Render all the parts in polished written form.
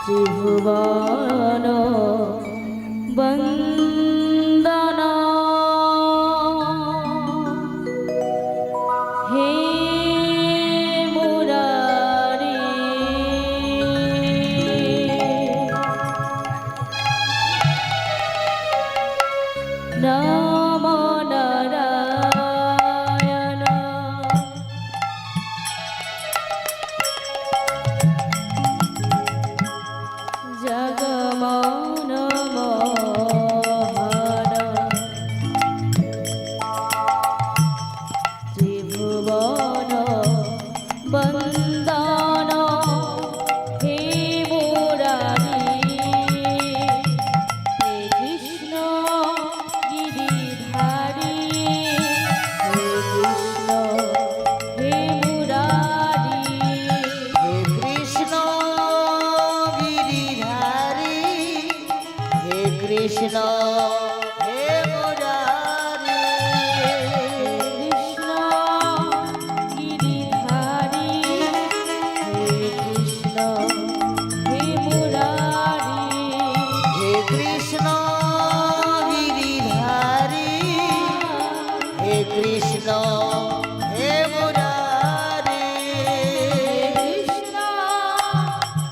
ত্রিভুবন বন্দনা হে মুরারি নম নারায়ণ জগমোহন মোহন ত্রিভুবন বন্দন হে মুরারি হে কৃষ্ণ গিরিধারী হে কৃষ্ণ হে মুরারি হে কৃষ্ণ গিরিধারী হে কৃষ্ণ হে মুরারি কৃষ্ণ গিরিধারী হে কৃষ্ণ হে মুরারি হে কৃষ্ণ গিরিধারী হে কৃষ্ণ হে মুরারি কৃষ্ণ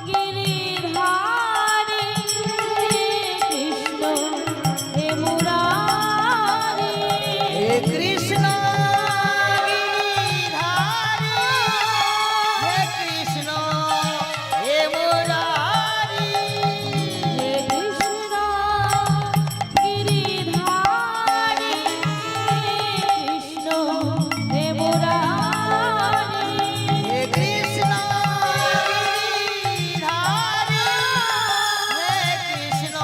গিরিধারী হে কৃষ্ণ হে মুরারি হে কৃষ্ণ গিরিধারী হে কৃষ্ণ হে মুরারি হে কৃষ্ণ গিরিধারী হে কৃষ্ণ হে মুরারি হে কৃষ্ণ গিরিধারী হে কৃষ্ণ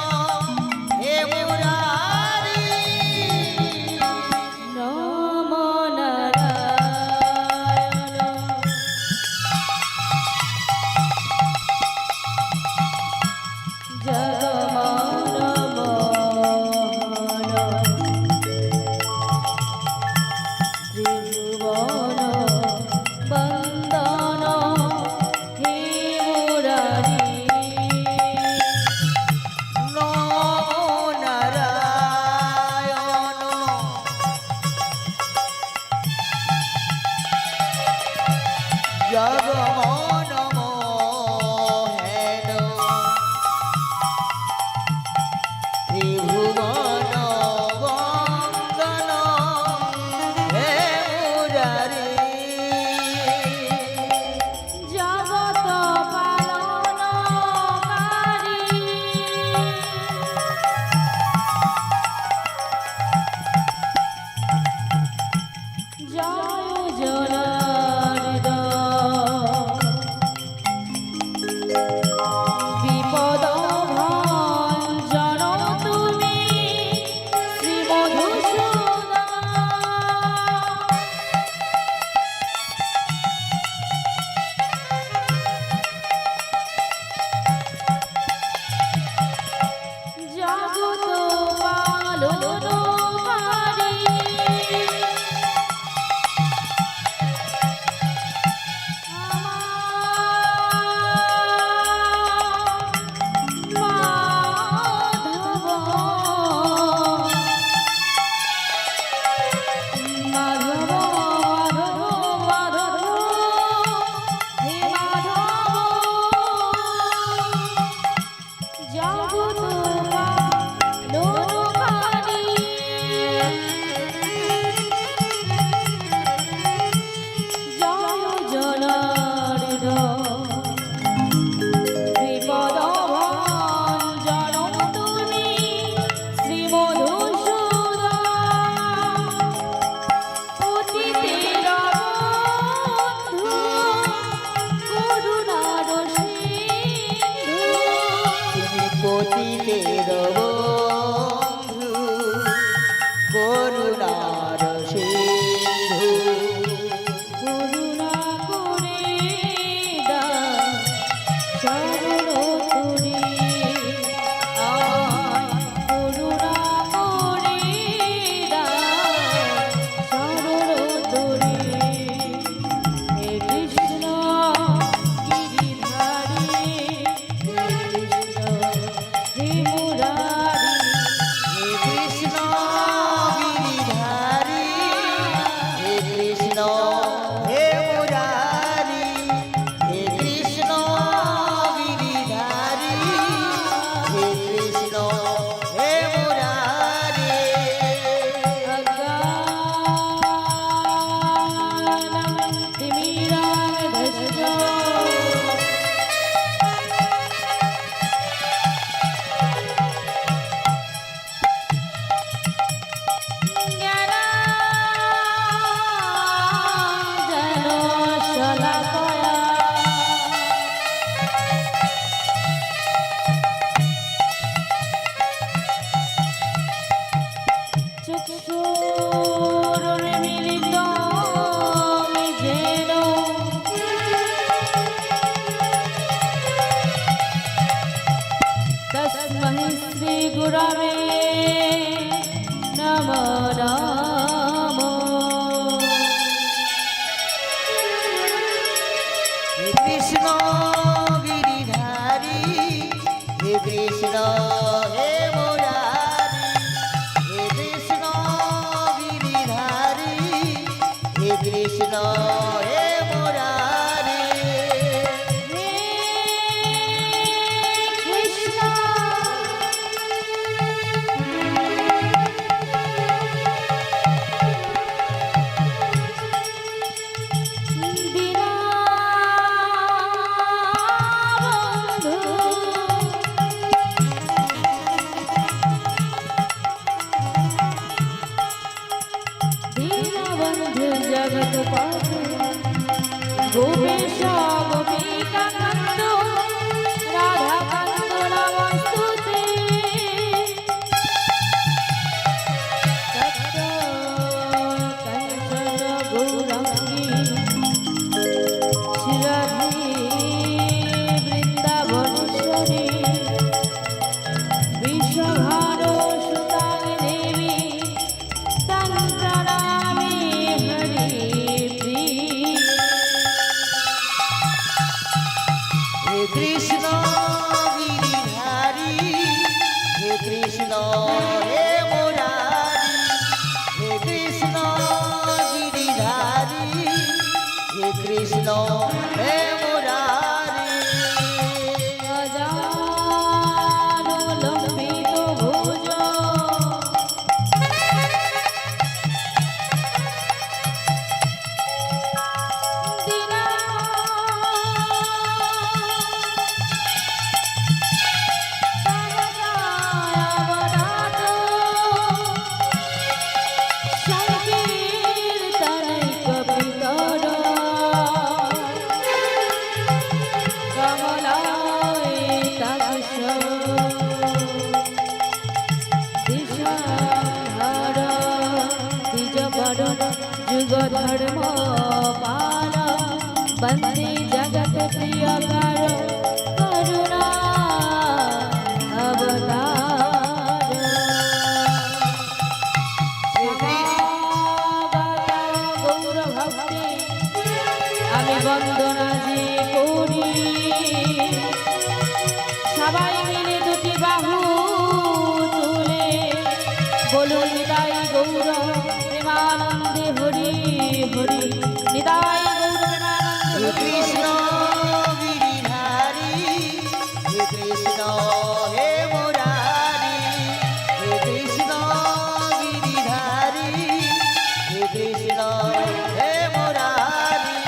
হে মুরারি নম নারায়ণ জগমোহন মোহন ত্রিভুবন বন্দন হে মুরারি নমো নারায়ণ জগমোহন মোহন ত্রিভুবন বন্দন হে মুরারি জগত পালনকারী জয় জনার্দন বিপদ ভঞ্জন তুমি শ্রী মধুসূদন জগত পালনকারী বিপদ ভঞ্জন তুমি শ্রী মধুসূদন পতিতের বন্ধু করুণার সিন্ধু তুমি পতিতের বন্ধু করুণার সিন্ধু করুণা করে দাও চরণ তুলি করুণা করে দাও চরণ তুলি হে কৃষ্ণ গিরিধারী হে রামে নম রাম। হে কৃষ্ণ গিরিধারী, হে কৃষ্ণ হে মুরারি, হে কৃষ্ণ গিরিধারী, হে কৃষ্ণ হে মুরারি। হে কৃষ্ণ দীনবন্ধু জগৎ পাথে গোপেশ গোপিকা কান্ত রাধা কান্ত নমস্তুতে। তপ্ত কাঞ্চন গৌরাঙ্গী শ্রীরাধে বৃন্দাবনেশ্বরী বিশ্বভার সুতাং দেবী তং প্রণামি হরি প্রিয়। হে কৃষ্ণ গিরিধারী, হে কৃষ্ণ হে মুরারি, হে কৃষ্ণ গিরিধারী, হে কৃষ্ণ হে মুরারি। গজানুলম্বিত ভুজ দীনা সহজায়বনাত সংকীর্তনৈক বিতর কমলায়তাক্ষ দিশাহার দ্বিজবরণ যুগধর্ম পাল বন্দে জগৎ প্রিয়কর করুণা অবতার। গৌর ভক্তি আমি বন্দনা যে করি, সবাই মিলে দুটি বাহু তুলে বলুন নিতাই গৌর প্রেমানন্দে হরি হরি। নিতাই গৌর প্রেমানন্দে হে হরি কৃষ্ণ হরি। গিরিধারী, হে কৃষ্ণ হে মুরারি, হে কৃষ্ণ গিরিধারী, হে কৃষ্ণ হে মুরারি,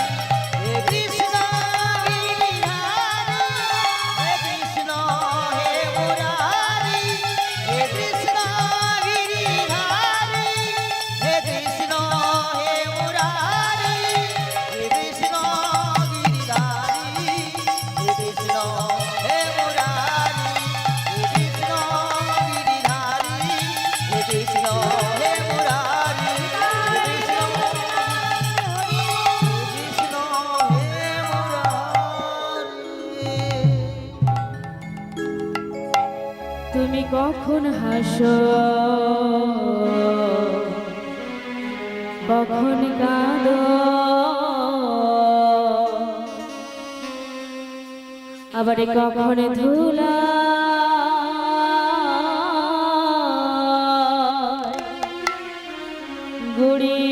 হে কৃষ্ণ গিরিধারী, হে কৃষ্ণ হে মুরারি, হে কৃষ্ণ গিরিধারী, হে কৃষ্ণ হে মুরারি, হে কৃষ্ণ গিরিধারী, হে কৃষ্ণ হে মুরারি, হে কৃষ্ণ গিরিধারী, হে কৃষ্ণ হে মুরারি, হে কৃষ্ণ হে মুরারি। তুমি কখন হাসো কখন কাঁদো, আবার কখন ধুলা গুড়ি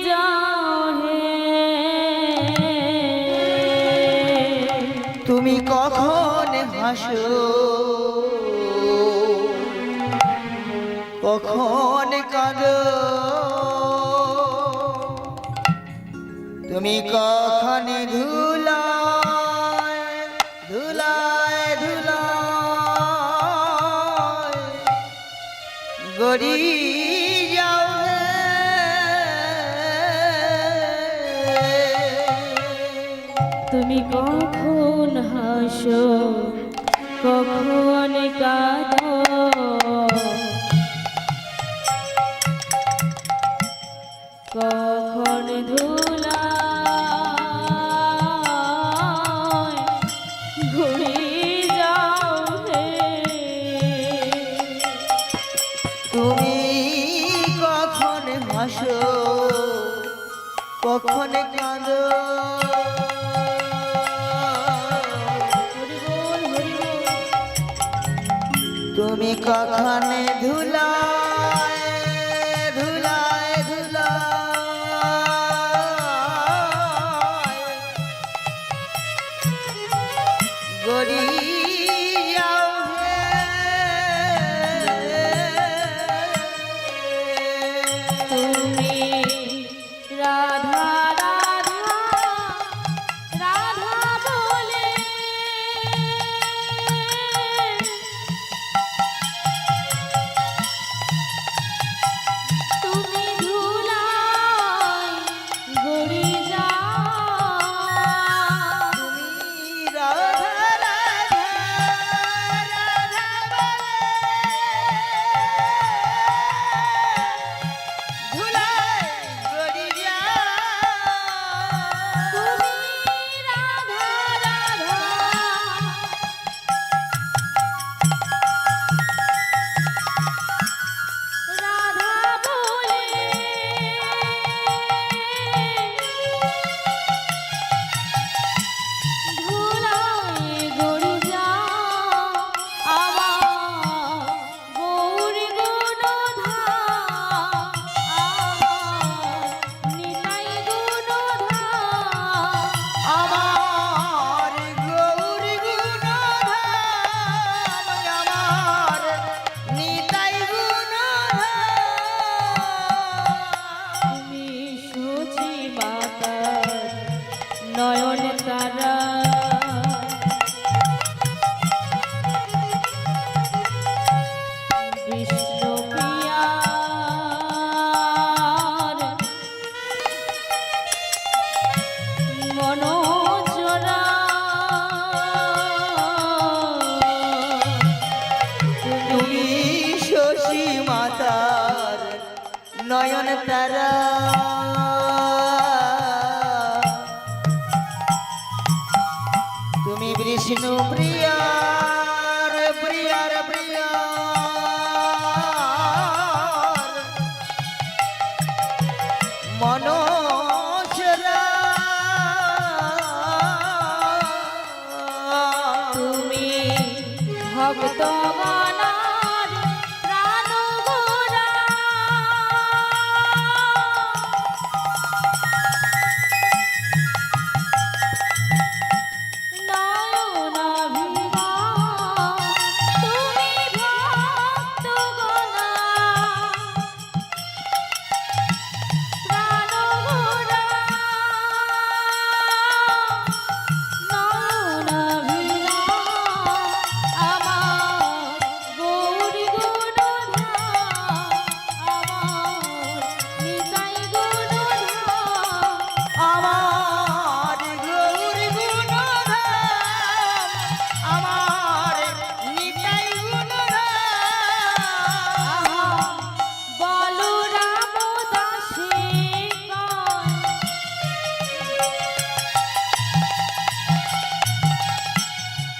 যাও হে। তুমি কখন হাসো কখন কাঁদো, তুমি কখন ধুলায় ধুলায় ধুলায় গড়ি যাও হে। তুমি কখন হাসো কখন কাঁদো, কখন ধুলায় ঘুরে যাও হে। কখন কাঁদ হরি বল হরি বল। তুমি কখনে ধুলায় ধুলায় ধুলায় গড়িয়াও তুমি রাধা রাধা রাধা বলে তুমি ধুলায় গড়ি যাও তুমি রাধা রাধা রাধা বলে ধুলায় গড়িয়া তুমি রাধা রাধা রাধা বলে ধুলায় গড়ি যাও আমার গৌরী গুণধা আমার নিতাই গুণধা আমার গৌরী গুণধাম আমার নিতাই গুণধাম তুমি সুচি মাতা নয়ন তারা বিষ্ণু প্রিয়ার মনোজরা তুমি শশী মাতার নয়ন তারা তুমি বিষ্ণু প্রিয়ার প্রিয়ার প্রিয়ার মনোজরা তুমি ভক্ত গণার প্রাণ গোরা নয়নাভিমা তুমি ভক্ত গণা প্রাণ গোরা নয়নাভিমা আমার গৌরী গুণধা আমার নিতাই গুণধা আমার গৌরী গুণধাম আমার নিতাই গুণধাম বলরাম দাসী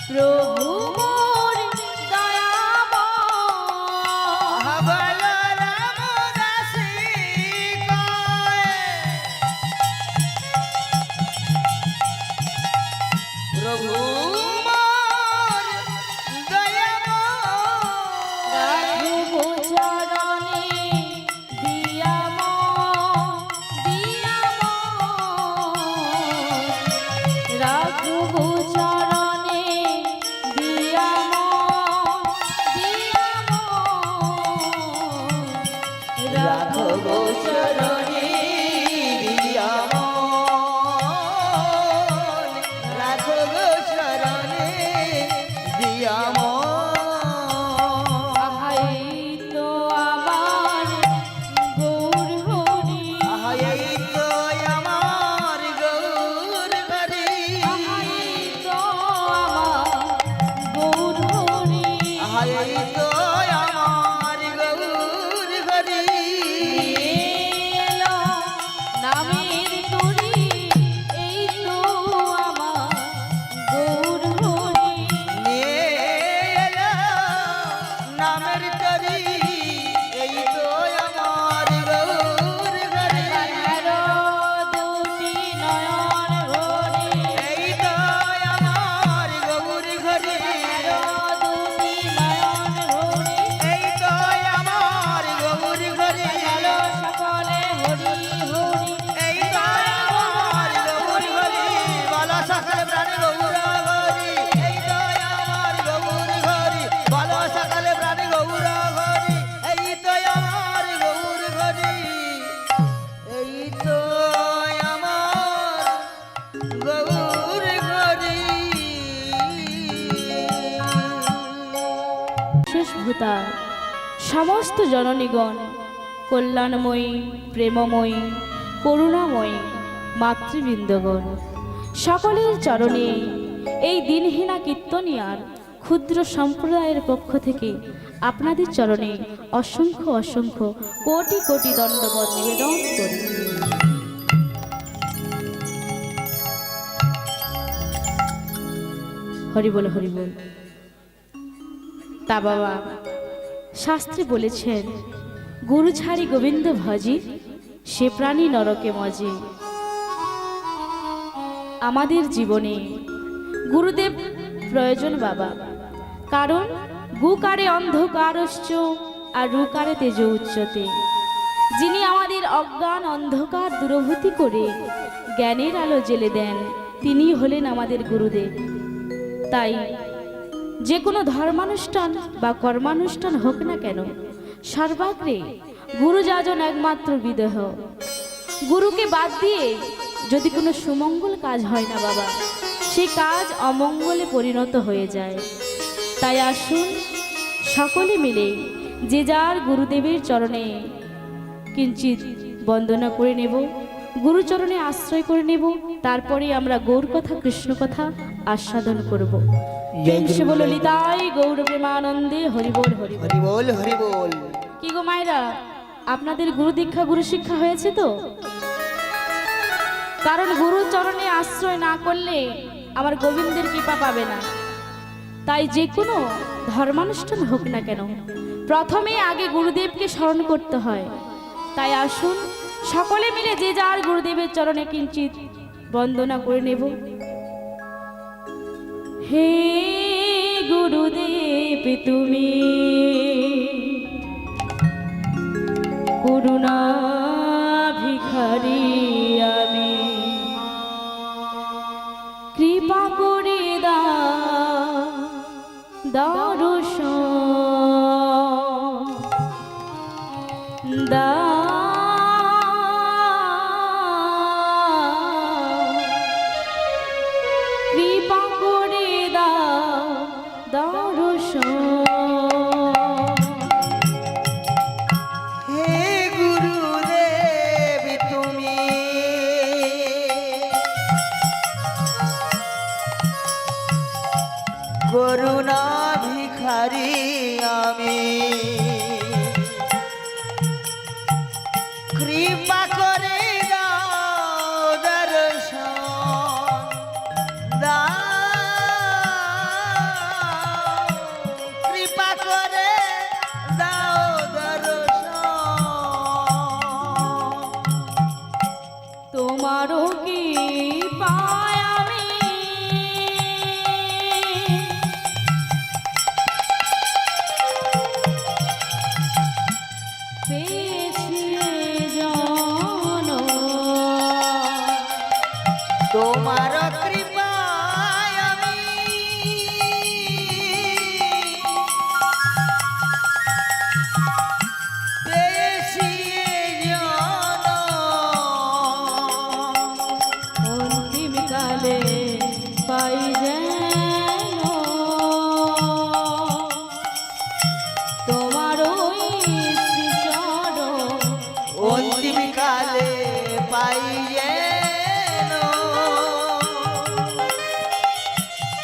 প্রভু মোর দয়াময় বলরাম দাসী কয় প্রভু মোর দয়াময় রাঘব চরণে দিয়াম রাঘব চরণে দিয়াম রাঘব চরণে দিয়াম রাঘব চরণে অবতার সমস্ত জননীগণ, কল্যাণময়ী, প্রেমময়ী, করুণাময়ী মাতৃবৃন্দগণ, সকলের চরণে এই দিনহীনা কীর্তনিয়ার ক্ষুদ্র সম্প্রদায়ের পক্ষ থেকে আপনাদের চরণে অসংখ্য অসংখ্য কোটি কোটি দণ্ডবত নিবেদন করি। হরি বল, হরি বল। তা বাবা, শাস্ত্রে বলেছেন, গুরু ছাড়ি গোবিন্দ ভজি, সে প্রাণী নরকে মজে। আমাদের জীবনে গুরুদেব প্রয়োজন বাবা, কারণ গুকারে অন্ধকারশ্চ আর রুকারে তেজ উচ্চতে। যিনি আমাদের অজ্ঞান অন্ধকার দূরভূতি করে জ্ঞানের আলো জ্বেলে দেন, তিনি হলেন আমাদের গুরুদেব। তাই যে কোনো ধর্মানুষ্ঠান বা কর্মানুষ্ঠান হোক না কেন, সর্বাগ্রে গুরুযাজন একমাত্র বিদেহ। গুরুকে বাদ দিয়ে যদি কোনো সুমঙ্গল কাজ হয় না বাবা, সে কাজ অমঙ্গলে পরিণত হয়ে যায়। তাই আসুন সকলে মিলে যে যার গুরুদেবের চরণে কিঞ্চিত বন্দনা করে নেব, গুরুচরণে আশ্রয় করে নেব, তারপরে আমরা গৌর কথা কৃষ্ণ কথা আস্বাদন করব। সে বলো নিতাই গৌর প্রেমানন্দে হরি বল, হরি বল, হরি বল, হরি বল। কি গো মায়েরা, আপনাদের গুরু দীক্ষা গুরু শিক্ষা হয়েছে তো? কারণ গুরু চরণে আশ্রয় না করলে আমার গোবিন্দের কৃপা পাবে না। তাই যে কোনো ধর্মানুষ্ঠান হোক না কেন, প্রথমে আগে গুরুদেবকে স্মরণ করতে হয়। তাই আসুন সকলে মিলে যে যার গুরুদেবের চরণে কিঞ্চিত বন্দনা করে নেব। হে গুরুদেব তুমি করুণা ভিখারি, আমি কৃপা করে কৃপা করে হে গুরুদেব তুমি করুণা ভিখারি, আমি কৃপা করে দাও দর্শন দাও, কৃপা করে দাও দর্শন। তোমারও কি পায় আমি পেয়েছি জন, তোমার কৃপায় আমি পেয়েছি জন, অন্তিম কালে পাই যেন তোমার ওই শ্রীচরণ। অন্তিম কালে পাই যেন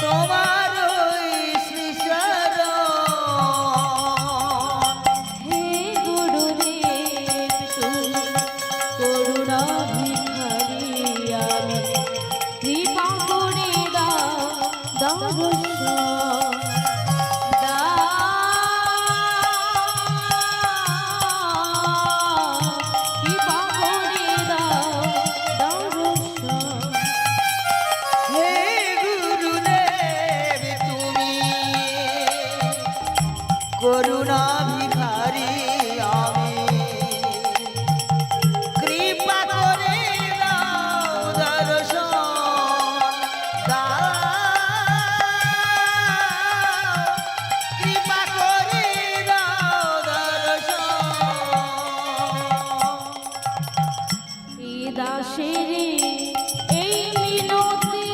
তোমার ওই শ্রীচরণ। হে গুরুদেব তুমি করুণা ভিখারি, আমি কৃপা করে দাও দর্শন দাও, কৃপা করে দাও দর্শন। হে গুরুদেব তুমি করুণা ভিখারি, আমি কৃপা করে দাও দর্শন দাও, কৃপা করে দাও দর্শন। এ দাসের এই মিনতি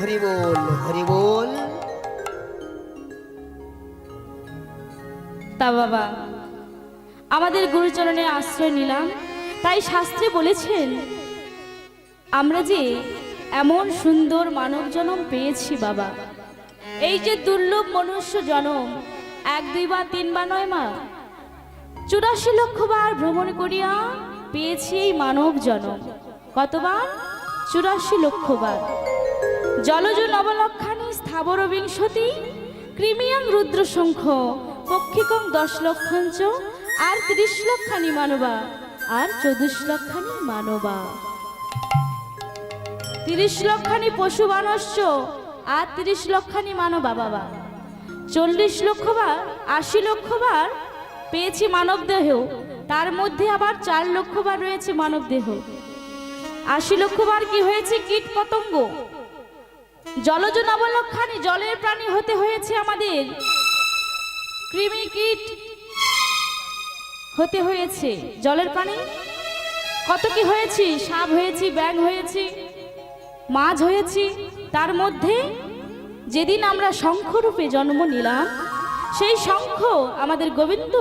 হরি বল হরি বল। তা বাবা, আমাদের গুরুচরণে আশ্রয় নিলাম, তাই শাস্ত্রে বলেছেন আমরা যে এমন সুন্দর মানব জন্ম পেয়েছি বাবা, এই যে দুর্লভ মনুষ্য জন্ম, 1 2 বা 3 বা 9 মা, 84 লক্ষ বার ভ্রমণ করিয়া পেয়েছি এই মানব জন্ম। কতবার? 84 লক্ষ বার। জলজ নবলক্ষানি স্থাবর বিংশতি কৃমিয়াং রুদ্র শঙ্খ পক্ষিকং 10 লক্ষাঞ্চ আর 30 লক্ষানি মানবা আর 24 লক্ষানি মানবা। 30 লক্ষানি পশু বানস্য আর 30 লক্ষানি মানবা বাবা। 40 লক্ষ বার 80 লক্ষ বার পেয়েছি মানব দেহ, তার মধ্যে আবার 4 লক্ষ বার রয়েছে মানব দেহ। 80 লক্ষ বার কি হয়েছে? কীট পতঙ্গ। জলজ নবলক্ষানি জলের প্রাণী হতে হয়েছে আমাদের, কৃমি কীট হতে হয়েছে জলের প্রাণী। কত কি হয়েছি? সাপ হয়েছি, ব্যাঙ হয়েছি, মাছ হয়েছি। তার মধ্যে যেদিন আমরা শঙ্খরূপে জন্ম নিলাম, সেই শঙ্খ আমাদের গোবিন্দ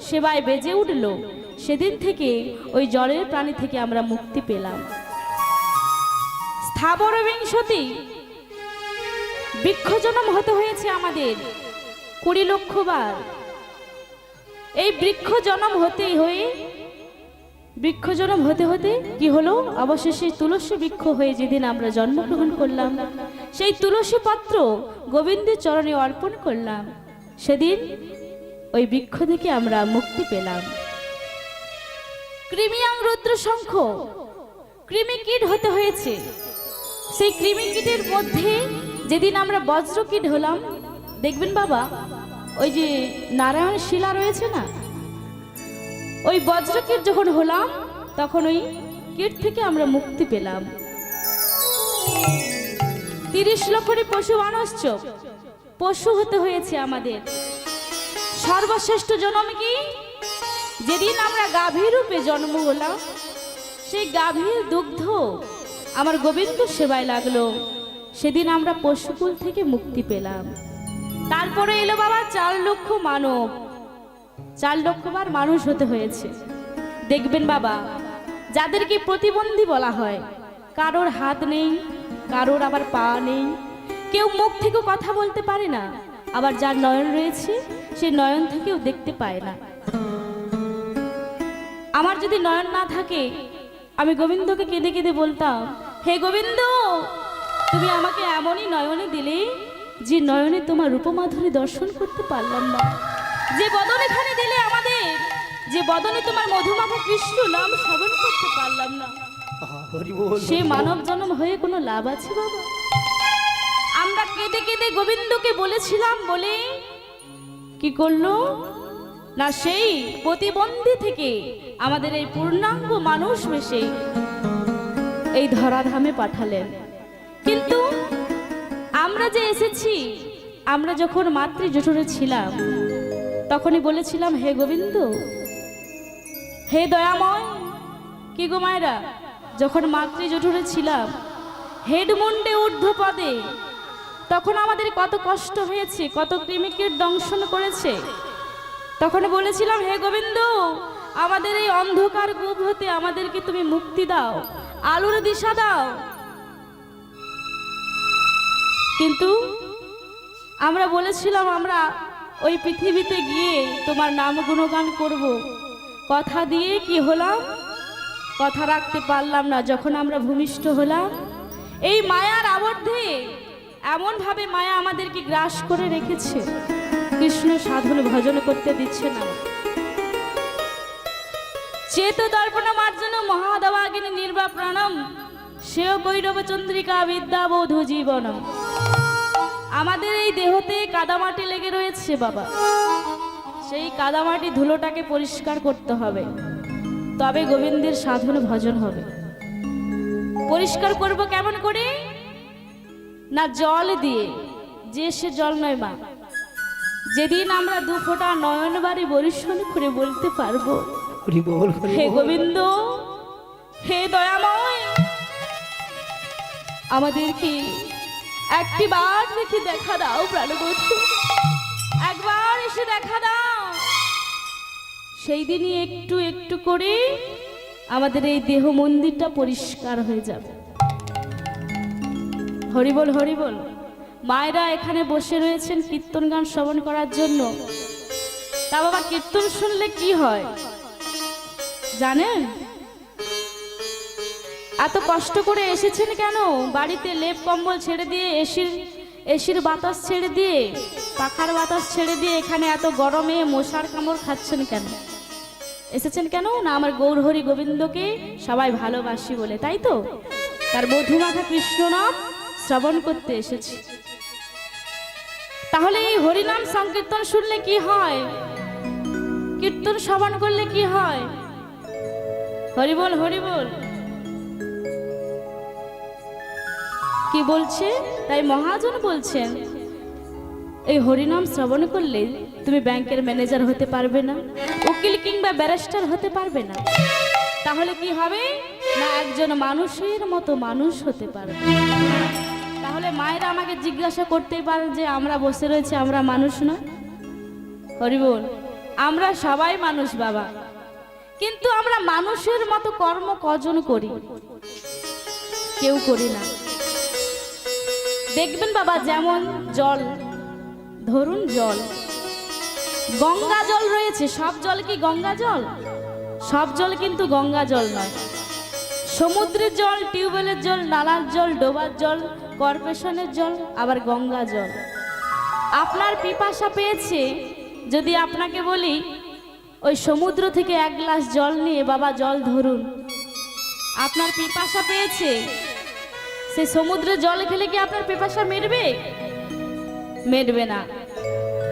সেবায় বেজে উঠল, সেদিন থেকে ওই জলের প্রাণী থেকে আমরা মুক্তি পেলাম। স্থাবর বিংশতি বৃক্ষ জন্ম হতে হয়েছে আমাদের 20 লক্ষ বার। এই বৃক্ষ জন্ম হতে হতে কি হলো? অবশেষে তুলসী বৃক্ষ হয়ে যেদিন আমরা জন্মগ্রহণ করলাম, সেই তুলসী পত্র গোবিন্দের চরণে অর্পণ করলাম, সেদিন ওই বৃক্ষ থেকে আমরা মুক্তি পেলাম। কৃমিয়াং রুদ্র শঙ্খ কৃমি কীট হতে হয়েছে। সেই কৃমি কীটের মধ্যে যেদিন আমরা বজ্র কীট হলাম, দেখবেন বাবা ওই যে নারায়ণ শিলা রয়েছে না, ওই বজ্র কীট যখন হলাম তখন ওই কীট থেকে আমরা মুক্তি পেলাম। 30 লক্ষটি পশু বানস্য পশু হতে হয়েছে আমাদের। সর্বশ্রেষ্ঠ জন্ম কি? যেদিন আমরা গাভীর রূপে জন্ম হলাম, সেই গাভীর দুগ্ধ আমার গোবিন্দ সেবায় লাগলো, সেদিন আমরা পশুকুল থেকে মুক্তি পেলাম। তারপরে এলো বাবা 4 লক্ষ মানব, 4 লক্ষ বার মানুষ হতে হয়েছে। দেখবেন বাবা, যাদেরকে প্রতিবন্ধী বলা হয়, কারোর হাত নেই, কারোর আবার পা নেই, কেউ মুখ থেকেও কথা বলতে পারে না, আবার যার নয়ন রয়েছে সে নয়ন থেকেও দেখতে পায় না। আমার যদি নয়ন না থাকে, আমি গোবিন্দকে কেঁদে কেঁদে বলতাম, হে গোবিন্দ, তুমি আমাকে এমনই নয়নে দিলে যে নয়নে তোমার রূপমাধুরী দর্শন করতে পারলাম না, যে বদনেখানে দিলে আমাদের, যে বদনে তোমার মধুমাখা কৃষ্ণ নাম শ্রবণ করতে পারলাম না, হরি বল। সে মানব জন্ম হয়ে কোনো লাভ আছে বাবা? আমরা কেঁদে কেঁদে গোবিন্দকে বলেছিলাম বলে কি করলো না, সেই প্রতিবন্ধী থেকে আমাদের এই পূর্ণাঙ্গ মানুষ বেশে এই ধরাধামে পাঠালেন। কিন্তু আমরা যে এসেছি, আমরা যখন মাতৃ জঠরে ছিলাম তখনই বলেছিলাম, হে গোবিন্দ, হে দয়াময়, কি গো মায়েরা, যখন মাতৃ জঠরে ছিলাম, হেডমুন্ডে ঊর্ধ্ব পদে, তখন আমাদের কত কষ্ট হয়েছে, কত কৃমিকীট দংশন করেছে। তখন বলেছিলাম, হে গোবিন্দ, আমাদের এই অন্ধকার কূপ হতে আমাদেরকে তুমি মুক্তি দাও, আলোর দিশা দাও। কিন্তু আমরা বলেছিলাম আমরা ওই পৃথিবীতে গিয়ে তোমার নাম গুণগান করব, কথা দিয়ে কি হলাম, কথা রাখতে পারলাম না। যখন আমরা ভূমিষ্ঠ হলাম, এই মায়ার আবদ্ধে এমন ভাবে মায়া আমাদেরকে গ্রাস করে রেখেছে, কৃষ্ণ সাধন ভজন করতে দিচ্ছে না। চেত দর্পণ মার্জন মহাদবাগিনী নির্বা প্রাণম সেও গৈরব চন্দ্রিকা বিদ্যাবোধ জীবনম। আমাদের এই দেহতে কাদামাটি লেগে রয়েছে বাবা, সেই কাদামাটি ধুলোটাকে পরিষ্কার করতে হবে, তবে গোবিন্দের সাধন ভজন হবে। পরিষ্কার করব কেমন করে? না জল দিয়ে, যে সে জল নয় মা। যেদিন আমরা 2 ফোঁটা নয়ন বাড়ি বরিশন করে বলতে পারবো, হরি বল হরি হে বল। গোবিন্দ, হে দয়াময়, আমাদেরকে একটি বার দেখি দেখা দাও প্রাণবধূ, একবার এসে দেখা দাও। সেই দিনই একটু একটু করে আমাদের এই দেহ মন্দিরটা পরিষ্কার হয়ে যাবে। হরিবল হরিবল। মায়েরা এখানে বসে রয়েছেন কীর্তন গান শ্রবণ করার জন্য। তা বাবা, কীর্তন শুনলে কি হয় জানেন? এত কষ্ট করে এসেছেন কেন? বাড়িতে লেপ কম্বল ছেড়ে দিয়ে, এসির বাতাস ছেড়ে দিয়ে, পাখার বাতাস ছেড়ে দিয়ে এখানে এত গরমে মশার কামড় খাচ্ছেন কেন? এসেছেন কেন? না আমার গৌর হরি গোবিন্দকে সবাই ভালোবাসি বলে, তাই তো? তার মধুমাখা কৃষ্ণ নাম শ্রবণ করতে এসেছি। তাহলে এই হরিনাম সংকীর্তন শুনলে কি হয়? কীর্তন শ্রবণ করলে কি হয়? হরিবল হরিবল। কি বলছে? তাই মহাজন বলছেন এই হরিনাম শ্রবণ করলে তুমি ব্যাংকের ম্যানেজার হতে পারবে না, উকিল কিংবা ব্যারিস্টার হতে পারবে না। তাহলে কি হবে? না একজন মানুষের মতো মানুষ হতে পারবে। তাহলে মায়েরা আমাকে জিজ্ঞাসা করতেই পারে যে আমরা বসে রয়েছি, আমরা মানুষ না? হরিবল। আমরা সবাই মানুষ বাবা, কিন্তু আমরা মানুষের মতো কর্ম কজন করি? কেউ করি না। দেখবেন বাবা, যেমন জল, ধরুন জল, গঙ্গা জল রয়েছে। সব জল কি গঙ্গা জল? সব জল কিন্তু গঙ্গা জল নয়। সমুদ্রের জল, টিউবওয়েলের জল, নালার জল, ডোবার জল, কর্পোরেশনের জল, আবার গঙ্গা জল। আপনার পিপাসা পেয়েছে, যদি আপনাকে বলি ওই সমুদ্র থেকে এক গ্লাস জল নিয়ে বাবা জল ধরুন, আপনার পিপাসা পেয়েছে, সে সমুদ্রের জল খেলে কি আপনার পিপাসা মিটবে? মিটবে না,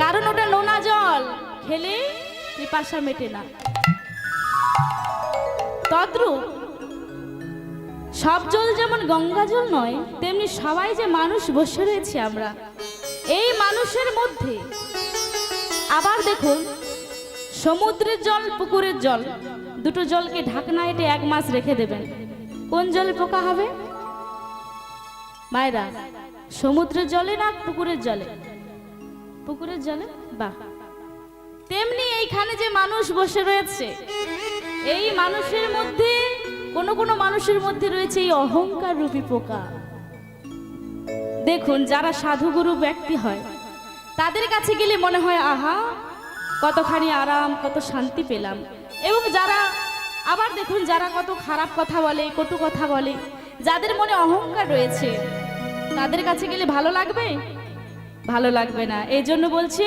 কারণ ওটা নোনা জল, খেলে পিপাসা মেটে না। তদ্রূপ সব জল যেমন গঙ্গা জল নয়, তেমনি সবাই যে মানুষ বসে রয়েছে আমরা, এই মানুষের মধ্যে আবার দেখুন, সমুদ্রের জল, পুকুরের জল, দুটো জলকে ঢাকনা এঁটে 1 মাস রেখে দেবেন, কোন জলে পোকা হবে মায়েরা? সমুদ্রের জলে না পুকুরের জলে? পুকুরের জলে। বাহ। তেমনি এইখানে যে মানুষ বসে রয়েছে, এই মানুষের মধ্যে কোন মানুষের মধ্যে রয়েছে এই অহংকার রূপী পোকা। দেখুন, যারা সাধুগুরু ব্যক্তি হয় তাদের কাছে গেলে মনে হয় আহা কতখানি আরাম, কত শান্তি পেলাম। এবং যারা আবার দেখুন, যারা কত খারাপ কথা বলে, কটু কথা বলে, যাদের মনে অহংকার রয়েছে, তাদের কাছে গেলে ভালো লাগবে? ভালো লাগবে না। এই জন্য বলছি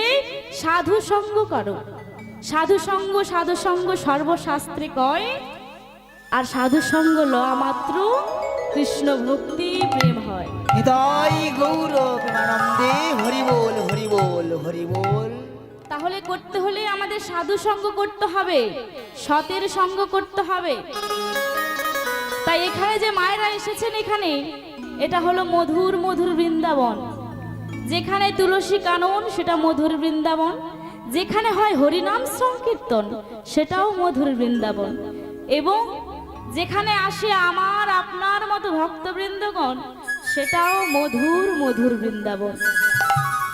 সাধু সঙ্গ করো। সাধু সঙ্গ সর্বশাস্ত্রে কয়, আর সাধু সঙ্গ লওয়া মাত্র কৃষ্ণ ভক্তি প্রেম হয়। হৃদয় গৌর প্রেমানন্দে হরিবোল হরিবোল হরিবোল। তাহলে করতে হলে আমাদের সাধু সঙ্গ করতে হবে, সতের সঙ্গ করতে হবে। তাই এখানে যে মায়েরা এসেছেন, এখানে এটা হলো মধুর মধুর বৃন্দাবন। যেখানে তুলসী কানন সেটা মধুর বৃন্দাবন, যেখানে হয় হরিনাম সংকীর্তন সেটাও মধুর বৃন্দাবন, এবং যেখানে আসে আমার আপনার মতো ভক্তবৃন্দগণ সেটাও মধুর মধুর বৃন্দাবন।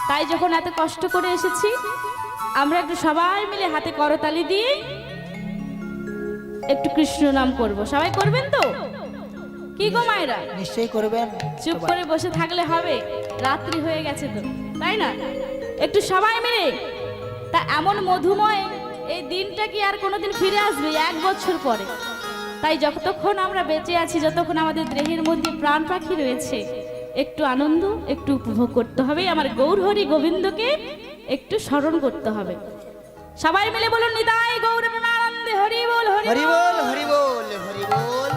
তাই যখন এত কষ্ট করে এসেছি, আমরা একটু সবাই মিলে হাতে করতালি দিয়ে একটু কৃষ্ণ নাম করব। সবাই করবেন তো? কি গো মায়েরা? নিশ্চয়ই করবেন। চুপ করে বসে থাকলে হবে? রাত্রি হয়ে গেছে তো, তাই না? একটু সবাই মিলে। তা এমন মধুময় এই দিনটা কি আর কোনোদিন ফিরে আসবে? 1 বছর পরে। তাই যতক্ষণ আমরা বেঁচে আছি, যতক্ষণ আমাদের দেহের মধ্যে প্রাণ পাখি রয়েছে, একটু আনন্দ, একটু উপভোগ করতে হবে। আমার গৌর হরি গোবিন্দকে একটু স্মরণ করতে হবে। সবাই মিলে বলুন, নিতাই গৌর প্রেমানন্দে হরি বল হরি বল হরি বল হরি বল।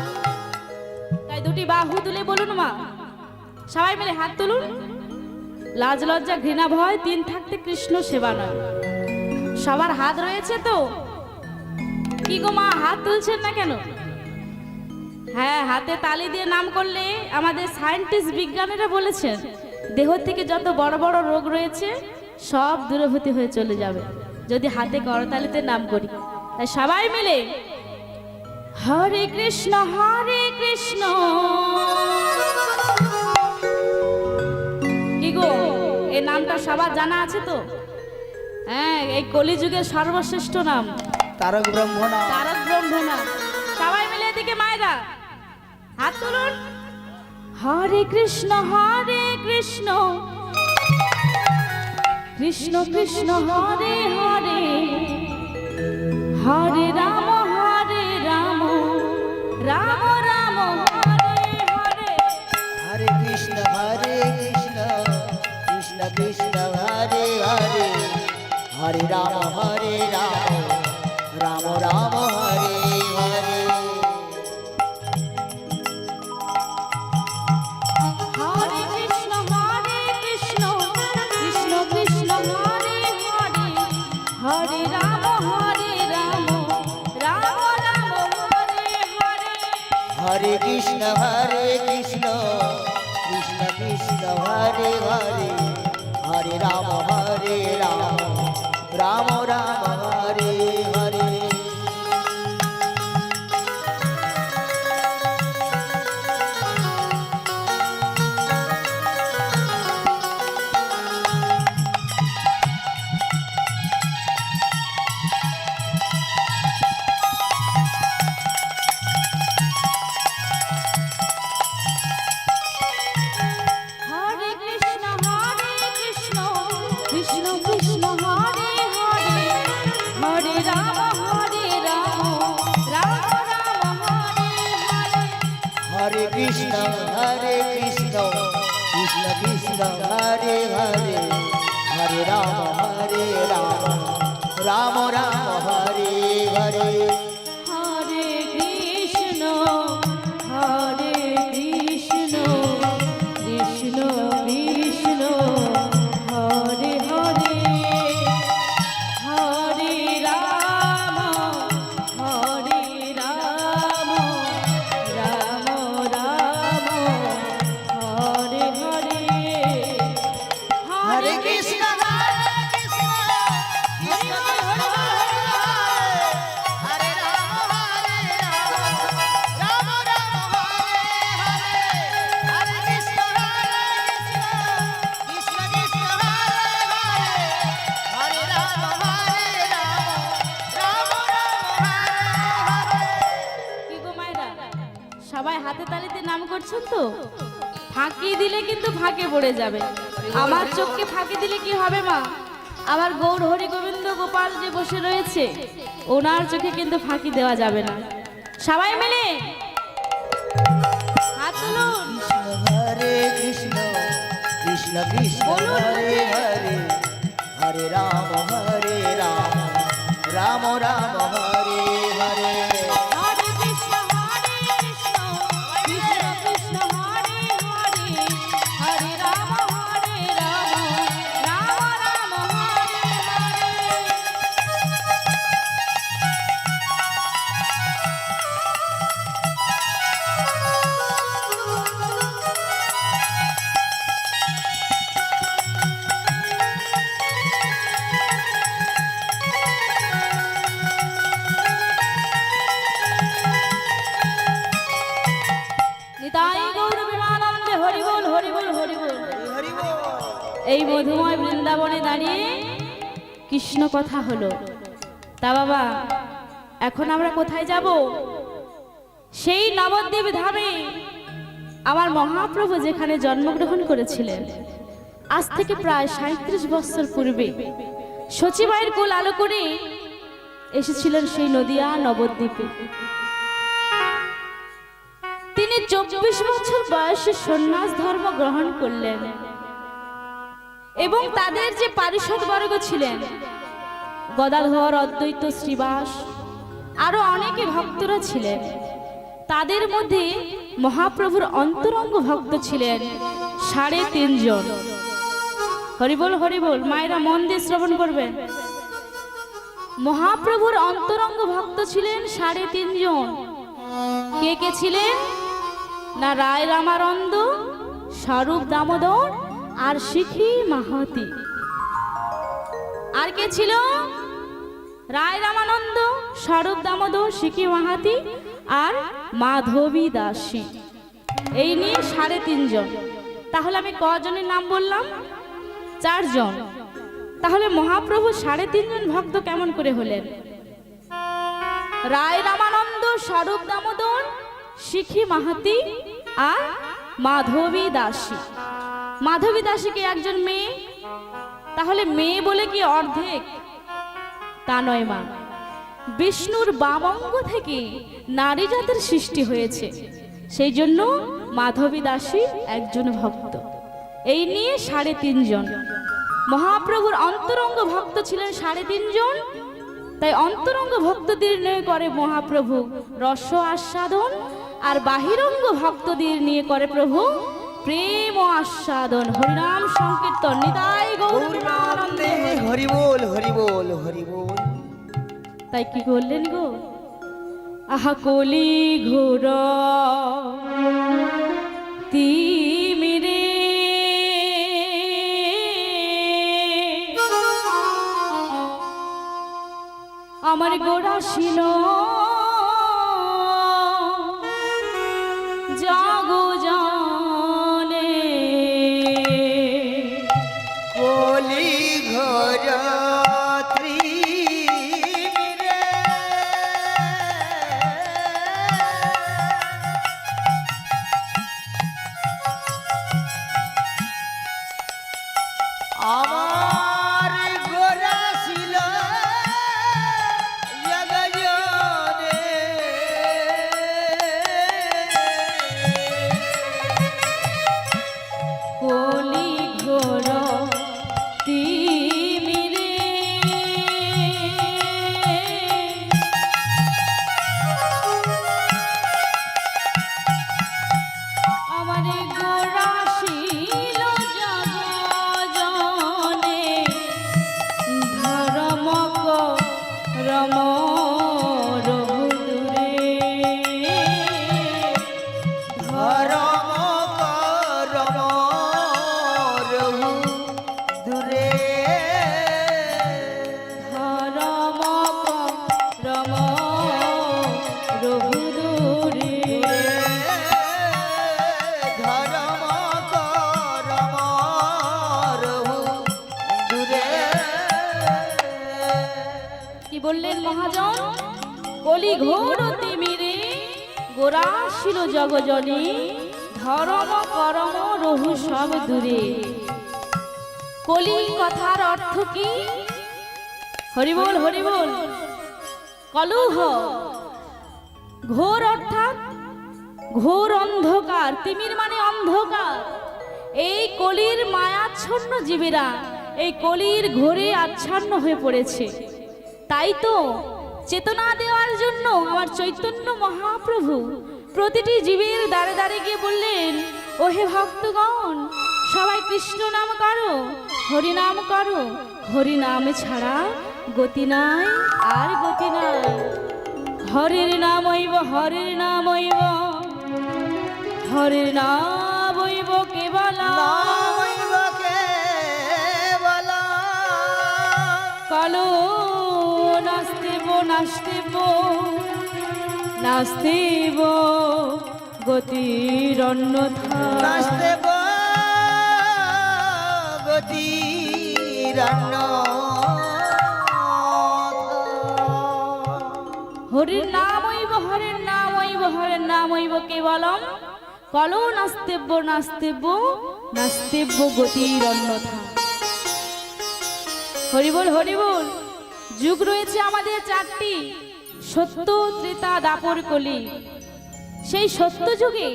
তাই দুটি বাহু তুলে বলুন মা, সবাই মিলে হাত তুলুন। লাজ লজ্জা ঘৃণা ভয় 3 থাকতে কৃষ্ণ সেবা নয়। সবার হাত রয়েছে তো? কি গো মা, হাত তুলছেন না কেন? হ্যাঁ, হাতে তালি দিয়ে নাম করলে আমাদের সায়েন্টিস্ট বিজ্ঞানীরা বলেছেন দেহ থেকে যত বড় বড় রোগ রয়েছে সব দূরভূতি হয়ে চলে যাবে যদি হাতে করতালিতে নাম করি। তাই সবাই মিলে হরে কৃষ্ণ সবার জানা আছে তো? হ্যাঁ, এই কলিযুগের সর্বশ্রেষ্ঠ নাম তারক ব্রহ্ম না। তারক ব্রহ্ম নাম। সবাই মিলে এদিকে মায়েরা হাত তুলুন। হরে কৃষ্ণ কৃষ্ণ কৃষ্ণ হরে হরে, হরে রাম রাম রাম হরে হরে। হরে কৃষ্ণ কৃষ্ণ কৃষ্ণ হরে হরে, হরে রাম রাম রাম হরে হরে। হরে কৃষ্ণ কৃষ্ণ কৃষ্ণ হরে হরে, হরে রাম রাম রাম হরে হরে। হরে কৃষ্ণ কৃষ্ণ কৃষ্ণ হরে হরে, হরে রাম রাম রাম হরে হরে। হরে কৃষ্ণ কৃষ্ণ কৃষ্ণ হরে হরে, হরে রাম রাম রাম হরে হরে। হরে কৃষ্ণ কৃষ্ণ কৃষ্ণ হরে হরে, হরে রাম রাম রাম হরে হরে। হরে কৃষ্ণ কৃষ্ণ কৃষ্ণ হরে হরে, হরে রাম রাম রাম হরে হরে। হরে কৃষ্ণ কৃষ্ণ কৃষ্ণ হরে রাম রাম রাম হরে হরে। হরে কৃষ্ণ কৃষ্ণ কৃষ্ণ হরে হরে, হরে রাম রাম হরে হরে। কি গো মায়েরা, সবাই হাতে তালিতে নাম করছেন তো? ফাঁকি দিলে কিন্তু ফাঁকে পড়ে যাবে। আমার চোখকে ফাঁকি দিলে কি হবে মা? আমার গৌর হরি গোবিন্দ গোপাল যে বসে রয়েছে, ওনার চোখে কিন্তু ফাঁকি দেওয়া যাবে না। সবাই মিলে হাত তুলুন। হরে কৃষ্ণ কৃষ্ণ কৃষ্ণ হরে হরে, হরে রাম রাম রাম হরে হরে। হরে কৃষ্ণ কৃষ্ণ কৃষ্ণ হরে হরে, হরে রাম রাম রাম হরে হরে। নিতাই গৌর বিমানন্দে হরি বল হরি বল হরি বল। হরি বল। এই মধুময় বৃন্দাবনে দাঁড়িয়ে কৃষ্ণ কথা হলো। তা বাবা, এখন আমরা কোথায় যাব? সেই নবদ্বীপ ধামে আমার মহাপ্রভু যেখানে জন্মগ্রহণ করেছিলেন, আজ থেকে প্রায় 37 বছর পূর্বে সচিবায়ের কোল আলো করে এসেছিলেন সেই নদিয়া নবদ্বীপে। তিনি 24 বছর বয়সে সন্ন্যাস ধর্ম গ্রহণ করলেন এবং তাদের যে পারিষদবর্গ ছিলেন, গদাধর, অদ্বৈত, শ্রীবাস, আরো অনেকে ভক্তরা ছিলেন। তাদের মধ্যে মহাপ্রভুর অন্তরঙ্গ ভক্ত ছিলেন 3.5 জন। হরিবল হরিবল, মায়েরা মন দিয়ে শ্রবণ করবেন। মহাপ্রভুর অন্তরঙ্গ ভক্ত ছিলেন 3.5 জন। কে কে ছিলেন? না রায় রামানন্দ, স্বরূপ দামোদর আর শিখি মাহাতি। আর কে ছিল? রায় রামানন্দ, স্বরূপ দামোদর, শিখি মাহাতি আর মাধবী দাসী। এই নিয়ে 3.5 জন। তাহলে আমি কজনের নাম বললাম? 4 জন, তাহলে মহাপ্রভু 3.5 জন ভক্ত কেমন করে হলেন? রায় রামানন্দ, স্বরূপ দামোদর, শিখি মাহাতি আর মাধবী দাসী। মাধবী দাসীকে একজন মেয়ে, তাহলে মেয়ে বলে কি অর্ধেক? তা নয় মা, বিষ্ণুর বাম অঙ্গ থেকে নারী জাতের সৃষ্টি হয়েছে, সেই জন্য মাধবী দাসী একজন ভক্ত। এই নিয়ে 3.5 জন। মহাপ্রভুর অন্তরঙ্গ ভক্ত ছিলেন 3.5 জন, তাই অন্তরঙ্গ ভক্তদের নিয়ে করে মহাপ্রভু রস আস্বাদন, আর বাহিরঙ্গ ভক্তদের নিয়ে করে প্রভু প্রেম ও আস্বাদন, হরিনাম সংকীর্তন। নিতাই গৌর প্রেমানন্দে হরি বল, হরি বল, হরি বল। তাই কি করলেন গো? আহা কলি ঘোর তিমিরে আমার গোড়া ছিল জাগো জানে কলি ঘর ত্রিমিরে আমার গোরা ছিল জগজনে কলি ঘোর তিমিরে আমার গোড়া ছিল জগজনে ধর্ম রম রঘুদূরে ধরম করম রঘু দূরে ধর্ম রম রঘুদূরে ধরম করম রঘু দূরে কি বললেন মহাজন? কলি ঘোর তিমিরে গোরা ছিল জগজনে ধর্ম করম রহু সব দূরে। কলি কথার অর্থ কি? হরিবোল, হরিবোল। কলুহ, ঘোর অর্থাৎ ঘোর অন্ধকার, তিমির মানে অন্ধকার। এই কলির মায়াচ্ছন্ন জীবেরা এই কলির ঘোরে আচ্ছন্ন হয়ে পড়েছে। তাই তো চেতনা দেওয়ার জন্য আমার চৈতন্য মহাপ্রভু প্রতিটি জীবের দ্বারে দ্বারে গিয়ে বললেন, ওহে ভক্তগণ, সবাই কৃষ্ণ নাম করো, হরি নাম করো, হরি নাম ছাড়া গতি নাই আর গতি নাই। হরির নাম হইব, হরির নাম হইব, হরির নাম হইব কেবল নামইব কেবল কালো নাস্তিব নাস্তিব নাস্তিব গতির অন্যথা। নাস্তেব গতিরন্ন হরির নাম হইব, হরির নাম হইব, হরির নাম হইব কেবলম কলো নাস্তিব নাস্তিব নাস্তিব গতির অন্যথা। হরিবল, হরিবল। যুগ রয়েছে আমাদের 4টি, সত্য, ত্রেতা, দাপর, কলি। সেই সত্য যুগে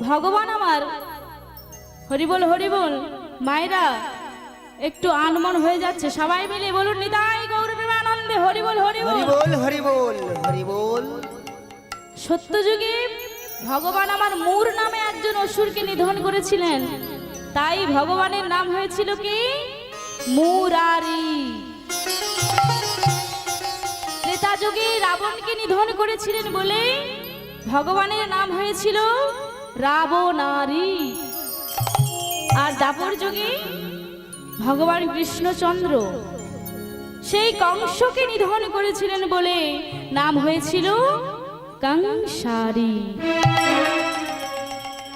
ভগবান আমার, হরিবল, হরিবল। মায়েরা একটু আনমন হয়ে যাচ্ছে, সবাই মিলে বলুন নিতাই গৌর প্রেমানন্দে হরিবল, হরিবল। হরিবোল, হরিবোল, হরিবোল। সত্য যুগে ভগবান আমার মূর নামে একজন অসুরকে নিধন করেছিলেন, তাই ভগবানের নাম হয়েছিল কি? মুরারি। ত্রেতা যুগে রাবণকে নিধন করেছিলেন বলে ভগবানের নাম হয়েছিল রাবণারি। আর দাপর যুগে ভগবান কৃষ্ণচন্দ্র সেই কংসকে নিধন করেছিলেন বলে নাম হয়েছিল কংসারি।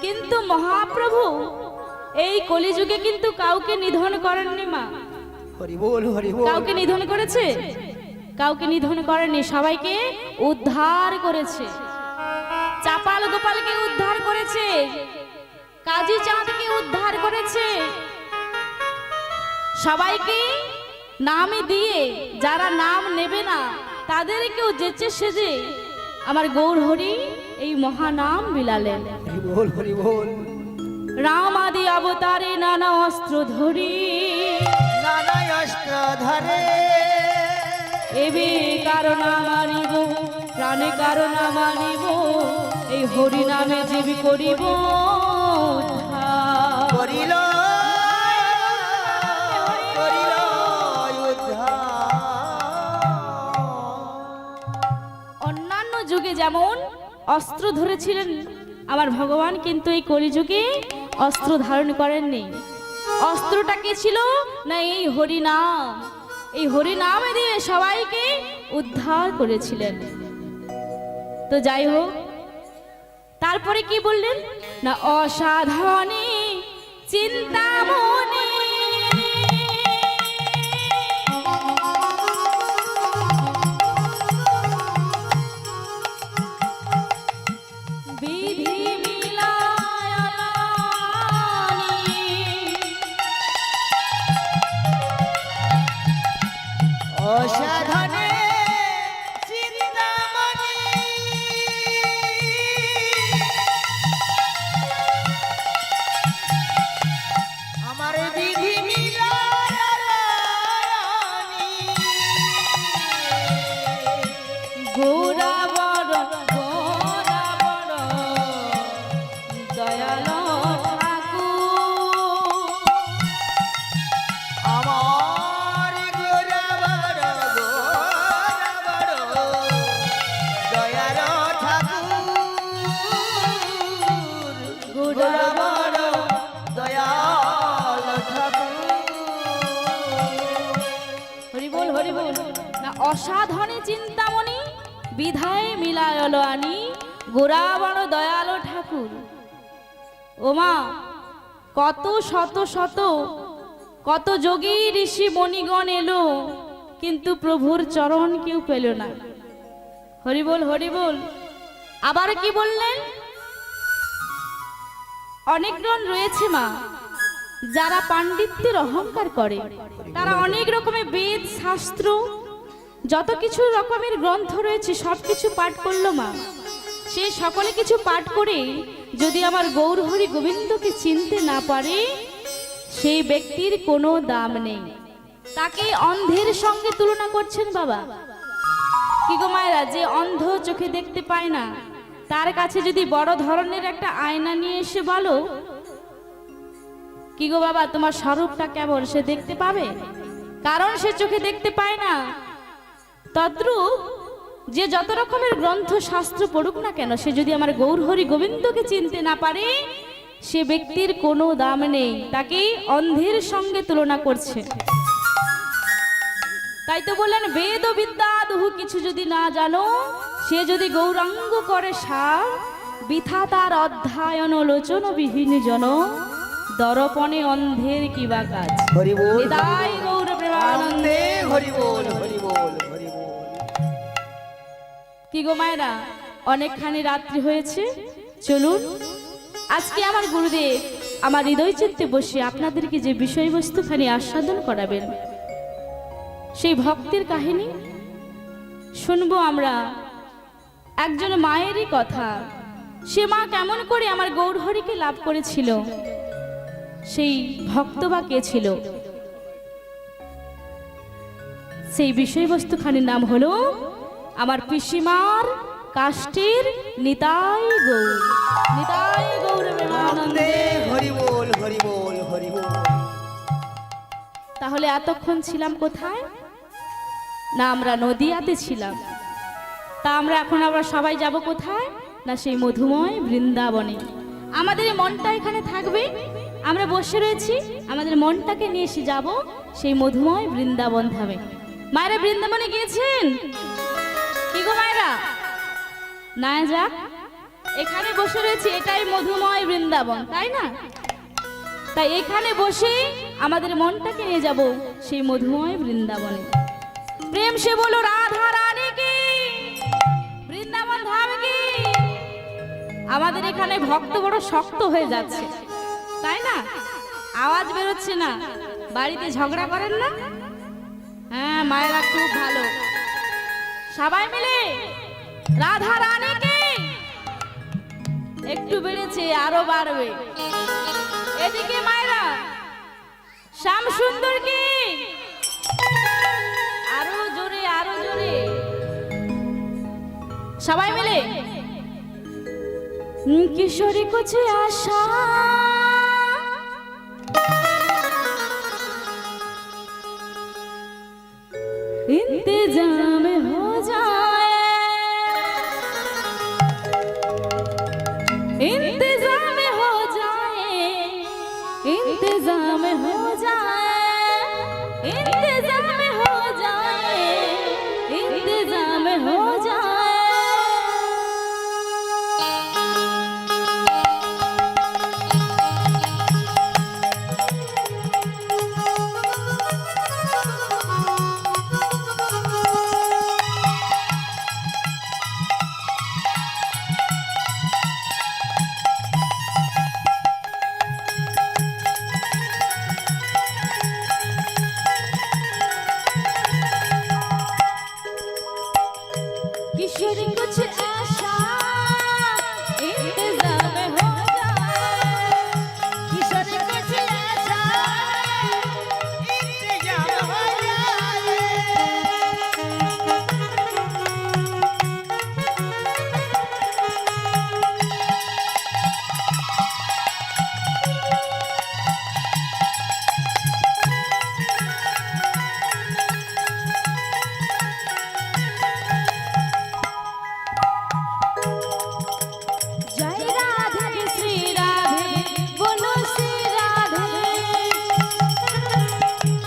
কিন্তু মহাপ্রভু এই কলিযুগে কিন্তু কাউকে নিধন করেননি মা। হরি বল হরি বল। কাউকে নিধন করেছে? কাউকে নিধন করেনি, সবাইকে উদ্ধার করেছে। চাপাল গোপালকে উদ্ধার করেছে, কাজী চাঁদকে উদ্ধার করেছে। সবাইকে নাম দিয়ে, যারা নাম নেবে না তাদেরকেও যেচে সেজে আমার গৌর হরি এই মহানাম বিলালেন। হরি বল হরি বল। রাম আদি অবতারে নানা অস্ত্র ধরি, নানা অস্ত্র ধরে এবে কারণ মানিব, প্রাণে কারণ মানিব, এই হরি নামে জীব করিব উদ্ধার। করিল করিল উদ্ধার। অন্যান্য যুগে যেমন অস্ত্র ধরেছিলেন আমার ভগবান, কিন্তু এই কলিযুগে অস্ত্র ধারণ করেননি। অস্ত্রটা কি ছিল না এই হরিনাম। এই হরিনামে দিয়ে সবাইকে উদ্ধার করেছিলেন। তো যাই হোক, তারপরে কি বললেন না অসাধনে চিন্তামণি, বিধি মিলায়নি, অসাধনে চিন্তামণি, আমার বিধি মিলায়নি। গোরা বড় গোরা বড় দয়ালো ঠাকুর, আমার গোরা বড় দয়ার ঠাকুর। গোরা বড় দয়াল ঠাকুর। হরি বল হরি বল। না অসাধনে চিন্তামণি, বিধায় মিলায়লো আনি, গোরা বড় দয়ালো ঠাকুর। ওমা, কত শত শত কত যোগী ঋষি মণিগণ এলো, কিন্তু প্রভুর চরণ কেউ পেল না। হরি বল হরি বল। আবার কি বললেন, অনেকজন রয়েছে মা যারা পাণ্ডিত্যের অহংকার করে, তারা অনেক রকমের বেদ শাস্ত্র যত কিছু রকমের গ্রন্থ রয়েছে সবকিছু পাঠ করলো মা। সে সকলে কিছু পাঠ করে যদি আমার গৌর হরি গোবিন্দকে চিনতে না পারে, সেই ব্যক্তির কোনো দাম নেই। তাকে অন্ধের সঙ্গে তুলনা করছেন বাবা। কি গো মায়েরা, যে অন্ধ চোখে দেখতে পায় না, তার কাছে যদি বড় ধরনের একটা আয়না নিয়ে এসে বলো, কি গো বাবা তোমার স্বরূপটা কেমন, সে দেখতে পাবে? কারণ সে চোখে দেখতে পায় না। তদ্রূপ যে যত রকমের গ্রন্থ শাস্ত্র পড়ুক না কেন, সে যদি আমার গৌর হরি গোবিন্দকে চিনতে না পারে, সে ব্যক্তির কোনো দাম নেই। তাকে অন্ধের সঙ্গে তুলনা করছে। তাই তো বললেন বেদ ও বিদ্যা দুহু কিছু যদি না জানো, সে যদি গৌরাঙ্গ করে সার, বৃথা তার অধ্যয়ন লোচন বিহীন জন, দর্পণে অন্ধের কিবা কাজ। হরি বল নিতাই গৌর প্রেমানন্দে। হরি বল হরি বল হরি বল। কি গো মায়েরা, অনেকখানি রাত্রি হয়েছে, চলুন আজকে আমার গুরুদেব আমার হৃদয় চিত্তে বসে আপনাদেরকে যে বিষয়বস্তুখানি আস্বাদন করাবেন, সেই ভক্তের কাহিনী শুনবো আমরা। একজন মায়েরই কথা, সে মা কেমন করে আমার গৌরহরিকে লাভ করেছিল, সেই ভক্ত বা কে ছিল, সেই বিষয়বস্তুখানির নাম হলো আমার পিসিমার কাষ্টের নিতাই গৌর। নিতাই গৌর প্রেমানন্দে। হরি বল হরি বল হরি বল। তাহলে এতক্ষণ ছিলাম কোথায়? না আমরা নদিয়াতে ছিলাম। তা আমরা এখন আবার সবাই যাব কোথায়? না সেই মধুময় বৃন্দাবনে। আমাদের এই মনটা এখানে থাকবে, আমরা বসে রয়েছি, আমাদের মনটাকে নিয়ে এসে যাব সেই মধুময় বৃন্দাবন ধামে। মায়েরা বৃন্দাবনে গিয়েছেন? কি গো মায়েরা, না যাক, এখানে বসে রয়েছি, এটাই মধুময় বৃন্দাবন, তাই না? তাই এখানে বসে আমাদের মনটাকে নিয়ে যাব সেই মধুময় বৃন্দাবনে। প্রেম সে বলো রাধা রানী কি, বৃন্দাবন ধাম কি। আমাদের এখানে ভক্ত বড় শক্ত হয়ে যাচ্ছে, তাই না? আওয়াজ বেরোচ্ছে না। বাড়িতে ঝগড়া করেন না? হ্যাঁ, মায়েরা খুব ভালো। সবাই মিলে রাধা রানী কি। একটু বেড়েছে, আরো বাড়বে। এদিকে মায়েরা শ্যাম সুন্দর কি, আরো জোরে আরো জোরে। সবাই মিলে কিশোরী কুছে আশা इंतजाम हो जाए, इंतजाम हो जाए, इंतजाम हो जाए, इंतजाम हो जाए, इंतजाम हो जाए। किशोरी कुछ ऐसा इंतजाम हो जाए, किशोरी कुछ ऐसा इंतजाम हो जाए। जय राधे श्री राधे बोलो श्री राधे,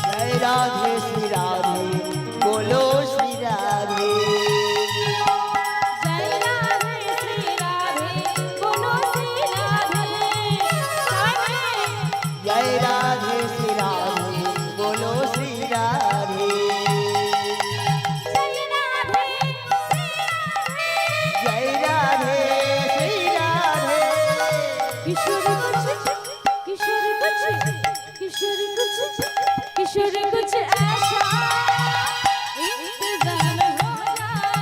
जय राधे श्री राधे बोलो श्री राधे। जय राधे श्री राधे बोलो श्री राधे। जय राधे श्री राधे बोलो श्री राधे। जय राधे जय राधे श्री राधे। किशोरी कुछ किशोरी कुछ किशोरी कुछ किशोरी कुछ ऐसा इंतजाम हो जाए,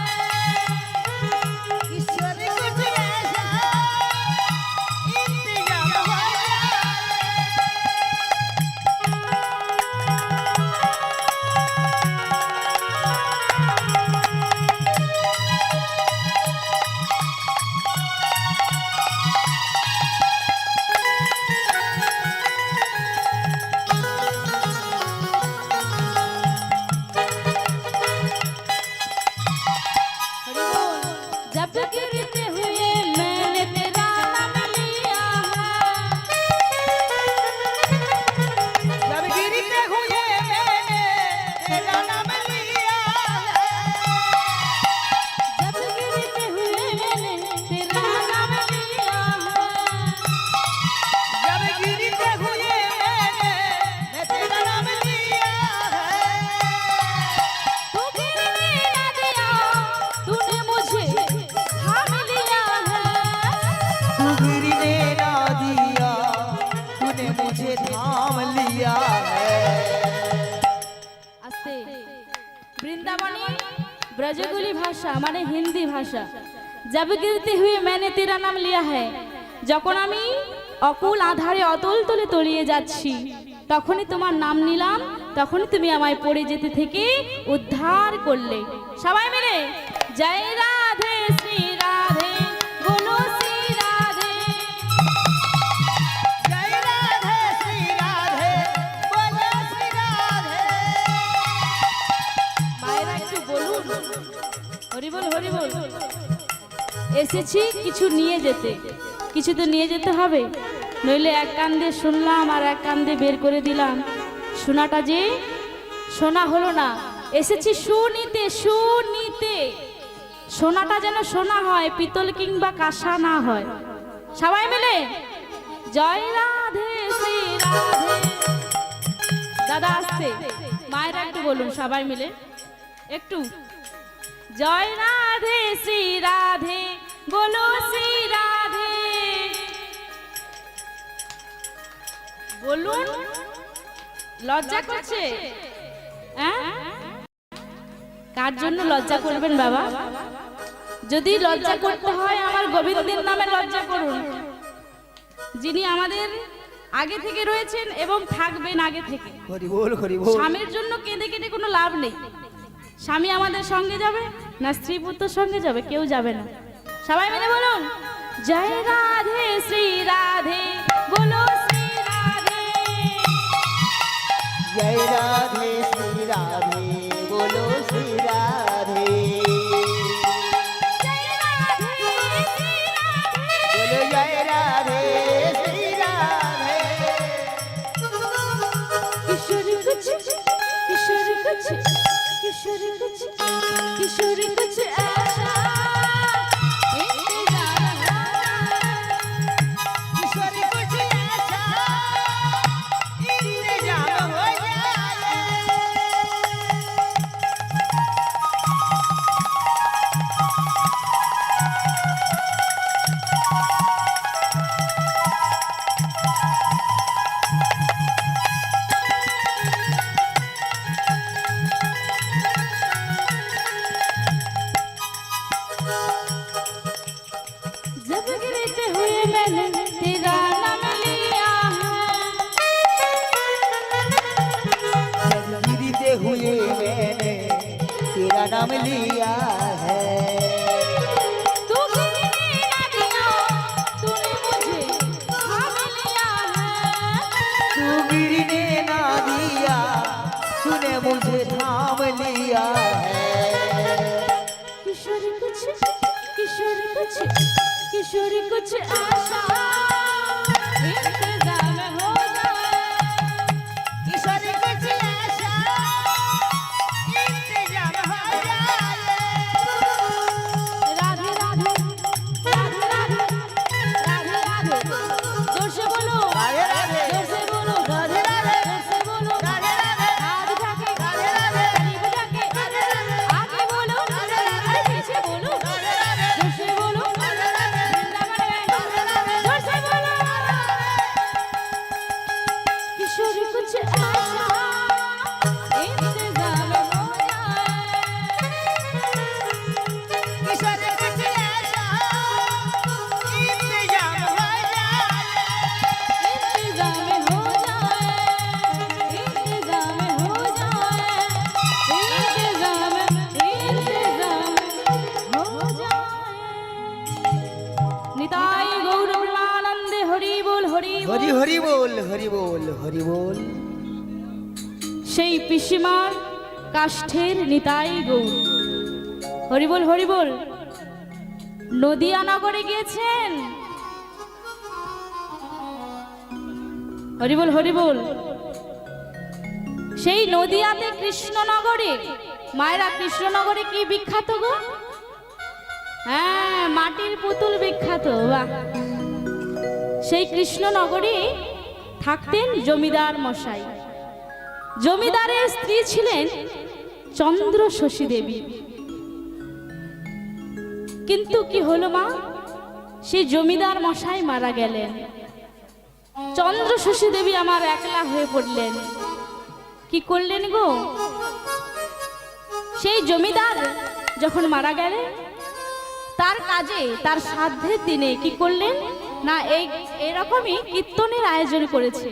किशोरी कुछ ऐसा इंतजाम हो जाए। हरि बोल। जब गिरते हुए मैंने तेरा नाम लिया है, जब गिरते हुए मैंने तेरा नाम लिया है। जब गिरते हुए मैंने तेरा नाम लिया है, जब गिरते हुए मैंने तेरा नाम लिया है। तू गिरने न दिया, तूने मुझे थाम लिया है। तू गिरने ना दिया, तूने मुझे थाम लिया है। আস্তে। বৃন্দাবনী ব্রজগুলি ভাষা মানে হিন্দি ভাষা। जब गिरते हुए मैंने तेरा नाम लिया है, যখন আমি অকুল আধারে অতল তলে তলিয়ে যাচ্ছি তখনই তোমার নাম নিলাম, তখনই তুমি আমায় পড়ে যেতে থেকে উদ্ধার করলে। সবাই মিলে জয় রাধে শ্রী রাধে বলো শ্রী রাধে। जय राधे श्री राधे बोलो श्री राधे। মায়েরা একটু বলুন হরি বল হরি বল। এসেছি কিছু নিয়ে যেতে, কিছু তো নিয়ে যেতে হবে, নইলে এক কান দিয়ে শুনলাম আর এক কান দিয়ে বের করে দিলাম, শোনাটা যে শোনা হলো না। এসেছি সুনিতে সুনিতে, সোনাটা যেন সোনা হয়, পিতল কিংবা কাঁসা না হয়। সবাই মিলে জয় রাধে শ্রী রাধে। দাদা আসতে মায়েরা একটু বলুন সবাই মিলে একটু। জয় রাধে শ্রী রাধে, বলো শ্রী রাধে। বলুন, লজ্জা করছে? হ্যাঁ, কার জন্য লজ্জা করবেন বাবা? যদি লজ্জা করতে হয় আমার গোবিন্দের নামে লজ্জা করুন, যিনি আমাদের আগে থেকে রয়েছেন এবং থাকবেন আগে থেকে। হরি বল, হরি বল। স্বামীর জন্য কেঁদে কেঁদে কোনো লাভ নেই। স্বামী আমাদের সঙ্গে যাবে না স্ত্রী পুত্রের সঙ্গে যাবে? কেউ যাবে না। সবাই মিলে বলুন, জয় রাধে শ্রী রাধে, বলো শ্রী রাধে। জয় রাধে শ্রী রাধে, বলো শ্রী রাধে। বলো জয় রাধে শ্রী রাধে। किशोरी कुछ, किशोरी कुछ, किशोरी कुछ, किशोरी कुछ ऐसा किशोरी कुछ ऐसा इंतजाम हो जाए। जब गिरते हुए मैंने तेरा नाम लिया है, गिरते हुए मैंने तेरा नाम लिया है। तू गिरने ना दिया, तूने मुझे थाम लिया है। तू गिरने ना दिया, तूने मुझे थाम लिया है। किशोरी कुछ, किशोरी कुछ, किशोरी कुछ ऐसा इंतजाम हो जाए। किशोरी कुछ ऐसा इंतजाम हो जाए। राधे राधे, राधे राधे, राधे राधे। जोर से बोलो, राधे राधे, जोर से बोलो, राधे राधे, जोर से बोलो, राधे राधे, हाथ उठाके, राधे राधे, करीब जाके, राधे राधे, आगे बोलो, राधे राधे, अरे पीछे बोलो, राधे राधे, जोर से बोलो, राधे राधे, वृंदावन में, राधे राधे, जोर से बोलो। किशोरी कुछ ऐसा इंतजाम हो जाए। किशोरी कुछ ऐसा इंतजाम हो जाए। इंतजाम हो जाए, इंतजाम हो जाए, इंतजाम, इंतजाम हो जाए। निताई गौर ब्रह्मानंदे हरि बोल, हरि बोल। हरि हरि बोल, हरि बोल, हरि बोल। সেই পিসিমার কাষ্ঠের নিতাই গৌর। হরি বল, হরি বল। নদিয়া নগরে গিয়েছেন? হরি বল, হরি বল। সেই নদিয়াতে কৃষ্ণনগরে, মায়েরা কৃষ্ণনগরে কি বিখ্যাত গো? হ্যাঁ, মাটির পুতুল বিখ্যাত। বাহ। সেই কৃষ্ণনগরে থাকতেন জমিদার মশাই। জমিদারের স্ত্রী ছিলেন চন্দ্র শশী দেবী। কিন্তু কি হলো মা, সেই জমিদার মশাই মারা গেলেন। চন্দ্র শশী দেবী আমার একলা হয়ে পড়লেন। কি করলেন গো? সেই জমিদার যখন মারা গেলেন, তার কাজে তার শ্রাদ্ধের দিনে কি করলেন না, এরকমই কীর্তনের আয়োজন করেছে।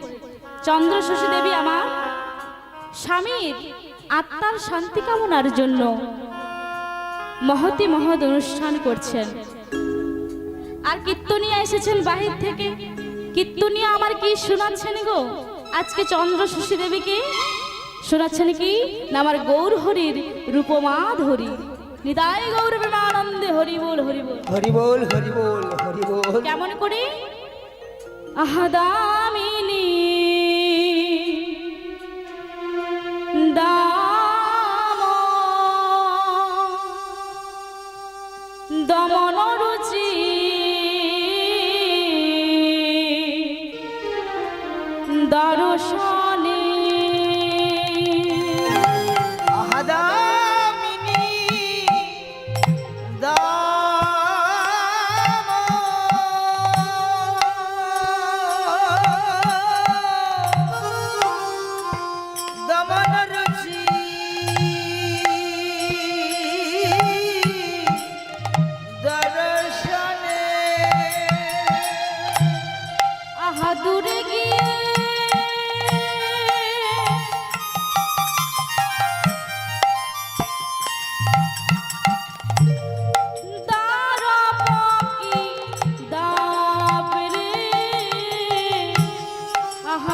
চন্দ্র শশী দেবী আমার স্বামীর আত্মার শান্তি কামনার জন্য মহতি মহৎ অনুষ্ঠান করছেন। আর কীর্তনিয়া এসেছেন বাহির থেকে। কীর্তনিয়া আমার কি শোনাচ্ছেন গো? আজকে চন্দ্র শশী দেবীকে শোনাচ্ছেন কি না আমার গৌর হরির রূপমা ধরি। নিতাই গৌর প্রেমানন্দে হরি বল, হরি বল। হরি বল, হরি বল, হরি বল। কেমন করে? আহাদামিনী দাম দমন রুচি দা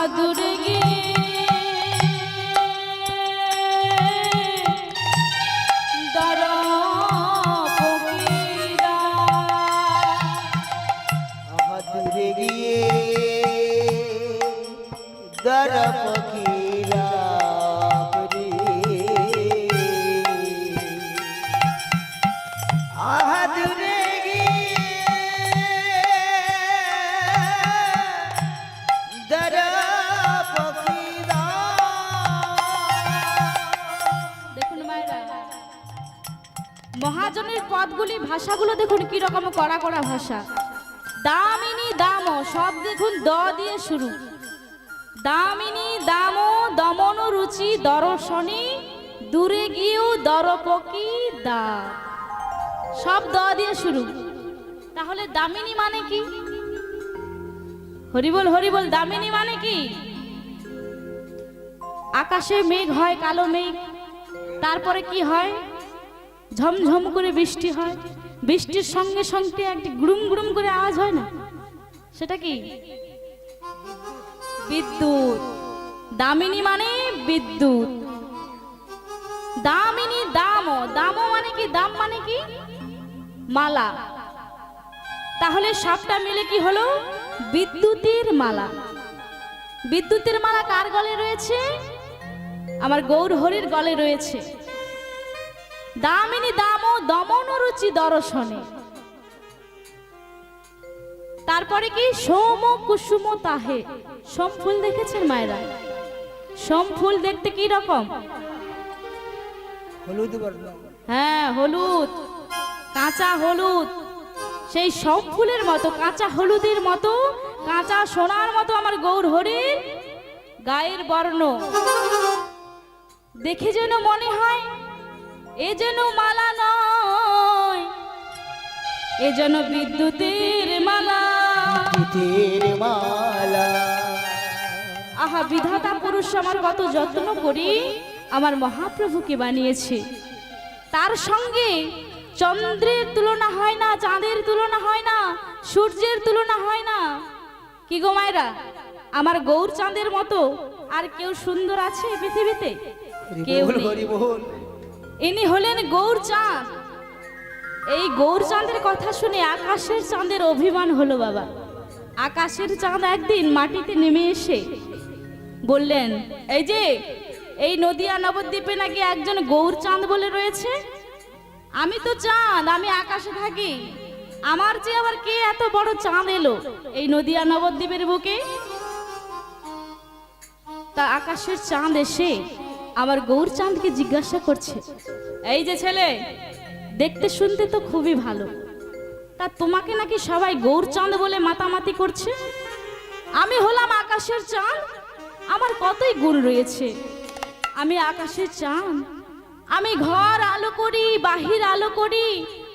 আহা দূরে গিয়ে দরা ফকিরা। আহা দূরে গিয়ে দর ফকিরা রে। আহা দূরে গিয়ে দর ফকিরা। দেখুন মায়েরা, মহাজনের পদগুলি ভাষাগুলো দেখুন কি রকম কড়া কড়া ভাষা। দামিনী দাম সব দেখুন দ দিয়ে শুরু। দামিনী দাম দমন রুচি দর্শনী দূরে গিয়েও দরপকি দা, সব দ দিয়ে শুরু। তাহলে দামিনী মানে কি? হরিবল হরিবল। দামিনী মানে কি? আকাশে মেঘ হয়, কালো মেঘ, তারপরে কি হয়? ঝমঝম করে বৃষ্টি হয়, বৃষ্টির সঙ্গে সঙ্গে একটি গুড়ুম গুড়ুম করে আওয়াজ হয় না, সেটা কি? বিদ্যুৎ। দামিনী মানে বিদ্যুৎ। দামিনী দাম, দাম মানে কি? দাম মানে কি? মালা। তাহলে সবটা মিলে কি হলো? বিদ্যুতের মালা। বিদ্যুতের মালা কার গলে রয়েছে? আমার গৌর হরির গলে রয়েছে। দামিনী দাম দমন রুচি দর্শনে। তারপরে কি? সোম কুসুম তাহে। সোম ফুল দেখেছেন মায়েরা? সোম ফুল দেখতে কি রকম? হলুদ বর্ণ। হ্যাঁ, হলুদ, কাঁচা হলুদ। সেই সোম ফুলের মতো, কাঁচা হলুদের মতো, কাঁচা সোনার মতো আমার গৌর হরির গায়ের বর্ণ। দেখে যেন মনে হয় এ যেন মালা নয়, এ যেন বিদ্যুতের মালা। বিদ্যুতের মালা। আহা, বিধাতা পুরুষ আমার কত যত্ন করি আমার মহাপ্রভুকে বানিয়েছে। তার সঙ্গে চন্দ্রের তুলনা হয় না, চাঁদের তুলনা হয় না, সূর্যের তুলনা হয় না। কি গো মায়েরা, আমার গৌর চাঁদের মতো আর কেউ সুন্দর আছে এই পৃথিবীতে? কেউ হরি নেই। হরি বল। ইনি হলেন গৌর চাঁদ। এই গৌর চাঁদের কথা শুনে আকাশের চাঁদের অভিমান হলো বাবা। আকাশের চাঁদ একদিন মাটিতে নেমে এসে বললেন, এই যে এই নদিয়া নবদ্বীপে নাকি একজন গৌর চাঁদ বলে রয়েছে। আমি তো চাঁদ, আমি আকাশে থাকি, আমার চেয়ে আবার কে এত বড় চাঁদ এলো এই নদিয়া নবদ্বীপের বুকে? তা আকাশের চাঁদ এসে আমার গৌর চাঁদকে জিজ্ঞাসা করছে, এই যে ছেলে, দেখতে শুনতে তো খুবই ভালো, তা তোমাকে নাকি সবাই গৌর চাঁদ বলে মাতামাতি করছে। আমি হলাম আকাশের চাঁদ, আমার কতই গুণ রয়েছে। আমি আকাশের চাঁদ, আমি ঘর আলো করি, বাহির আলো করি,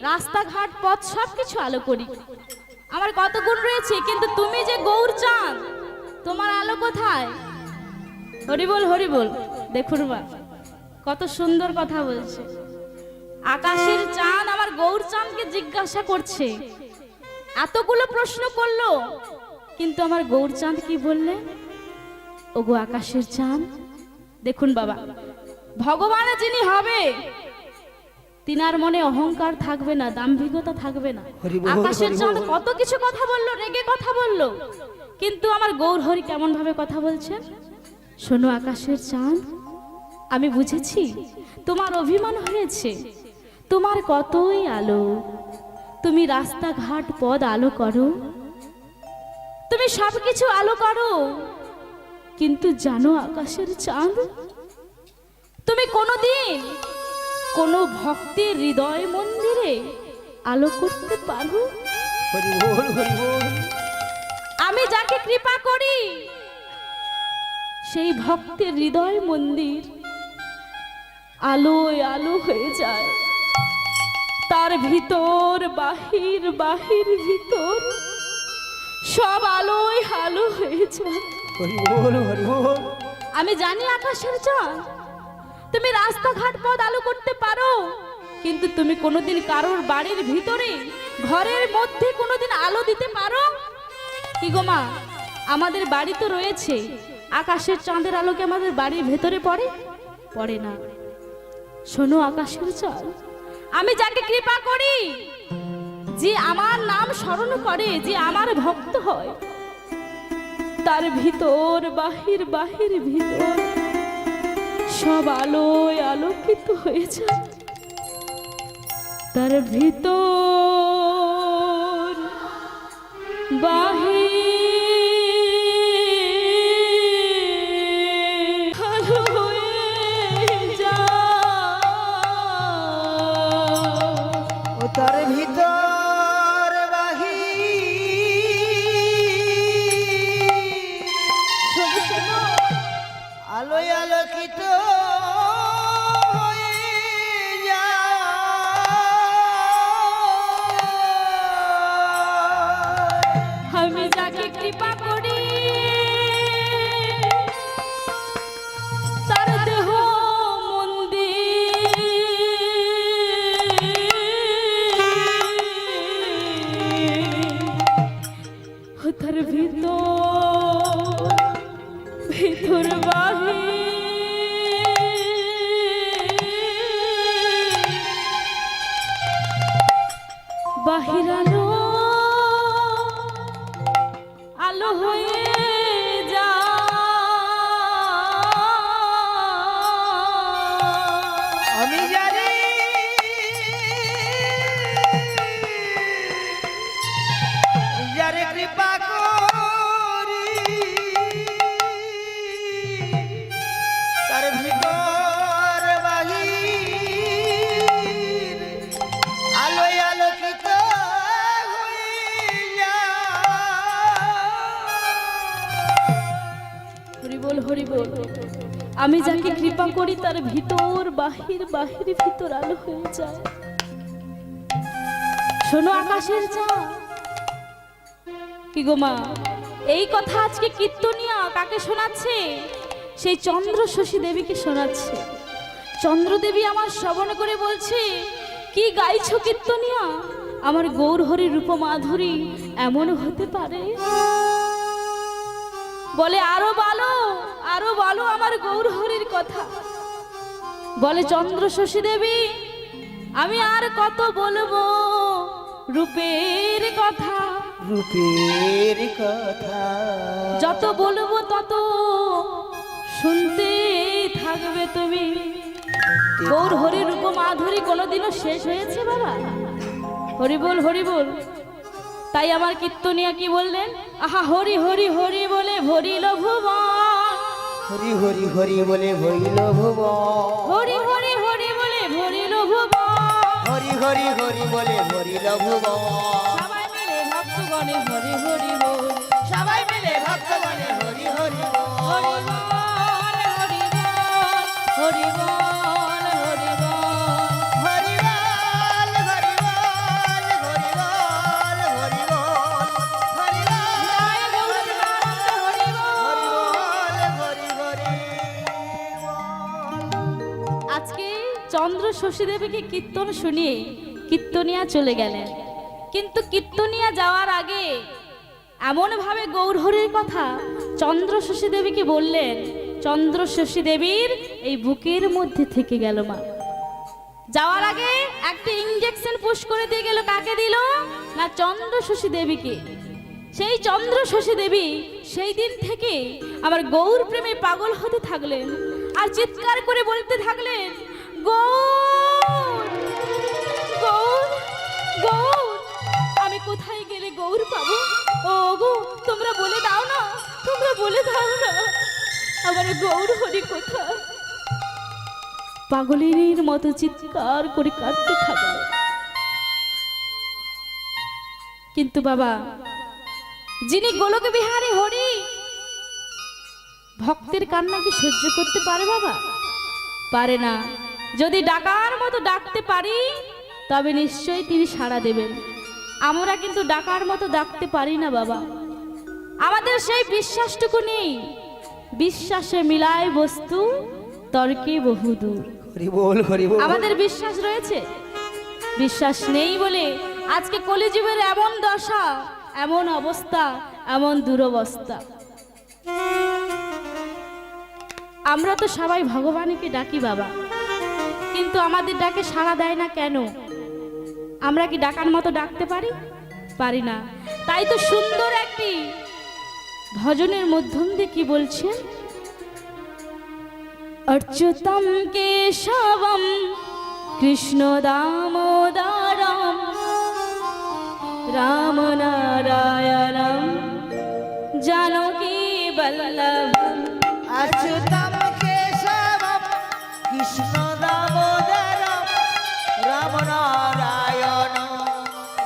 রাস্তাঘাট পথ সবকিছু আলো করি, আমার কত গুণ রয়েছে। কিন্তু তুমি যে গৌর চাঁদ, তোমার আলো কোথায়? হরিবল হরিবল। দেখুন বা কত সুন্দর কথা বলছে। আকাশের চাঁদ আমার গৌর চাঁদকে জিজ্ঞাসা করছে, এতগুলো প্রশ্ন করলো, কিন্তু আমার গৌর চাঁদ কি বললে? ওগো আকাশের চাঁদ, দেখুন বাবা, ভগবান যিনি হবে তিনার মনে অহংকার থাকবে না, দাম্ভিকতা থাকবে না। হরি বল, আকাশের হরি চাঁদ বল। কত কিছু কথা বললো, রেগে কথা বললো, কিন্তু আমার গৌর হরি কেমন ভাবে কথা বলছেন। শোনো আকাশের চাঁদ, আমি বুঝেছি তোমার অভিমান হয়েছে, তোমার কতই আলো, তুমি রাস্তাঘাট পথ আলো করো, তুমি সবকিছু আলো করো, কিন্তু জানো আকাশের চাঁদ, তুমি কোনোদিন কোনো ভক্তের হৃদয় মন্দিরে আলো করতে পারো? হরি বল হরি বল। আমি যাকে কৃপা করি সেই ভক্তের হৃদয় মন্দির আলোয় আলো হয়ে যায়, তার ভিতর বাহির, বাহির ভিতর সব আলোয় আলো হয়ে যায়। হরি বল হরি বল। আমি জানি আকাশের চাঁদ, তুমি রাস্তাঘাট পথ আলো করতে পারো, কিন্তু তুমি কোনোদিন কারোর বাড়ির ভিতরে, ঘরের মধ্যে কোনোদিন আলো দিতে পারো? কি গো মা, আমাদের বাড়ি তো রয়েছে, আকাশের চাঁদের আলোকে আমাদের বাড়ির ভেতরে পড়ে? পড়ে না। শোনো আকাশের চাঁদ, আমি যাকে কৃপা করি, যে আমার নাম স্মরণ করে, যে আমার ভক্ত হয়, তার ভিতর বাহির বাহির ভিতর সব আলোয় আলোকিত হয়ে যায়। তার ভিতর বাহির আলো হয়ে যায়। ও তার ভিতর বাহির আলোয় আলোকিত হয়ে যায়। আমি যাকে কৃপা করি, তার দেহ মন্দির, তার ভিতর বাহির আলো আলো হয়ে যায়। আমি জানি যারে কৃপা করি, তার ভিতর বাহির আলোয় আলোকিত হয়ে যায়। হরি বল হরি বল। আমি যাকে কৃপা করি, তার ভিতর বাহির বাহির ভিতর আলো হয়ে যায়। শোনো আকাশের চাঁদ, কি গো মা, এই কথা আজকে কীর্তনিয়া কাকে শোনাচ্ছে? সেই চন্দ্র শশী দেবীকে শোনাচ্ছে। চন্দ্রদেবী আমার শ্রবণ করে বলছে, কি গাইছো কীর্তনিয়া? আমার গৌর হরি রূপ মাধুরী এমন হতে পারে? বলে আরো বলো আমার গৌর হরির কথা। বলে চন্দ্র শশী দেবী, আমি আর কত বলবো রূপের কথা। রূপের কথা যত বলবো তত শুনতে থাকবে তুমি। গৌর হরি রূপ মাধুরী কোনোদিনও শেষ হয়েছে বাবা? হরি বল হরি বল। তাই আমার কীর্তনিয়া কি বললেন? আহা হরি হরি হরি বলে ভরিল ভুবন, হরি হরি হরি বলে ভরিল ভুবন, হরি হরি হরি বলে ভরিল ভুবন, হরি হরি হরি বলে ভরিল ভুবন। সবাই মিলে ভক্তগণে হরি হরি বল, সবাই মিলে ভক্তগণে হরি হরি বল। হরি বল হরি বল, হরি বল হরি বল। হরি বল হরি বল হরি বল হরি বল হরি জয় বল গৌরাঙ্গ হরি বল। হরি হরি বল। আজকে চন্দ্র শশী দেবীকে কীর্তন শুনিয়ে কীর্তনিয়া চলে গেলেন। কিন্তু কীর্তনিয়া যাওয়ার আগে এমন ভাবে গৌরহরির কথা চন্দ্র শশী দেবীকে বললেন, চন্দ্র শশী দেবীর এই বুকের মধ্যে থেকে গেল মা। যাওয়ার আগে একটা ইনজেকশন পুশ করে দিয়ে গেল। কাকে দিল? না চন্দ্র শশী দেবীকে। সেই চন্দ্র শশী দেবী সেই দিন থেকে আমার গৌর প্রেমে পাগল হতে থাকলেন, আর চিৎকার করে বলতে থাকলেন, গৌর গৌর গৌর, আমি কোথায় গেলে গৌর পাবো? ও গো তোমরা বলে দাও না, তোমরা বলে দাও না, আমার গৌর হরি কোথায়? পাগলের মতো চিৎকার করে কাঁদতে থাকলো। কিন্তু বাবা, যিনি গোলক বিহারী হরি, ভক্তের কান্না কি সহ্য করতে পারে বাবা? পারে না। যদি ডাকার মতো ডাকতে পারি তবে নিশ্চয়ই তিনি সাড়া দেবেন। আমরা কিন্তু ডাকার মতো ডাকতে পারি না বাবা, আমাদের সেই বিশ্বাসটুকু নেই। বিশ্বাসে মিলায় বস্তু, তর্কে বহুদূর। হরি বল হরি বল। আমাদের বিশ্বাস রয়েছে, বিশ্বাস নেই বলে আজকে কলিযুগের এমন দশা, এমন অবস্থা, এমন দুরবস্থা। আমরা তো সবাই ভগবানকে ডাকি বাবা, কিন্তু আমাদের ডাকে সাড়া দেয় না কেন? আমরা কি ডাকার মতো ডাকতে পারি? পারি না। তাই তো সুন্দর একটি ভজনের মধ্যম দিয়ে কি বলছেন, অচ্যুতম কেশবম কৃষ্ণ দামোদরম রাম নারায়ণম জানকী বল্লভম। अच्युतम केशवम कृष्ण दामोदरम राम नारायण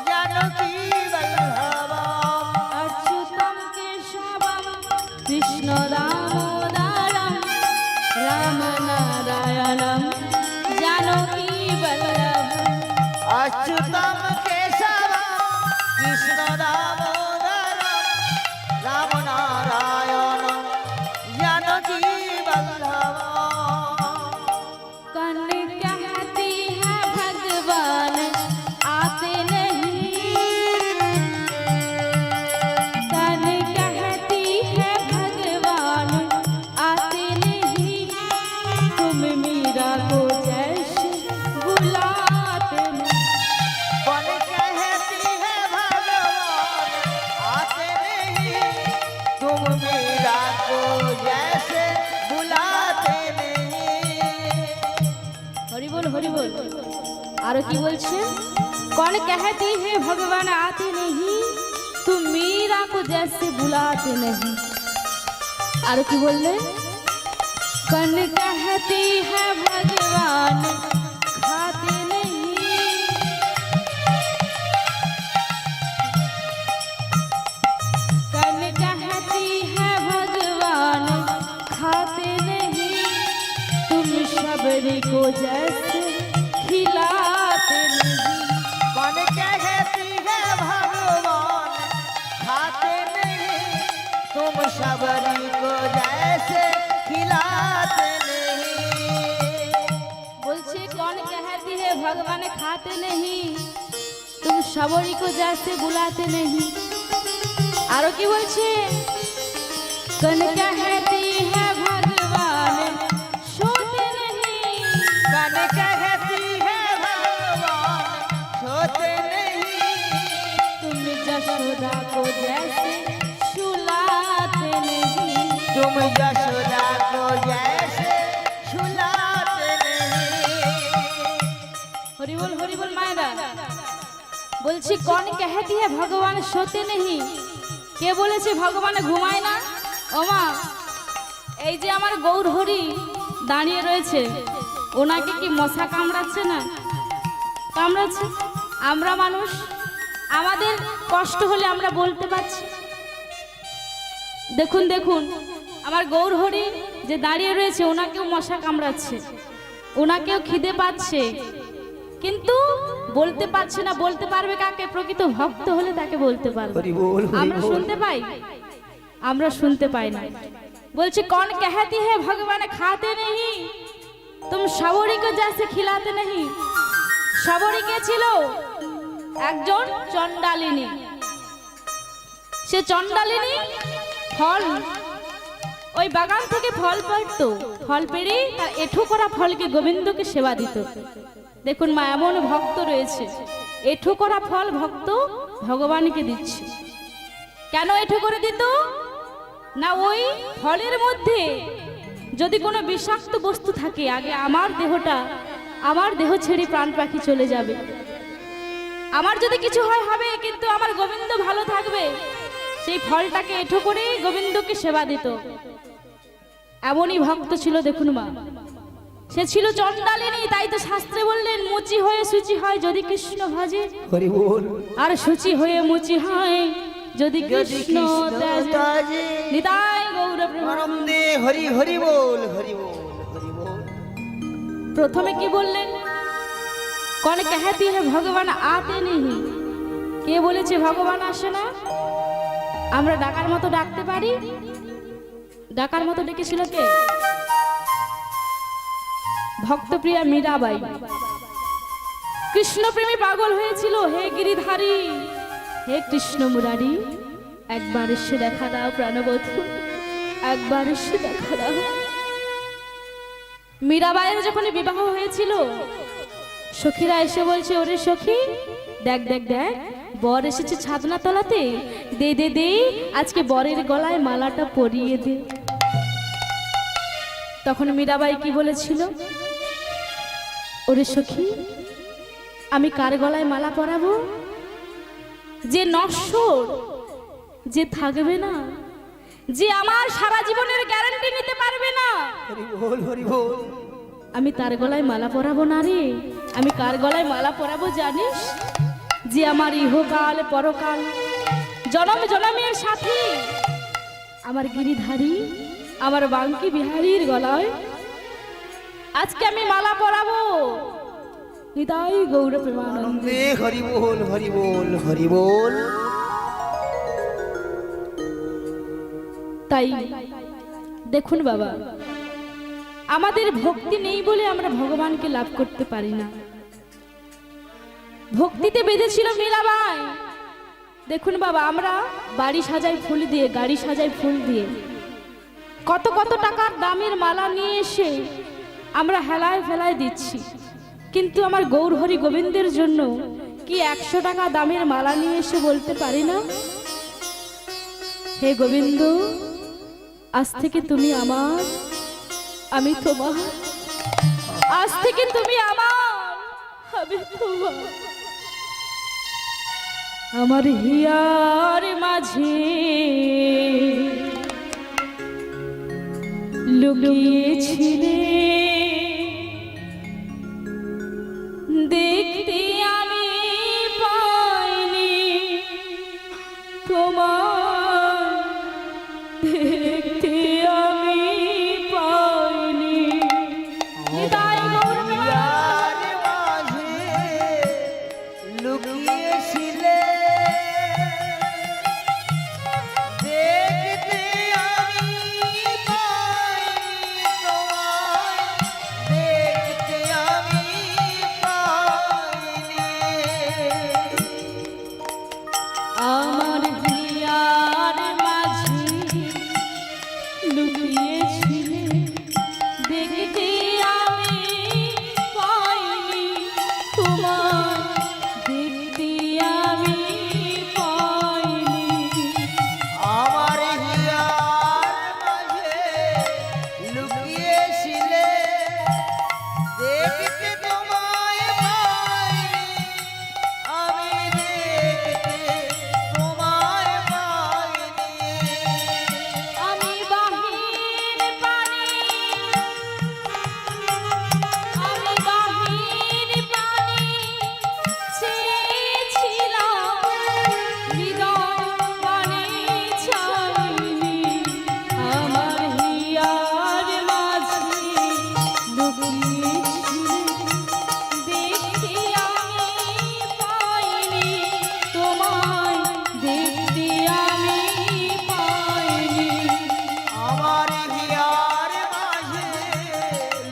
जानकी वल्लभम। अच्युतम केशवम कृष्ण दामोदरम राम नारायणम जानकी वल्लभम। अच्युतम केशवम कृष्ण दामोदरम राम नारायण जानकी वल्लभम। कन कहती है भगवान आते नहीं, कन कहती है भगवान आते नहीं, तुम मीरा को जैसे बुलाते नहीं। कौन कहती है भगवान आते नहीं, तुम मीरा को जैसे बुलाते नहीं। हरि बोल हरि बोल। आरो की बोलছেন, कौन कहती है भगवान आते नहीं, तुम मीरा को जैसे बुलाते नहीं। आरो की बोलले, कौन कहती है भगवान खाते नहीं, कौन कहती है भगवान खाते नहीं, तुम शबरी को जैसे खिलाते नहीं। कौन कहती है भगवान खाते नहीं, तुम शबरी को जैसे खिलाते नहीं। बोलछे कौन कहती है भगवान खाते नहीं, तुम शबरी को जैसे बुलाते नहीं। आरो की बोलछे, कौन कहती है भगवान सोते नहीं, कौन कहती है भगवान सोते नहीं, तुम जशोदा को जैसे सुलाते नहीं। तुम यशोदा को जैसे सुलाते नहीं। हरि बोल मायरा। বলছি কোন कहती है भगवान सोते नहीं, কে বলেছে ভগবান ঘুমায় না? ওমা, এই যে আমার গৌর হরি দাঁড়িয়ে রয়েছে, ওনাকে কি মশা কামড়াচ্ছে না? কামড়াচ্ছে। আমরা মানুষ, আমাদের কষ্ট হলে আমরা বলতে পারছি। দেখুন দেখুন, আমার গৌর হরি যে দাঁড়িয়ে রয়েছে, ওনাকেও মশা কামড়াচ্ছে, ওনাকেও খিদে পাচ্ছে, কিন্তু বলতে পারছে না। বলতে পারবে কাকে? প্রকৃত ভক্ত হলে তাকে বলতে পারবে। আমরা শুনতে পাই? আমরা শুনতে পাই না। বলছে कौन कहती है भगवान खाते नहीं, तुम शबरी को जैसे खिलाते नहीं। শবরী কে ছিল? একজন চণ্ডালিনী। সে চণ্ডালিনী ফল, ওই বাগান থেকে ফল পাড়তো, ফল পেড়ে তার এঠো করা ফলকে গোবিন্দকে সেবা দিত। দেখুন মা, এমন ভক্ত রয়েছে, এঠো করা ফল ভক্ত ভগবানকে দিচ্ছে। কেন এঠো করে দিত? না ওই ফলের মধ্যে যদি কোনো বিষাক্ত বস্তু থাকে, আগে আমার দেহটা, আমার দেহ ছেড়ে প্রাণ পাখি চলে যাবে। আমার যদি কিছু হয় হবে, কিন্তু আমার গোবিন্দ ভালো থাকবে। সেই ফলটাকে এঠো করে গোবিন্দকে সেবা দিত। এমনই ভক্ত ছিল দেখুন মা। সে ছিল চণ্ডালিনী। তাই তো শাস্ত্রে বললেন, মুচি হয়ে সূচি হয় যদি কৃষ্ণ ভজে, হরি বল। আর সূচি হয়ে মুচি হয় যদি কৃষ্ণ ত্যাজে। নিতাই গৌর আনন্দে হরি হরি বল, হরি বল, হরি বল। প্রথমে কি বললেন? कौन कहती है भगवान आते नहीं, কে বলেছে ভগবান আসে না? আমরা ডাকার মতো ডাকতে পারি? ডাকার মতো ডেকেছিল কে? ভক্তপ্রিয়া মীরাবাই। কৃষ্ণ প্রেমে পাগল হয়েছিল। হে গিরিধারী, হে কৃষ্ণ মুরারি, একবার এসে দেখা দাও প্রাণবধূ, একবার এসে দেখা দাও। মীরাবাইয়ের যখন বিবাহ হয়েছিল, সখীরা এসে বলছে, ওরে সখী দেখ দেখ দেখ, বর এসেছে ছাদনা তলাতে, দে দে দে আজকে বরের গলায় মালাটা পরিয়ে দে। তখন মীরাবাই কি বলেছিল, ওরে সখী আমি কার গলায় মালা পরাবো? যে নশ্বর, যে থাকবে না, যে আমার সারা জীবনের গ্যারান্টি নিতে পারবে না, হরি বল হরি বল। আমি তার গলায় মালা পরাবো না রে। আমি কার গলায় মালা পরাবো জানিস? যে আমার ইহকাল পরকাল জনম জনমের সাথী, আমার গিরিধারী, আমার বাঙ্কি বিহারীর গলায় আজকে আমি মালা পরাবো। নিতাই গৌর প্রেমানন্দে। আনন্দে হরি বল হরি বল হরি বল। তাই দেখুন বাবা, আমাদের ভক্তি নেই বলে আমরা ভগবানকে লাভ করতে পারি না। ভক্তিতে বেঁধেছিল মীরাবাই। দেখুন বাবা, আমরা বাড়ি সাজাই ফুল দিয়ে, গাড়ি সাজাই ফুল দিয়ে, কত কত টাকার দামের মালা নিয়ে এসে আমরা হেলায় ফেলায় দিচ্ছি, কিন্তু আমার গৌর হরি গোবিন্দের জন্য কি 100 টাকা দামের মালা নিয়ে এসে বলতে পারি না, হে গোবিন্দ আজ থেকে তুমি আমার, আমি তোমার, আজ থেকে তুমি আমার, আমি তোমার। আমার হিয়ার মাঝে লুকিয়েছিলে, দেখতে আমি পাইনি তোমার, দেখতে আমি পাইনি। নিতাই গৌর হিয়ার মাঝে লুকিয়েছিলে, দেখতে আমি পাইনি তোমায়, দেখতে আমি পাইনি। আমার হিয়ার মাঝে লুকিয়েছিলে, দেখতে আমি পাইনি তোমার, দেখতে আমি পাইনি। আমার হিয়ার মাঝে লুকিয়েছিলে, দেখতে তোমায় পাইনি, আমি দেখতে তোমায় পাইনি। আমি বাহির পানে, আমি বাহির পানে চেয়েছিলাম, হৃদয় পানে চাইনি। আমার হিয়ার মাঝে লুকিয়েছিলে, দেখতে আমি পাইনি তোমায়, দেখতে আমি পাইনি। আমার হিয়ার মাঝে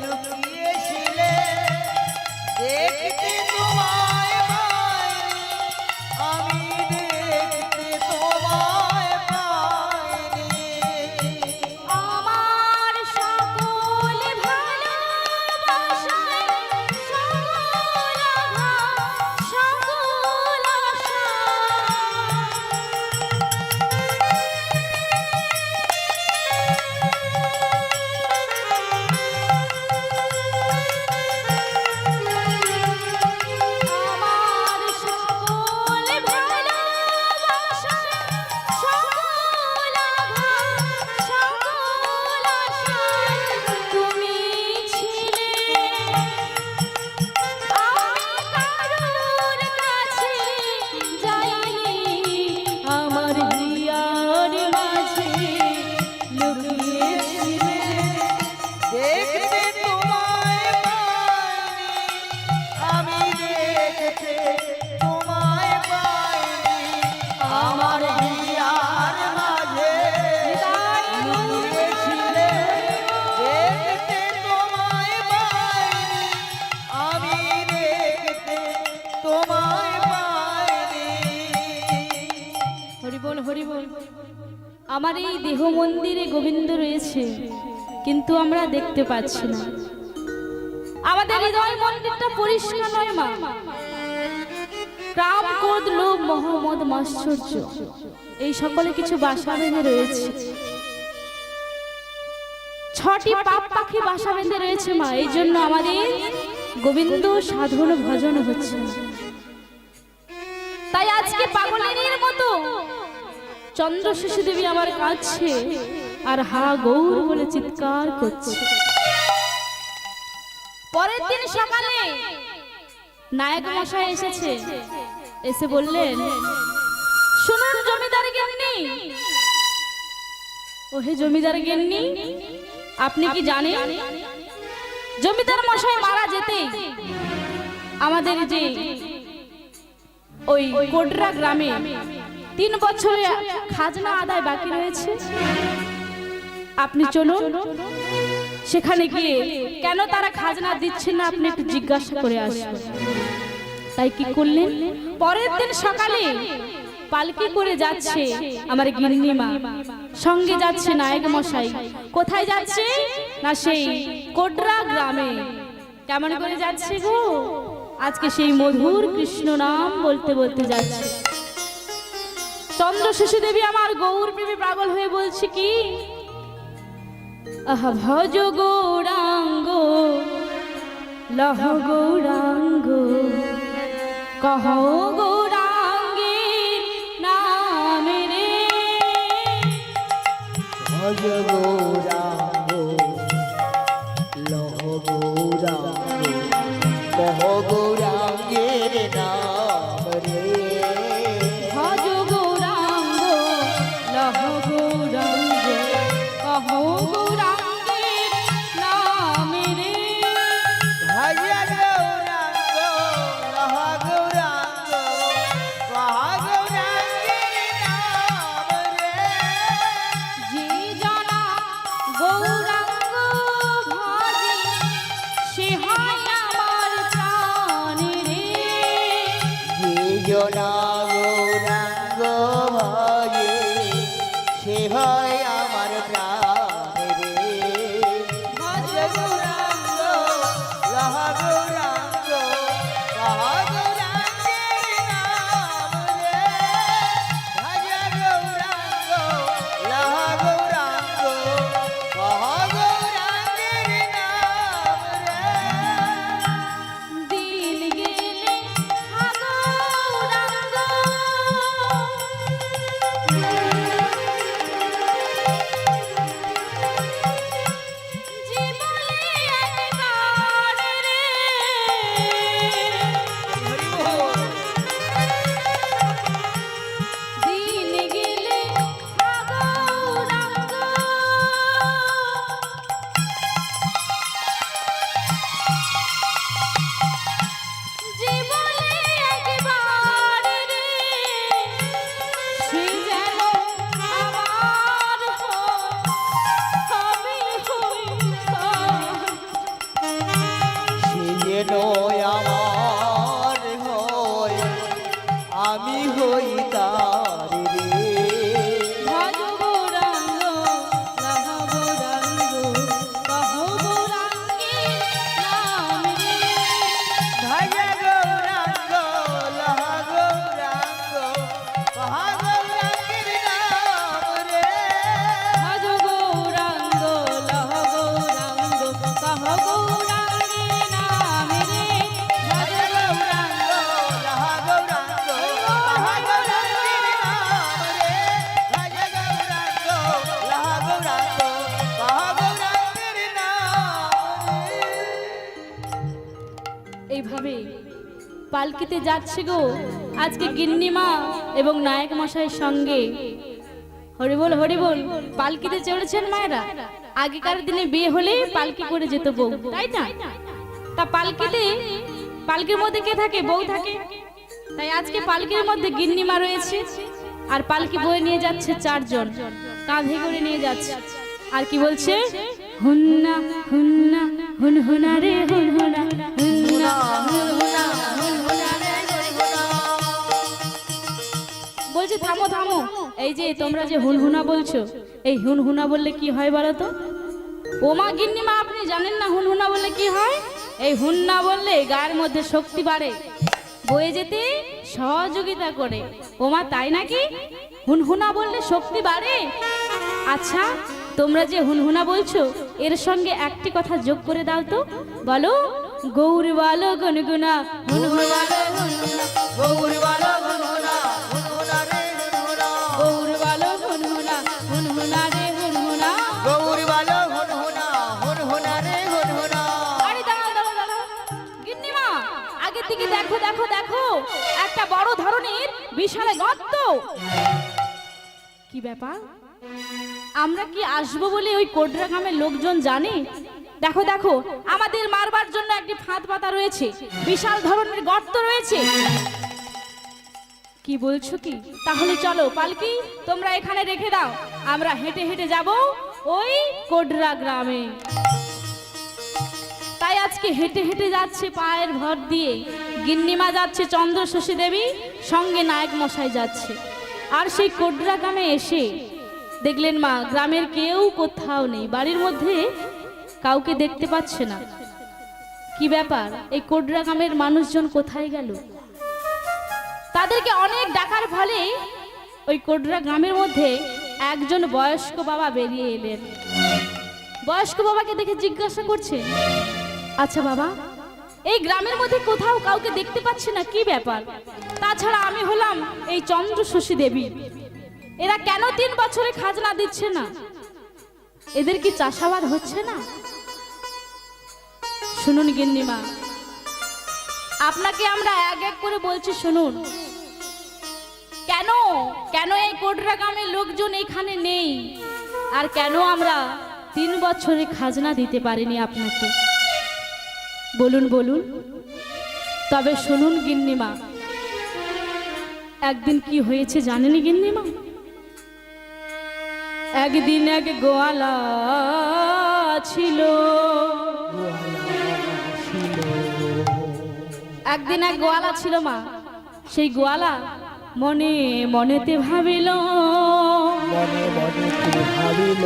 লুকিয়েছিলে, দেখতে তোমায় পাইনি, আমি দেখতে তোমায় পাইনি। আমার সকল ভালোবাসায়, সকল আঘাত, সকল আশা, আমার সকল ভালোবাসায়, সকল আঘাত, সকল আশা, তুমি ছিলে। আমি কারোর কাছে যাইনি, আমার হিয়ার মাঝে লুকিয়েছিলে, দেখতে তোমায় পাইনি, আমি দেখতে তোমায় পাইনি। আমার হিয়ার মাঝে লুকিয়েছিলে, দেখতে তোমায় পাইনি, আমি দেখতে তোমায় পাইনি। হরিবল হরিবল। আমার এই দেহ মন্দিরে গোবিন্দ রয়েছে, কিন্তু আমরা দেখতে পাচ্ছি না। আমাদের হৃদয় মন্দিরটা পরিষ্কার নয় মা। কাম, ক্রোধ, লোভ, মোহ, মদ, মাশ্চর্য এই সকলে কিছু বাসা বেঁধে রয়েছে। 6টি পাপ পাখি বাসা বেঁধে রয়েছে মা। এই জন্য আমাদের গোবিন্দ সাধন ভজন হচ্ছে। তাই আজকে পাগলের মতো চন্দ্রশেষী দেবী আমার কাছে আর হা গৌর বলে চিৎকার করছে। পরের দিন সকালে নায়ক মশাই এসেছে, এসে বললেন, শুনুন জমিদার গিন্নি, ওহে জমিদার গিন্নি, আপনি কি জানেন জমিদার মশাই মারা যেতেই আমাদের যে ওই কোটরা গ্রামে 3 বছরে খাজনা আদায় বাকি রয়েছে, আপনি চলুন সেখানে গিয়ে কেন তারা খাজনা দিচ্ছে না আপনি একটু জিজ্ঞাসা করে আসুন। তাই কি করলেন, পরের দিন সকালে পালকি করে যাচ্ছে আমার গিন্নিমা, সঙ্গে যাচ্ছে নায়ক মশাই। কোথায় যাচ্ছে না সেই কোটরা গ্রামে। কেমন করে যাচ্ছে গো, আজকে সেই মধুর কৃষ্ণ নাম বলতে বলতে যাচ্ছে। চন্দ্রশেষী দেবী আমার গৌর প্রেমে পাগল হয়ে বলছে কি, আহা ভজ গৌরাঙ্গ লহ গৌরাঙ্গ কহ গৌরাঙ্গের নাম রে। ভজ গৌরাঙ্গ লহ গৌরাঙ্গ কহ গৌরাঙ্গের নাম রে। ভজ গৌরাঙ্গ লহ গৌরাঙ্গ কহ গৌরাঙ্গের নাম রে। ভজ গৌরাঙ্গ লহ গৌরাঙ্গ কহ গৌরাঙ্গের নাম রে। যে জনা গৌরাঙ্গ ভজে সে হয় আমার প্রাণ রে। যে জনা গৌরাঙ্গ ভজে সে হয় আমার প্রাণ রে। ভজ গৌরাঙ্গ লহ গৌরাঙ্গ কহ গৌরাঙ্গের নাম রে। ভজ গৌরাঙ্গ লহ গৌরাঙ্গ কহ গৌরাঙ্গের নাম রে। দিন গেলে গৌরাঙ্গ জীবনে একবার রে। দিন গেলে গৌরাঙ্গ জীবনে একবার রে। সে যেন আমার আমি হই সে যেন আমার হয় আমি হই তার রে। ভজ গৌরাঙ্গ লহ গৌরাঙ্গ কহ গৌরাঙ্গের নাম রে। ভজ গৌরাঙ্গ লহ গৌরাঙ্গ কহ গৌরাঙ্গের নাম রে। ভজ গৌরাঙ্গ লহ গৌরাঙ্গ কহ গৌরাঙ্গের নাম রে। ভজ গৌরাঙ্গ লহ গৌরাঙ্গ কহ গৌরাঙ্গের নাম রে। ভজ গৌরাঙ্গ লহ গৌরাঙ্গ কহ গৌরাঙ্গের নাম রে। এইভাবে পালকিতে যাচ্ছে গো আজকে গিন্নিমা এবং নায়ক মশাইয়ের সঙ্গে। হরিবল হরিবল, পালকিতে চড়েছেন মায়েরা। আগেকার দিনে বিয়ে হলে পালকি করে যেত বউ, তাই না? তা পালকিতে, পালকির মধ্যে কে থাকে? বউ থাকে। তাই আজকে পালকির মধ্যে গিন্নিমা রয়েছে আর পালকি বয়ে নিয়ে যাচ্ছে 4 জন, কাঁধে করে নিয়ে যাচ্ছে। আর কি বলছে, হুন্না হুন্না হুন হুনা রে হুন হুনা হুন্না হুন হুনা হুন হুনা রে হুন হুনা। বলছে থামো থামো, এই যে তোমরা যে হুনহুনা বলছো, এই হুনহুনা বললে কি হয় বলো তো? ওমা গিন্নিমা, আপনি জানেন না হুনহুনা বললে কি হয়? এই হুন্না বললে গায়ের মধ্যে শক্তি বাড়ে, বয়ে যেতে সহযোগিতা করে। ওমা তাই নাকি? হুনহুনা বললে শক্তি বাড়ে? আচ্ছা, তোমরা যে হুনহুনা বলছো এর সঙ্গে একটি কথা যোগ করে দাও তো। বলো, গৌর বলো গুনগুনা হুনহুনা রে হুনহুনা, গৌর বলো গুনগুনা গুনগুনা রে গুনগুনা, গৌর বলো হুনহুনা হুনহুনা রে হুনহুনা। গৌর বলো গুনগুনা গুনগুনা রে গুনগুনা। আরে দাঁড়াও দাঁড়াও দাঁড়াও, গিন্নিমা আগের দিকে দেখো দেখো দেখো, একটা বড় ধরনের বিশাল গর্ত। কি ব্যাপার? আমরা কি আসবো বলে ওই কোডরা গ্রামের লোকজন জানে? দেখো দেখো, আমাদের মারবার জন্য একটি ফাঁদ পাতা রয়েছে, বিশাল ধরনের গর্ত রয়েছে। কি বলছো কি? তাহলে চলো পালকি তোমরা এখানে রেখে দাও, আমরা হেঁটে হেঁটে যাব ওই কোডরা গ্রামে। তাই আজকে হেঁটে হেঁটে যাচ্ছে পায়ের ভর দিয়ে। গিন্নিমা যাচ্ছে চন্দ্রশশী দেবী, সঙ্গে নায়ক মশাই যাচ্ছে। আর সেই কোডরা গ্রামে এসে দেখলেন মা গ্রামের কেউ কোথাও নেই, বাড়ির মধ্যে কাউকে দেখতে পাচ্ছে না। কি ব্যাপার, এই কোডরা গ্রামের মানুষজন কোথায় গেল? তাদেরকে অনেক ডাকার ফলে ওই কোডরা গ্রামের মধ্যে একজন বয়স্ক বাবা বেরিয়ে এলেন। বয়স্ক বাবাকে দেখে জিজ্ঞাসা করছে, আচ্ছা বাবা, এই গ্রামের মধ্যে কোথাও কাউকে দেখতে পাচ্ছি না, কি ব্যাপার? তাছাড়া আমি হলাম এই চন্দ্রশশী দেবী, এরা কেন 3 বছরে খাজনা দিচ্ছে না? এদের কি চাষাবাদ হচ্ছে না? শুনুন গিন্নিমা, আপনাকে আমরা এক এক করে বলছি শুনুন। কেন কেন এই কোডরা গ্রামের লোকজন এখানে নেই, আর কেন আমরা 3 বছরে খাজনা দিতে পারিনি আপনাকে? বলুন বলুন। তবে শুনুন গিন্নিমা, একদিন কি হয়েছে জানেন গিন্নিমা? একদিন এক গোয়ালা ছিল, একদিন এক গোয়ালা ছিল মা। সেই গোয়ালা মনে মনেতে ভাবিল, মনে মনেতে ভাবিল,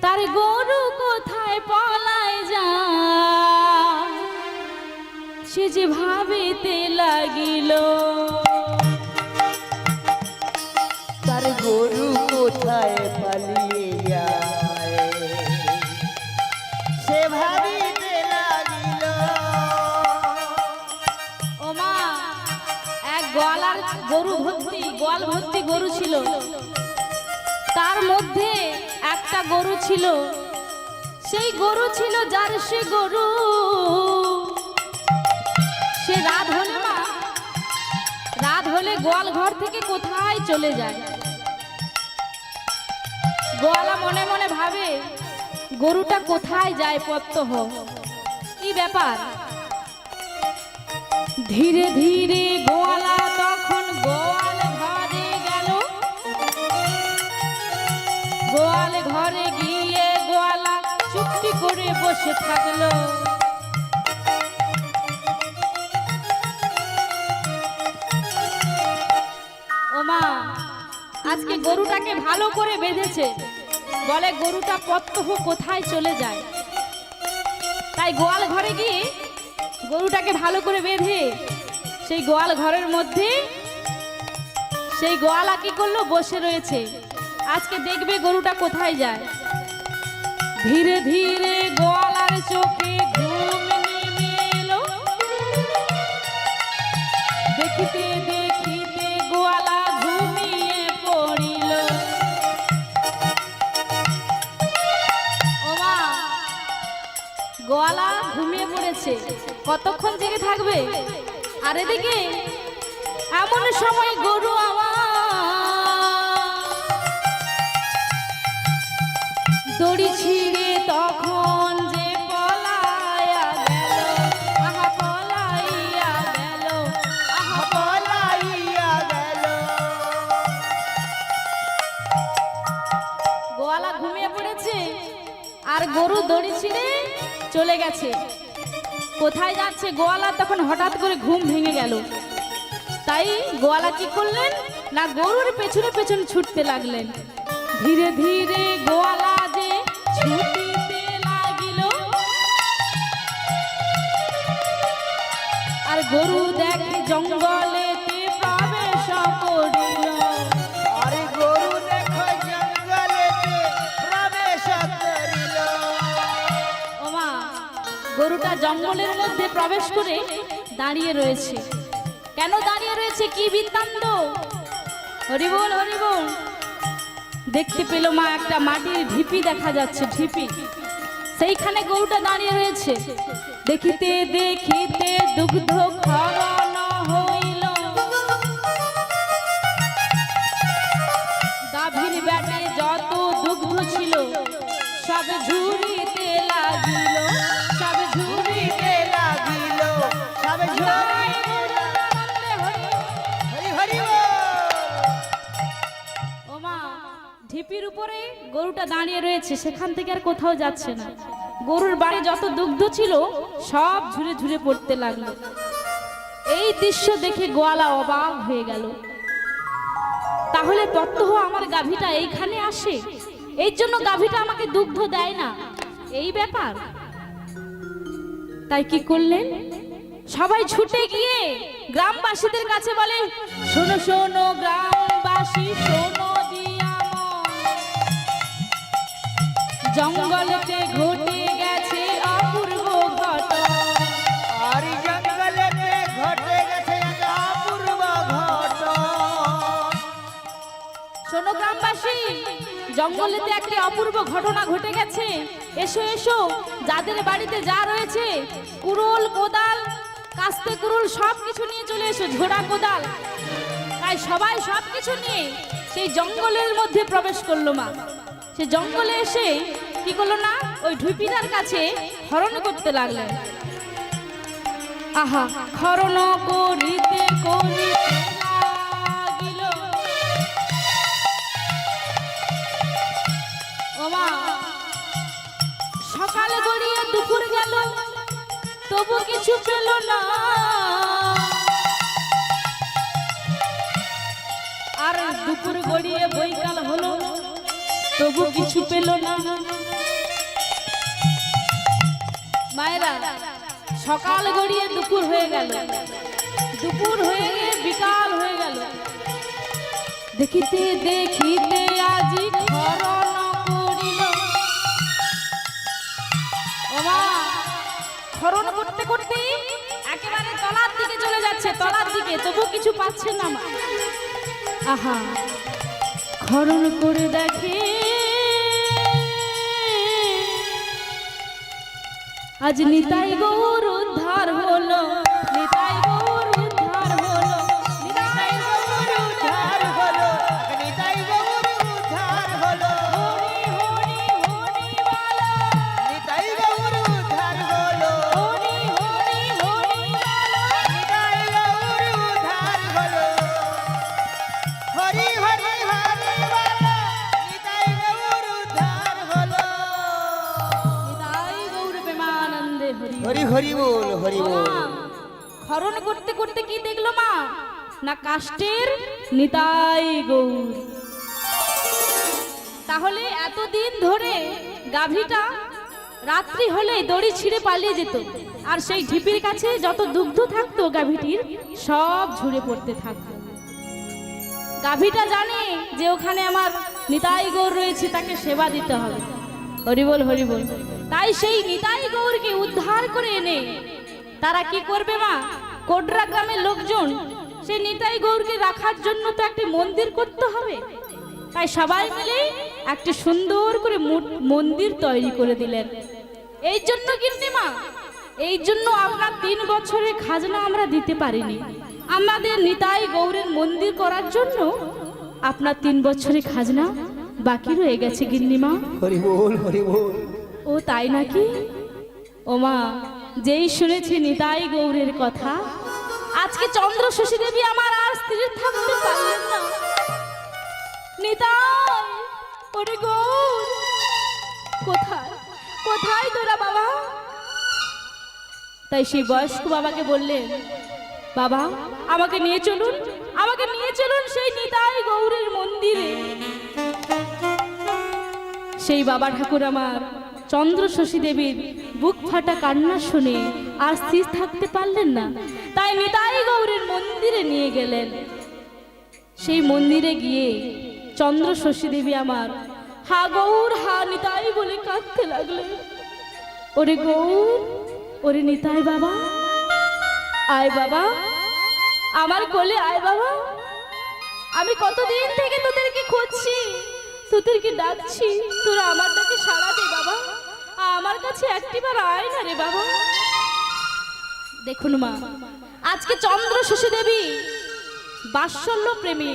তার গরু কোথায় পলায় যায়, সে যে ভাবিতে লাগিল। তার গরু কোথায় পালিয়ে যায়, সে ভাবিতে লাগিল। ও মা, এক গোয়ালার গরু ভর্তি, গোয়াল ভর্তি গরু ছিল। তার মধ্যে একটা গরু ছিল, সেই গরু ছিল জার্সি গরু। সে রাত হলে মা, রাত হলে গোয়াল ঘর থেকে কোথায় চলে যায়। গোয়ালা মনে মনে ভাবে, গরুটা কোথায় যায় প্রত্যহ, কি ব্যাপার? ধীরে ধীরে গোয়ালা তখন গোয়াল ঘরে গেল। গোয়াল ঘরে গিয়ে গোয়ালা চুপটি করে বসে থাকলো। ওমা, আজকে গরুটাকে ভালো করে বেঁধেছে, বলে গরুটা প্রত্যহ কোথায় চলে যায়। তাই গোয়াল ঘরে গিয়ে গরুটাকে ভালো করে বেঁধে সেই গোয়াল ঘরের মধ্যে সেই গোয়ালা কি করলো, বসে রয়েছে। আজকে দেখবে গরুটা কোথায় যায়। ধীরে ধীরে গোয়ালার চোখে ঘুম নেমে এলো। দেখিতে দেখিতে গোয়ালা ঘুমিয়ে পড়িল। ওমা, গোয়ালা ঘুমিয়ে পড়েছে, কতক্ষণ জেগে থাকবে? আর এদিকে এমন সময় গরু আমার দড়ি ছিঁড়ে তখন যে পলাইয়া গেল। আহা পলাইয়া গেল, আহা পলাইয়া গেল। গোয়ালা ঘুমিয়ে পড়েছে আর গরু দড়ি ছিঁড়ে চলে গেছে। কোথায় যাচ্ছে গোয়ালা? তখন হঠাৎ করে ঘুম ভেঙে গেল। তাই গোয়ালা কি করলেন না, গরুর পেছনে পেছনে ছুটতে লাগলেন। ধীরে ধীরে গোয়ালা যে ছুটিতে লাগিল। গরুটা জঙ্গলের মধ্যে প্রবেশ করে দাঁড়িয়ে রয়েছে। কেন দাঁড়িয়ে রয়েছে, কি বৃত্তান্ত? হরিবোল হরিবোল। দেখতে পেল মা একটা মাটির ঢিপি দেখা যাচ্ছে, ঢিপি। সেইখানে গরুটা দাঁড়িয়ে রয়েছে। দেখিতে দেখিতে দুগ্ধ ক্ষরণ হইল, গাভীর ব্যাটে যত দুগ্ধ ছিল সব ঝুড়িতে লাগিল, সব ঝুড়িতে লাগিল সব ঝুড়ি হরি হরি ও মা, ঢিপির উপরে গরুটা দাঁড়িয়ে রয়েছে, সেখান থেকে আর কোথাও যাচ্ছে না। গরুর বাড়ি যত দুগ্ধ ছিল সব ঝুরে ঝুরে পড়তে লাগলো। এই দৃশ্য দেখে গোয়ালা অবাক হয়ে গেল। তাহলে প্রত্যহ আমার গাভীটা এইখানে আসে, এই জন্য গাভীটা আমাকে দুগ্ধ দেয় না, এই ব্যাপার। তাই কি করলেন, সবাই ছুটে গিয়ে গ্রামবাসীদের কাছে বলে, শোনো শোনো গ্রামবাসী, শোনো দিয়া জঙ্গলেতে ঘটে গেছে অপূর্ব ঘটনা। আর জঙ্গলেতে ঘটে গেছে এক অপূর্ব ঘটনা। শোনো গ্রামবাসী, জঙ্গলেতে একটি অপূর্ব ঘটনা ঘটে গেছে। এসো এসো, যাদের বাড়িতে যা রয়েছে, কুড়োল কোদাল, কাস্তে কুড়োল সব কিছু নিয়ে চলে এসো, ঝোড়া কোদাল। তাই সবাই সব কিছু নিয়ে সেই জঙ্গলের মধ্যে প্রবেশ করলো মা। সে জঙ্গলে এসে কি করলো না, ওই ঢুপিটার কাছে হরণ করতে লাগলেন। আহা, হরণ করিতে করিতে লাগিল। ও মা, সকালে গড়িয়ে দুপুর গেল, তবু কিছু পেল না। আর দুপুর গড়িয়ে বৈকাল হলো, তবু কিছু পেল না। মায়েরা, সকাল গড়িয়ে দুপুর হয়ে গেল, দুপুর হয়ে গিয়ে বিকাল হয়ে গেল। দেখিতে দেখিতে আজি খরণ করিল। ও মা, খরণ করতে করতে একেবারে তলার দিকে চলে যাচ্ছে, তলার দিকে, তবু কিছু পাচ্ছে না মা। আহা, খরণ করে দেখে আজ নিতাই গৌর উদ্ধার হলো, নিতাই গৌর উদ্ধার হলো, নিতাই গৌর উদ্ধার হলো, নিতাই গৌর উদ্ধার হলো। হরি হরি হরি বলো, নিতাই গৌর উদ্ধার হলো। হরি হরি হরি বলো, নিতাই গৌর উদ্ধার হলো। হরি হরি হরি বলো, নিতাই গৌর উদ্ধার হলো। নিতাই গৌর প্রেমানন্দে হরি। হরি হরি বল, হরি বল। মা, খরণ করতে করতে কি দেখলো মা, না কাষ্টের নিতাই গৌর। তাহলে এতদিন ধরে গাভীটা রাত্রি হলে দড়ি ছিঁড়ে পালিয়ে যেত, আর সেই ঢিপির কাছে যত দুগ্ধ থাকতো গাভীটির সব ঝরে পড়তে থাকতো। গাভীটা জানে যে ওখানে আমার নিতাই গৌর রয়েছে, তাকে সেবা দিতে হবে। হরিবল হরিবল। তাই সেই নিতাই গৌরকে উদ্ধার করে এনে তারা কি করবে মা, কোডরা গ্রামের লোকজন সেই নিতাই গৌরকে রাখার জন্য তো একটি মন্দির করতে হবে। তাই সবাই মিলে একটি সুন্দর করে মন্দির তৈরি করে দিলেন। এই জন্য কিন্তু মা, এই জন্য আপনার 3 বছরের খাজনা আমরা দিতে পারিনি। আমাদের নিতাই গৌরের মন্দির করার জন্য আপনার 3 বছরের খাজনা বাকি রয়ে গেছে গিন্নিমা। হরি বল, হরি বল। ও তাই নাকি? ও মা, যেই শুনেছি নিতাই গৌরের কথা, আজকে চন্দ্র শশী দেবী আমার আর স্থির থাকতে পারলেন না। নিতাই, ওরে গৌর, কোথায় কোথায় তোরা বাবা? তাই সেই বয়স্ক বাবাকে বললেন, বাবা আমাকে নিয়ে চলুন, আমাকে নিয়ে চলুন সেই নিতাই গৌরের মন্দিরে। সেই বাবা ঠাকুর আমার চন্দ্র শশী দেবীর বুক ফাটা কান্না শুনে আর স্থির থাকতে পারলেন না, তাই নিতাই গৌরের মন্দিরে নিয়ে গেলেন। সেই মন্দিরে গিয়ে চন্দ্র শশী দেবী আমার হা গৌর হা নিতাই বলে কাঁদতে লাগলেন। ওরে গৌর, ওরে নিতাই বাবা, আয় বাবা, আমার কোলে আয় বাবা। আমি কতদিন থেকে তোদেরকে খুঁজছি, তোদেরকে ডাকছি, তোরা আমার ডাকে সাড়া দে বাবা। আমার কাছে একটিবার আয় না রে বাবা। দেখুন মা, আজকে চন্দ্র শশী দেবী বাৎসল্য প্রেমে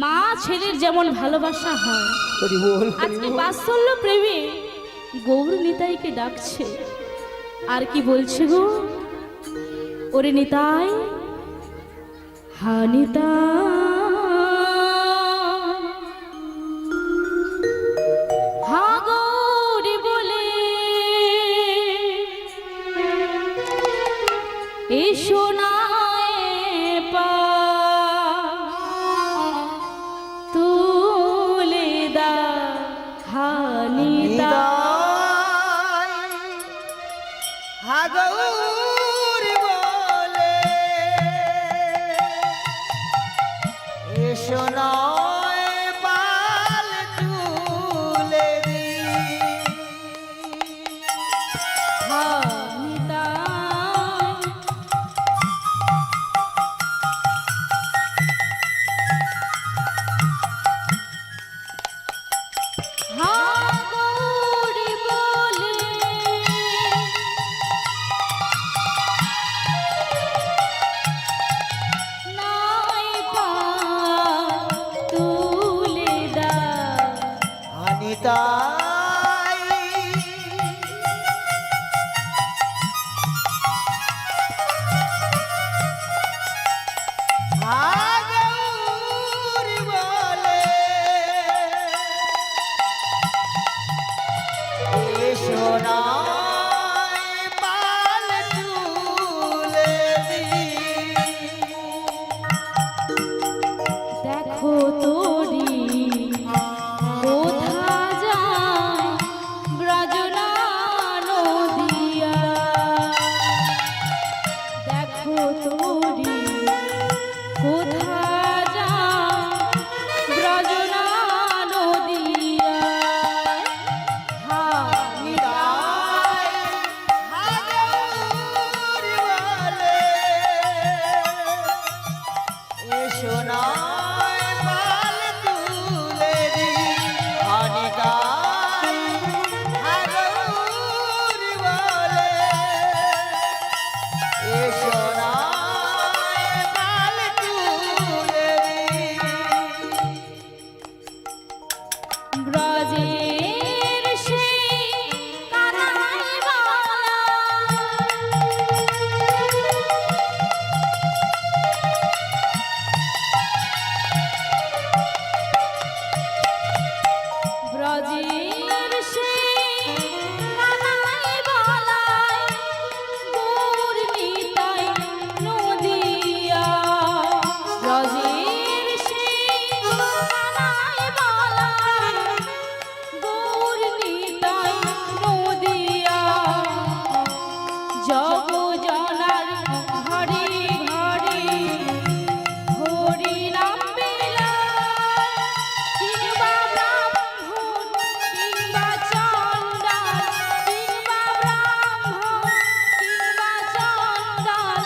মা ছেলের যেমন ভালোবাসা হয়, হরি বল, হরি আজকে বল। বাৎসল্য প্রেমে গৌর নিতাইকে ডাকছে। আর কি বলছে গো? ওরে নিতাই, হা নিতাই, হা গৌরী বলে এসো না পা তুলে দা, হা নিতাই, হাগৌরি বলে এসো নয় পাল তুলে দি। হা নিতাই, হা গৌরী বলে নাই পা তুলে দা, অনিতাই হাগৌরি বলে এসো নয় পাল তুলে দি। দেখো তোরি কোথা যায় ব্রজনা নদিয়া, দেখো তোরি কোথা যায় ব্রজনা নদিয়া। হা নিতাই হাগৌরি বলে এসো নয় পাল তুলে দি। অনিতাই হাগৌরি বলে এসো নয় পাল তুলে দি। ব্রজের সেই কানাইবালা, ব্রজের সেই কানাইবালায় গৌর নিতাই নদিয়া, ব্রজের সেই কানাইবালায় গৌর নিতাই নদিয়া। জগ জনার ঘরে ঘরে হরি নাম বিলায়, কিংবা ব্রাহ্মণ কিংবা চণ্ডাল, কিংবা ব্রাহ্মণ কিংবা চণ্ডাল,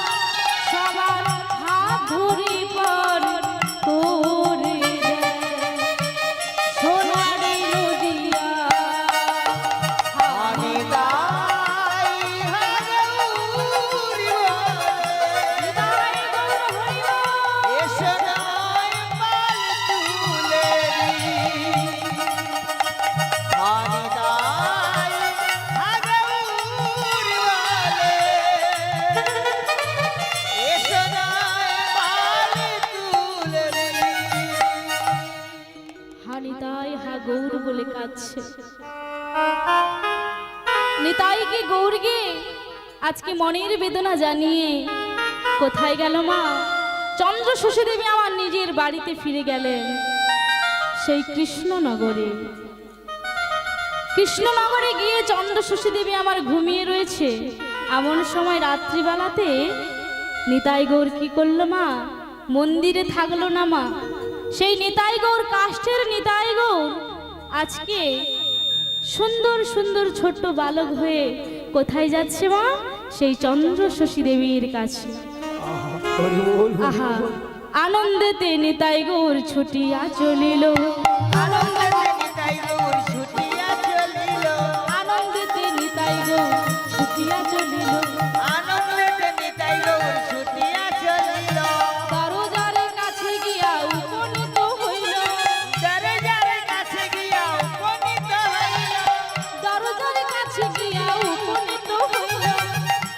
সবার হাত ধরে পার করে দেয় সোনারি নদিয়া। অনিতাই হাগৌরি বলে এসো নয় পাল তুলে দি। অনিতাই হাগৌরি বলে এসো নয় পাল তুলে দি। হা নিতাই, হা গৌর বলে কাঁদছে। নিতাইকে গৌরকে আজকে মনের বেদনা জানিয়ে কোথায় গেল মা? চন্দ্র শশী দেবী আমার নিজের বাড়িতে ফিরে গেলেন, সেই কৃষ্ণনগরে। কৃষ্ণনগরে গিয়ে চন্দ্র শশী দেবী আমার ঘুমিয়ে রয়েছে। এমন সময় রাত্রিবেলাতে নিতাই গৌর কি করলো মা? মন্দিরে থাকলো না মা। সেই নিতাই গৌর, কাষ্ঠের নিতাই গৌর আজকে সুন্দর সুন্দর ছোট্ট বালক হয়ে কোথায় যাচ্ছে মা? সেই চন্দ্র শশী দেবীর কাছে। হরি বল আহা আনন্দেতে নিতাই গৌর ছুটিয়া চলিল, আনন্দেতে নিতাই গৌর ছুটিয়া চলিল, আনন্দেতে নিতাই গৌর ছুটিয়া চলিল, আনন্দেতে নিতাই গৌর ছুটিয়া চলিল। দরজার কাছে গিয়া উপনীত হইল, দরজার কাছে গিয়া উপনীত হইল, দরজার কাছে গিয়া উপনীত হইল,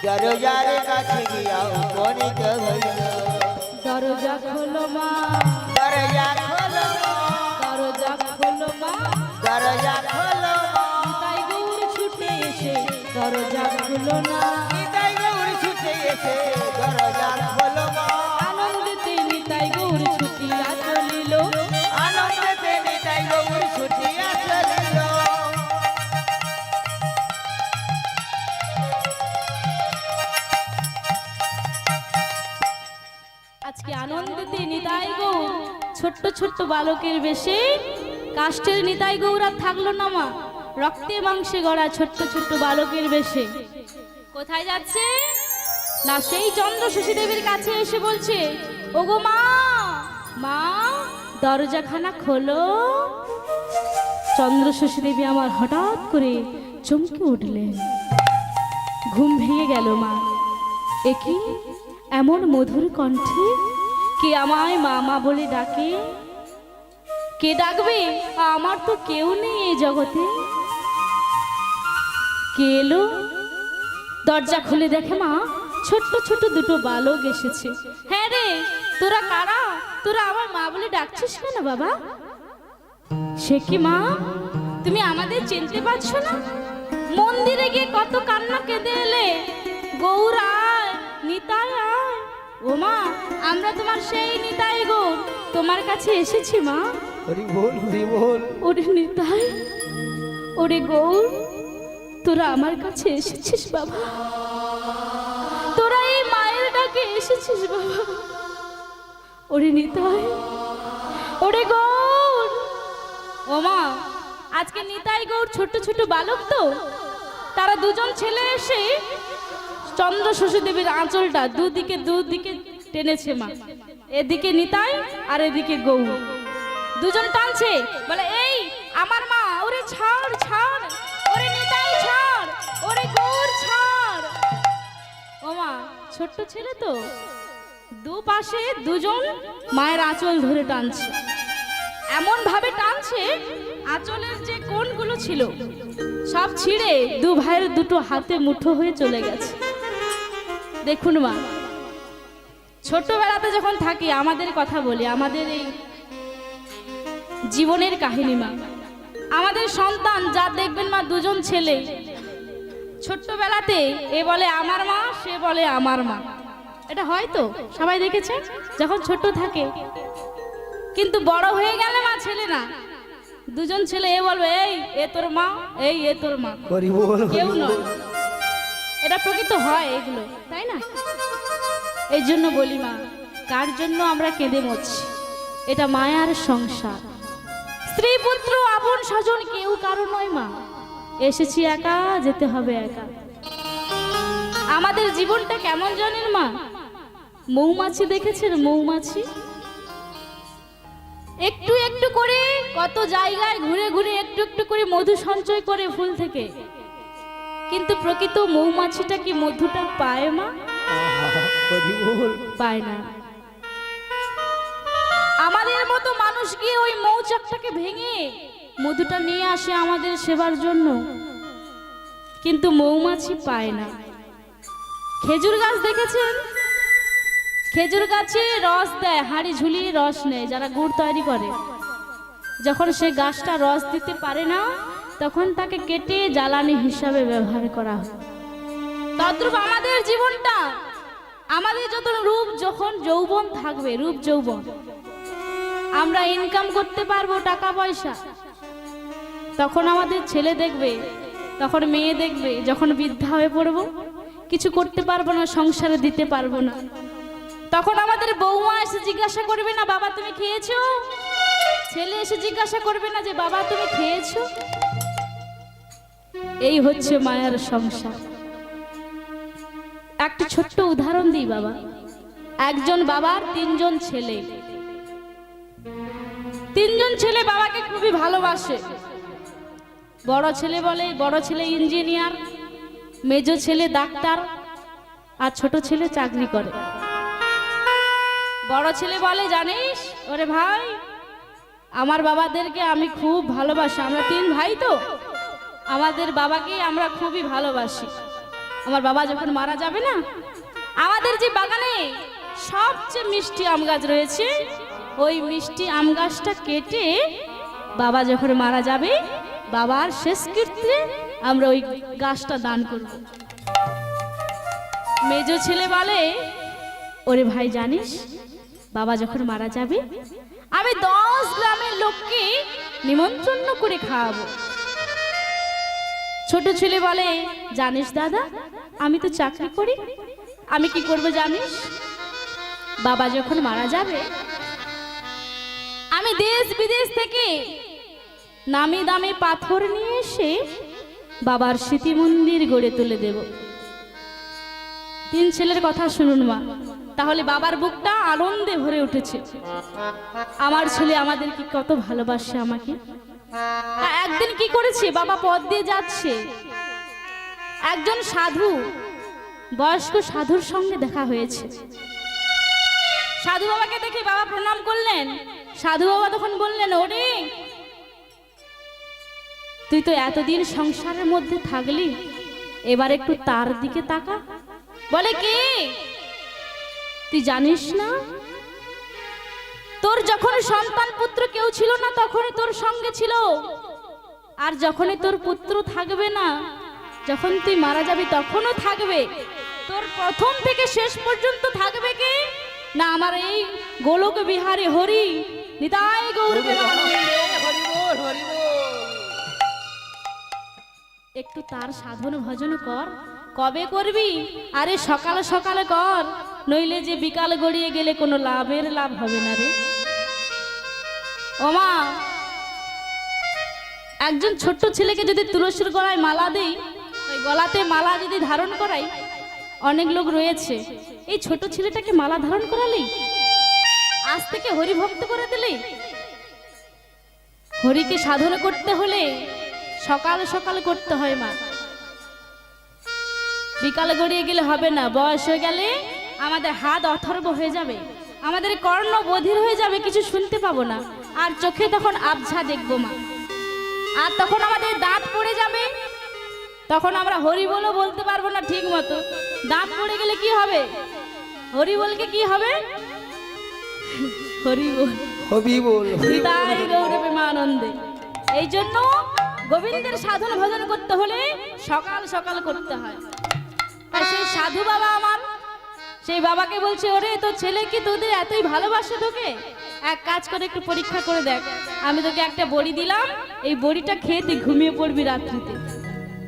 দরজার কাছে গিয়া উপনীত হইল। দরজা খোলো মা, দরজা খোলো, দরজা খোলো মা, দরজা খোলো, নিতাই গৌর ছুটে এসে দরজা খুলো না, নিতাই গৌর ছুটে এসে দরজা খোলো মা। আনন্দেতে নিতাই গৌর ছুটিয়া চলিল, আনন্দেতে নিতাই গৌর ছুটিয়া চলিল। আজকে আনন্দেতে নিতাই গৌর ছোট্ট ছোট্ট বালকের বেশে, কাষ্টের নিতাই গৌর আর থাকলো না মা, রক্তে মাংসে গড়া ছোট্ট ছোট্ট বালকের বেশে কোথায় যাচ্ছে না? সেই চন্দ্র শশী দেবীর কাছে এসে বলছে, ওগো মা, মা দরজাখানা খোলো। চন্দ্র শশী দেবী আমার হঠাৎ করে চমকে উঠলেন, ঘুম ভেঙে গেল মা। একি এমন মধুর কণ্ঠে কে আমায় মা মা বলে ডাকে? কে ডাকবে? আমার তো কেউ নেই এই জগতে। কে এলো? দরজা খুলে দেখে মা, ছোট্ট ছোট্ট দুটো বালক এসেছে। হ্যাঁ রে, তোরা কারা? তোরা আমার মা বলে ডাকছিস কেন বাবা? সে কি মা, তুমি আমাদের চিনতে পারছো না? মন্দিরে গিয়ে কত কান্না কেঁদে এলে, গৌর আয়, নিতাই আয়। ও মা, আমরা তোমার সেই নিতাই গৌর, তোমার কাছে এসেছি মা। হরি বল, হরি বল। ওরে নিতাই, ওরে গৌর, তোরা আমার কাছে এসেছিস বাবা, তোরা এই মায়ের ডাকে এসেছিস বাবা। ওরে নিতাই, ওরে গৌর। ও মা, আজকে নিতাই গৌর ছোট ছোট বালক তো, তারা দুজন ছেলে এসে চন্দ্র শশী দেবীর আঁচলটা দুদিকে দুদিকে টেনেছে মা। এদিকে নিতাই আর এদিকে গৌর, দুজন টানছে, বলে এই আমার মা, ওরে ছাড় ছাড়, ওরে নিতাই ছাড়, ওরে গৌর ছাড়। ও মা, ছোট্ট ছেলে তো, দুপাশে দুজন মায়ের আঁচল ধরে টানছে, এমন ভাবে টানছে আঁচলের যে কোণগুলো ছিল সব ছিঁড়ে দু ভাইয়ের দুটো হাতে মুঠো হয়ে চলে গেছে। দেখুন মা, ছোটবেলাতে যখন থাকি আমাদের কথা বলি, আমাদের এই জীবনের কাহিনী মা, আমাদের সন্তান যা দেখবেন মা, দুজন ছেলে ছোট্টবেলাতে এ বলে আমার মা, সে বলে আমার মা। এটা হয়তো সবাই দেখেছে যখন ছোট থাকে, কিন্তু বড় হয়ে গেলে মা ছেলে না, দুজন ছেলে এ বলবে এই এ তোর মা, এই এ তোর মা, হরি বল, কেউ নয়। এটা প্রকৃত হয় এগুলো, তাই না? এই জন্য বলি মা, কার জন্য আমরা কেঁদে মরছি? এটা মায়ার সংসার, স্ত্রী পুত্র আপন স্বজন কেউ কারো নয় মা। এসেছি একা, যেতে হবে একা। আমাদের জীবনটা কেমন জানেন মা? মৌমাছি দেখেছেন? মৌমাছি একটু একটু করে কত জায়গায় ঘুরে ঘুরে একটু একটু করে মধু সঞ্চয় করে ফুল থেকে, কিন্তু প্রকৃত মৌমাছিটা কি মধুটা পায় মা? হরি বল। পায় না। আমাদের মতো মানুষ গিয়ে ওই মৌচাকটাকে ভেঙে মধুটা নিয়ে আসে আমাদের সেবার জন্য, কিন্তু মৌমাছি পায় না। খেজুর গাছ দেখেছেন? খেজুর গাছে রস দেয়, হাঁড়ি ঝুলিয়ে রস নেয় যারা গুড় তৈরি করে। যখন সে গাছটা রস দিতে পারে না, তখন তাকে কেটে জ্বালানি হিসাবে ব্যবহার করা হয়। তদ্রূপ আমাদের জীবনটা, আমাদের যত রূপ যখন যৌবন থাকবে, রূপ যৌবন, আমরা ইনকাম করতে পারবো টাকা পয়সা, তখন আমাদের ছেলে দেখবে, তখন মেয়ে দেখবে, যখন বৃদ্ধা হয়ে পড়বো, কিছু করতে পারবো না, সংসারে দিতে পারবো না, তখন আমাদের বৌমা এসে জিজ্ঞাসা করবে না বাবা তুমি খেয়েছো? ছেলে এসে জিজ্ঞাসা করবে না যে বাবা তুমি খেয়েছো? এই হচ্ছে মায়ার সংসার। একটা ছোট্ট উদাহরণ দিই বাবা। একজন বাবার তিনজন ছেলে, তিনজন ছেলে বাবাকে খুবই ভালোবাসে। বড় ছেলে বলে বড় ছেলে ইঞ্জিনিয়ার, মেজো ছেলে ডাক্তার, আর ছোট ছেলে চাকরি করে। বড় ছেলে বলে, জানিস ওরে ভাই, আমার বাবাদেরকে আমি খুব ভালোবাসি, আমরা তিন ভাই তো, আমাদের বাবাকে আমরা খুবই ভালোবাসি। আমার বাবা যখন মারা যাবে না, আমাদের যে বাগানে সবচেয়ে মিষ্টি আম গাছ রয়েছে, ওই মিষ্টি আম গাছটা কেটে বাবা যখন মারা যাবে, বাবার শেষকৃত্যে আমরা ওই গাছটা দান করব। মেজো ছেলে বলে, ওরে ভাই জানিস, বাবা যখন মারা যাবে আমি 10 গ্রামের লোককে নিমন্ত্রণ করে খাওয়াবো। ছোট ছেলে বলে, জানিস দাদা, আমি তো চাকরি করি, আমি কি করব জানিস, বাবা যখন মারা যাবে আমি দেশ বিদেশ থেকে নামি দামি পাথর নিয়ে এসে বাবার স্মৃতি মন্দির গড়ে তুলে দেব। তিন ছেলের কথা শুনুন মা, তাহলে বাবার বুকটা আনন্দে ভরে উঠেছে। আমার ছেলে আমাদের কি কত ভালোবাসে আমাকে। একদিন কি করেছে, বাবা পথ দিয়ে যাচ্ছে, একজন সাধু, বয়স্ক সাধুর সঙ্গে দেখা হয়েছে। সাধু বাবাকে দেখে বাবা প্রণাম করলেন। সাধু বাবা তখন বললেন, ওরে তুই তো এতদিন সংসারের মধ্যে থাকলি, এবার একটু তার দিকে তাকা। বলে, কি তুই জানিস না, তোর যখন সন্তান পুত্র কেউ ছিল না তখনই তোর সঙ্গে ছিল, আর যখনই তোর পুত্র থাকবে না, যখন তুই মারা যাবি তখনও থাকবে। তোর প্রথম থেকে শেষ পর্যন্ত থাকবে কি না আমার এই গোলক বিহারী হরি নিতাই গৌর প্রেমানন্দে। একটু তার সাধন ভজন কর। কবে করবি? আরে সকালে সকালে কর, নইলে যে বিকাল গড়িয়ে গেলে কোনো লাভের লাভ হবে না রে। ওমা, একজন ছোট্ট ছেলেকে যদি তুলসীর গলায় মালা দেই, ওই গলাতে মালা যদি ধারণ করাই, অনেক লোক রয়েছে, এই ছোট ছেলেটাকে মালা ধারণ করালি, আজ থেকে হরি ভক্ত করে দিলি। হরিকে সাধন করতে হলে সকাল সকাল করতে হয় মা, বিকালে গড়িয়ে গেলে হবে না। বয়স হয়ে গেলে আমাদের হাত অথর্ব হয়ে যাবে, আমাদের কর্ণ বধির হয়ে যাবে, কিছু শুনতে পাবো না, আর চোখে তখন আবঝা দেখবো মা, আর তখন আমাদের দাঁত পড়ে যাবে, তখন আমরা হরি বলও বলতে পারবো না ঠিক মতো। দাঁত পড়ে গেলে কি হবে? হরি বলকে কি হবে? হরি বল, হবি বল, হৃদয় গৌর প্রেমানন্দে। এই জন্য গোবিন্দের সাধন ভজন করতে হলে সকাল সকাল করতে হয়। আর সেই সাধু বাবা আমার, সেই বাবাকে বলছে, ওরে তোর ছেলে কি তোদের এতই ভালোবাসে তোকে, এক কাজ করে একটু পরীক্ষা করে দেখ, আমি তোকে একটা বড়ি দিলাম, এই বড়িটা খেয়ে তুই ঘুমিয়ে পড়বি রাত্রিতে,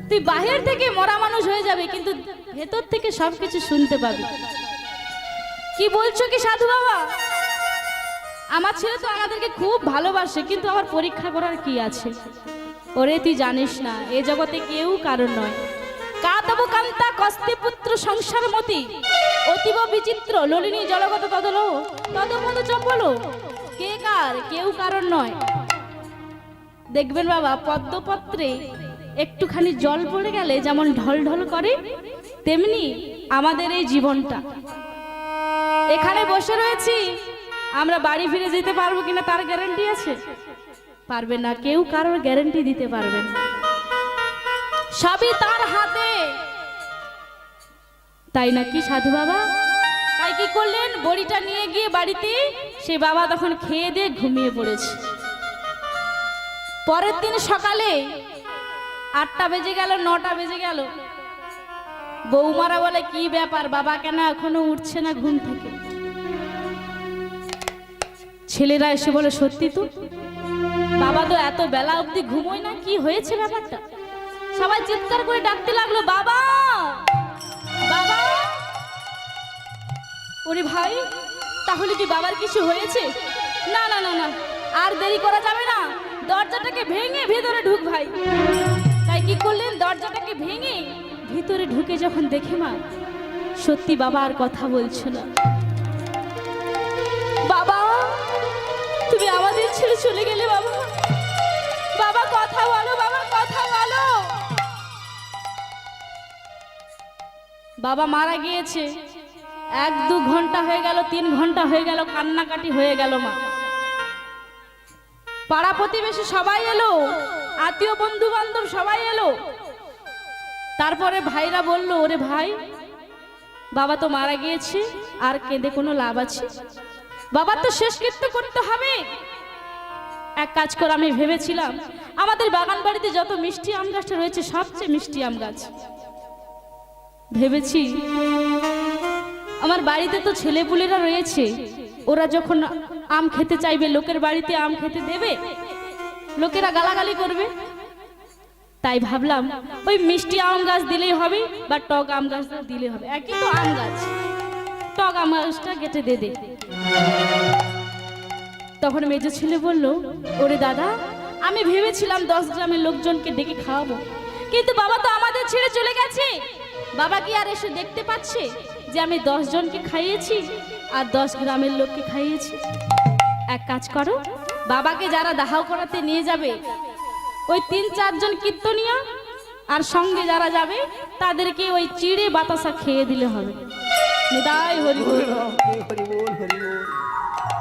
তুই বাহির থেকে মরা মানুষ হয়ে যাবে কিন্তু ভেতর থেকে সবকিছু শুনতে পাবি। কি বলছো কি সাধু বাবা? আমার ছেলে তো আমাদেরকে খুব ভালোবাসে, কিন্তু আমার পরীক্ষা করার কি আছে? ওরে তুই জানিস না, এ জগতে কেউ কারণ নয়। কাতব কান্তা কস্তে পুত্র সংসার মতি, অতীব বিচিত্র ললিনী জলগত তদলো তদমদ চম্বলো। কে কার? কেউ কারণ নয়। দেখবেন বাবা, পদ্মপত্রে একটুখানি জল পড়ে গেলে যেমন ঢল ঢল করে, তেমনি আমাদের এই জীবনটা। এখানে বসে রয়েছি, আমরা বাড়ি ফিরে যেতে পারবো কিনা তার গ্যারান্টি আছে? পারবে না, কেউ কারোর গ্যারান্টি দিতে পারবে না, সবই তার হাতে। তাই নাকি সাধু বাবা? তাই কি করলেন, বড়িটা নিয়ে গিয়ে বাড়িতে সে বাবা তখন খেয়ে দিয়ে ঘুমিয়ে পড়েছে। পরের দিন সকালে 8টা বেজে গেল, 9টা বেজে গেল, বৌমারা বলে, কি ব্যাপার, বাবা কেন এখনো উঠছে না ঘুম থেকে? ছেলেরা এসে বলে, সত্যি তো, বাবা তো এত বেলা অবধি ঘুমোয় না, কি হয়েছে ব্যাপারটা? সবাই চিৎকার করে ডাকতে লাগলো, বাবা বাবা। ওরে ভাই, তাহলে কি বাবার কিছু হয়েছে? না না না না, আর দেরি করা যাবে না, দরজাটাকে ভেঙে ভেতরে ঢুক ভাই। তাই কি করলেন, দরজাটাকে ভেঙে ভিতরে ঢুকে যখন দেখে মা সত্যি বাবা আর কথা বলছো না। বাবা, তুমি আমাদের ছেড়ে চলে গেলে বাবা। বাবা কথা বলো, বাবা কথা বলো। বাবা মারা গিয়েছে, 1-2 ঘন্টা হয়ে গেল, 3 ঘন্টা হয়ে গেল, কান্নাকাটি হয়ে গেল মা। পাড়া প্রতিবেশী সবাই এলো, আত্মীয় বন্ধু বান্ধব সবাই এলো। তারপরে ভাইরা বলল, ওরে ভাই, বাবা তো মারা গিয়েছে, আর কেঁদে কোনো লাভ আছে? বাবার তো শেষকৃত্য করতে হবে। এক কাজ করে, আমি ভেবেছিলাম আমাদের বাগান বাড়িতে যত মিষ্টি আম গাছটা রয়েছে সবচেয়ে মিষ্টি আম গাছ, ভেবেছি আমার বাড়িতে তো ছেলেপুলেরা রয়েছে, ওরা যখন আম খেতে চাইবে, লোকের বাড়িতে আম খেতে দেবে, লোকেরা গালাগালি করবে। তাই ভাবলাম ওই মিষ্টি আম গাছ দিলেই হবে বা টক আম গাছ দিলেই হবে, একই তো আম গাছ, টক আম গাছটা কেটে দে দে। তখন মেজো ছেলে বলল, ওরে দাদা, আমি ভেবেছিলাম 10 গ্রামের লোকজনকে ডেকে খাওয়াবো, কিন্তু বাবা তো আমাদের ছেড়ে চলে গেছে। বাবা কি আর এসে দেখতে পাচ্ছে যে আমি 10 জনকে খাইয়েছি আর 10 গ্রামের লোককে খাইয়েছি? এক কাজ করো, বাবাকে যারা দাহ করাতে নিয়ে যাবে ওই 3-4 জন কীর্তনিয়া আর সঙ্গে যারা যাবে তাদেরকে ওই চিড়ে বাতাসা খেয়ে দিলে হবে। নিতাই হরি বল।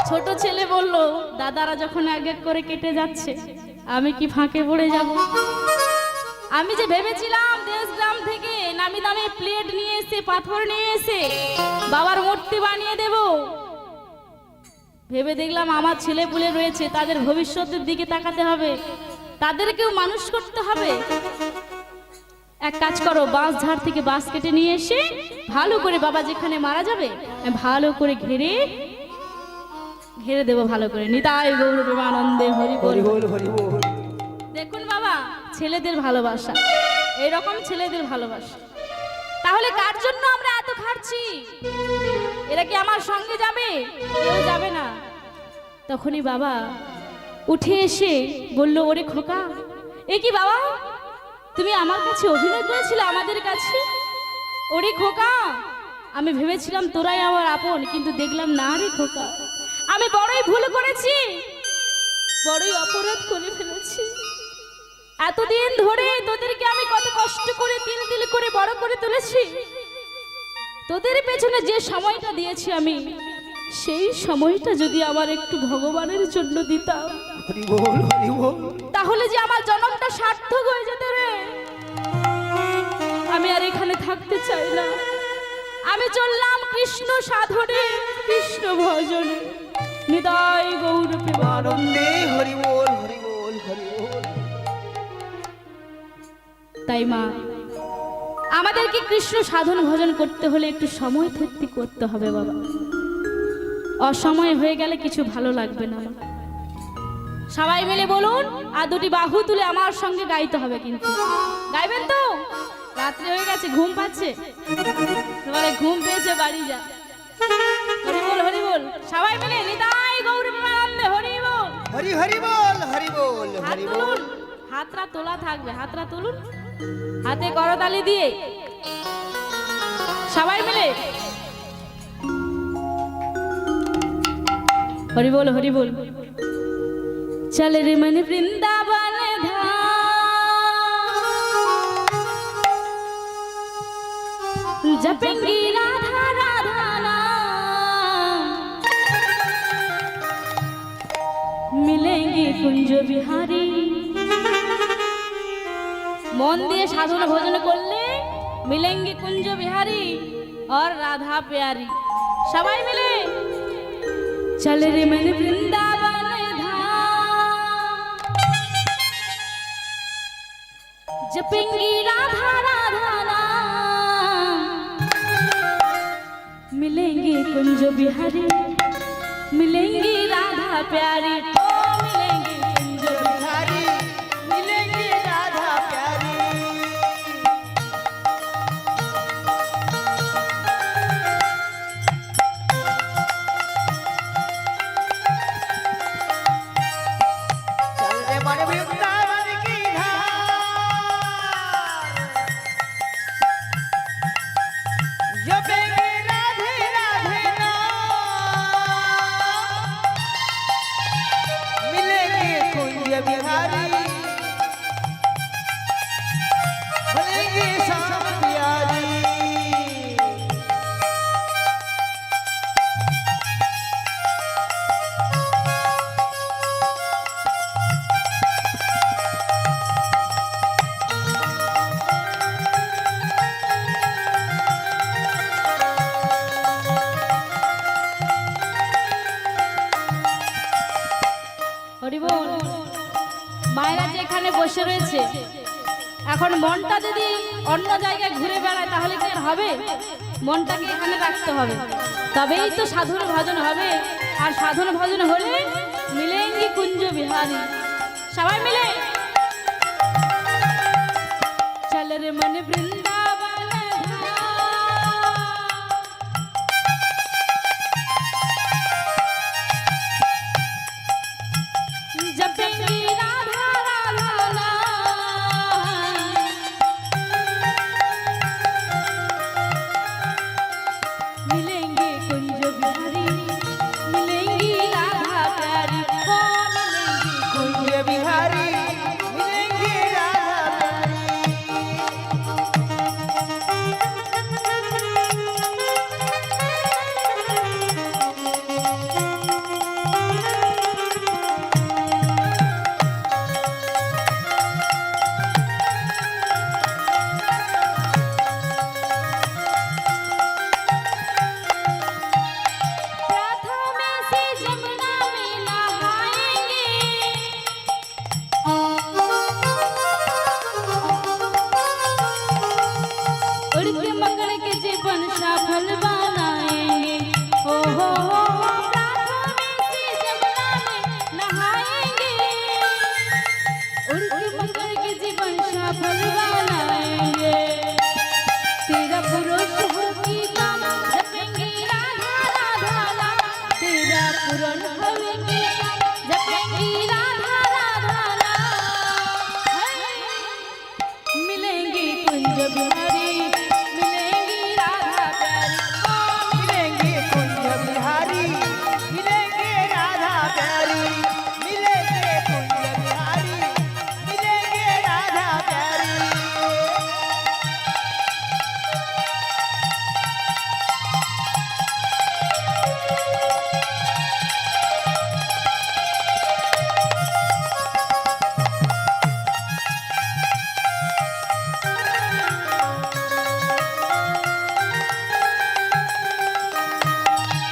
ছোট ছেলে বলল, দাদারা যখন এক এক করে কেটে যাচ্ছে আমি কি ফাঁকে পড়ে যাব? আমি যে ভেবেছিলাম দেশ গ্রাম থেকে নামি দামি প্লেট নিয়ে এসে, পাথর নিয়ে এসে বাবার মূর্তি বানিয়ে দেব, ভেবে দেখলাম আমার ছেলে পুলে রয়েছে, তাদের ভবিষ্যতের দিকে তাকাতে হবে, তাদেরকেও মানুষ করতে হবে। এক কাজ করো, বাঁশ ঝাড় থেকে বাঁশ কেটে নিয়ে এসে ভালো করে বাবা যেখানে মারা যাবে ভালো করে ঘিরে দেবো ভালো করে। নিতাই গৌর প্রেমানন্দে হরি বল হরি বল। দেখুন বাবা, ছেলেদের ভালোবাসা, এরকম ছেলেদের ভালোবাসা। তাহলে কার জন্য আমরা এত খাচ্ছি? এরা কি আমার সঙ্গে যাবে? কেউ যাবে না। তখনই বাবা উঠে এসে বলল, ওরে খোকা, এ কি বাবা, তুমি আমার কাছে অভিনয় করেছিলে আমাদের কাছে? ওরে খোকা, আমি ভেবেছিলাম তোরাই আমার আপন, কিন্তু দেখলাম না রে খোকা, আমি বড়ই ভুল করেছি, বড়ই অপরাধ করে ফেলেছি। এতদিন ধরে তোদেরকে আমি কত কষ্ট করে তিল তিল করে বড় করে তুলেছি, তোদের পেছনে যে সময়টা দিয়েছি আমি, সেই সময়টা যদি আমার একটু ভগবানের জন্য দিতাম তাহলে যে আমার জন্মটা সার্থক হয়ে যেত রে। আমি আর এখানে থাকতে চাই না, আমি চললাম কৃষ্ণ সাধনে, কৃষ্ণ ভজনে। নিতাই গৌর প্রেমানন্দে হরি বল হরি বল হরি বল। তাই মা, আমাদেরকে কৃষ্ণ সাধন ভজন করতে হলে একটু সময় ভিত্তিক করতে হবে বাবা। অসময় হয়ে গেলে কিছু ভালো লাগবে না। সবাই মিলে বলুন, আর দুটি বাহু তুলে আমার সঙ্গে গাইতে হবে, কিন্তু গাইবেন তো? রাত্রি হয়ে গেছে, ঘুম পাচ্ছে, তোমার ঘুম পেয়েছে, বাড়ি যা। হরি বল হরি বল, সবাই মিলে নিতাই গৌর প্রেমানন্দে হরি বল হরি হরি বল হরি বল। হাত তুলুন, হাতটা তোলা থাকবে, হাতটা তুলুন, হাতে করতালি দিয়ে সবাই মিলে হরি বল হরি বল। चल रे मन वृंदावन धाम, जपेंगी राधा राधा नाम, मिलेंगे कुंज बिहारी। मन दिए साधन भोजन करले मिलेंगे कुंज बिहारी और राधा प्यारी। सबाई मिले चल रे मन वृंदावन जपेंगी राधा राधा नाम, मिलेंगे कुंज बिहारी, मिलेंगी राधा प्यारी, ओ मिलेंगे कुंज बिहारी, मिलेंगी राधा प्यारी। चल रे मन वृंदावन की धाम, जपेंगी বসে রয়েছে, এখন মনটা যদি অন্য জায়গায় ঘুরে বেড়ায় তাহলে কি আর হবে? মনটাকে এখানে রাখতে হবে, তবেই তো সাধন ভজন হবে। আর সাধন ভজন হলে মিলেঙ্গি কুঞ্জ বিহারী। সবাই মিলে চল রে মন বৃন্দাবন जपेंगी राधा राधा नाम, मिलेंगे कुंज बिहारी, मिलेंगी राधा प्यारी, ओ मिलेंगी कुंज बिहारी मिलेंगे राधा प्रथम से जमुना में नहाएंगे, उड़ के मकड़ के जीवन सफल बनाएंगे। ओ हो प्रथम से जमुना में नहाएंगे, उड़ के मकड़ के जीवन सफल बनाएंगे। तेरा पुरुष होगी नाम जपेंगे राधा राधा नाम, तेरा पुरुष होगी जपेंगे राधा राधा नाम। मिलेंगी कुंज बिहारी, मिलेंगी राधा प्यारी, ओ मिलेंगे कुंज बिहारी मिलेंगे राधा प्यारी मिलेंगे कुंज बिहारी मिलेंगे राधा प्यारी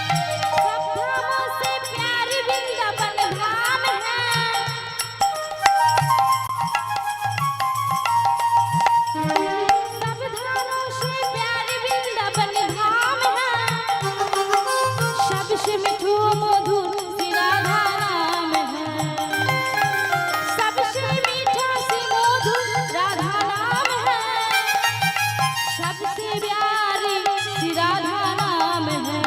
सब धामों से प्यारी वृंदावन धाम है, सब धामों से प्यारी वृंदावन धाम है, सबसे मिठो मधुर श्री राधा नाम है, सबसे मीठा श्री मधुर राधा नाम है, सबसे प्यारी श्री राधा नाम है।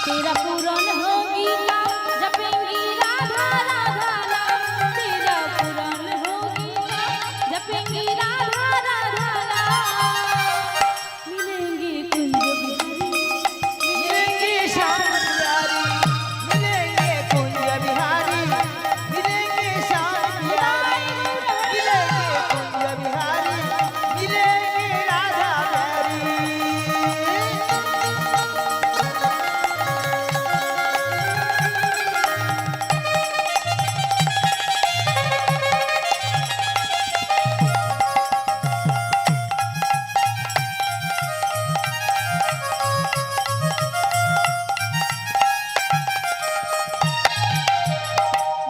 तेरा पूरन होगी नाम जपेंगी राधा राधा नाम, तेरा पूरन होगी नाम जपेंगी राधा राधा नाम। मिलेंगे कुंज बिहारी, मिलेंगे श्याम बिहारी मिलेंगे कुंज बिहारी मिलेंगे श्याम बिहारी मिलेंगे कुंज बिहारी मिलेंगे राधा प्यारी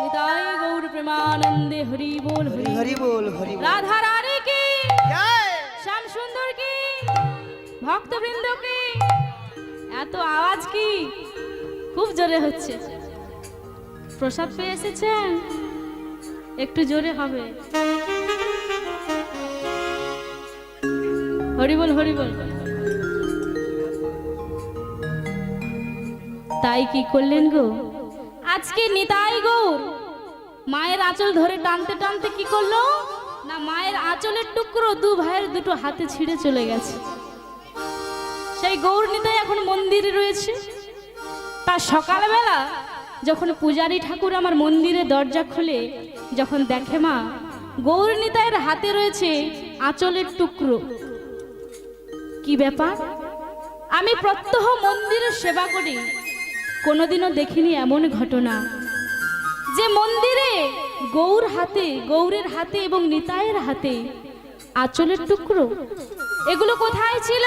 निताय गौर प्रेमानंदे हरि बोल हरि बोल। हरि बोल हरि बोल राधा रानी की, जय শ্যাম সুন্দর কি, ভক্তবৃন্দ কি, এত আওয়াজ কি খুব জোরে হচ্ছে। প্রসাদ পেয়ে এসেছেন, একটু জোরে হবে। হরি বল হরি বল। তাই কি করলেন গো আজকে নিতাই গৌর মায়ের আঁচল ধরে টানতে টানতে কি করলো না, মায়ের আঁচলের টুকরো দু ভাইয়ের দুটো হাতে ছিঁড়ে চলে গেছে। সেই গৌর নিতাই এখন মন্দিরে রয়েছে। তার সকালবেলা যখন পূজারী ঠাকুর আমার মন্দিরে দরজা খুলে যখন দেখে মা গৌর নিতাইয়ের হাতে রয়েছে আঁচলের টুকরো, কি ব্যাপার? আমি প্রত্যহ মন্দিরের সেবা করি, কোনোদিনও দেখিনি এমন ঘটনা যে মন্দিরে গৌরের হাতে এবং নিতাইয়ের হাতে আঁচলের টুকরো, এগুলো কোথায় ছিল?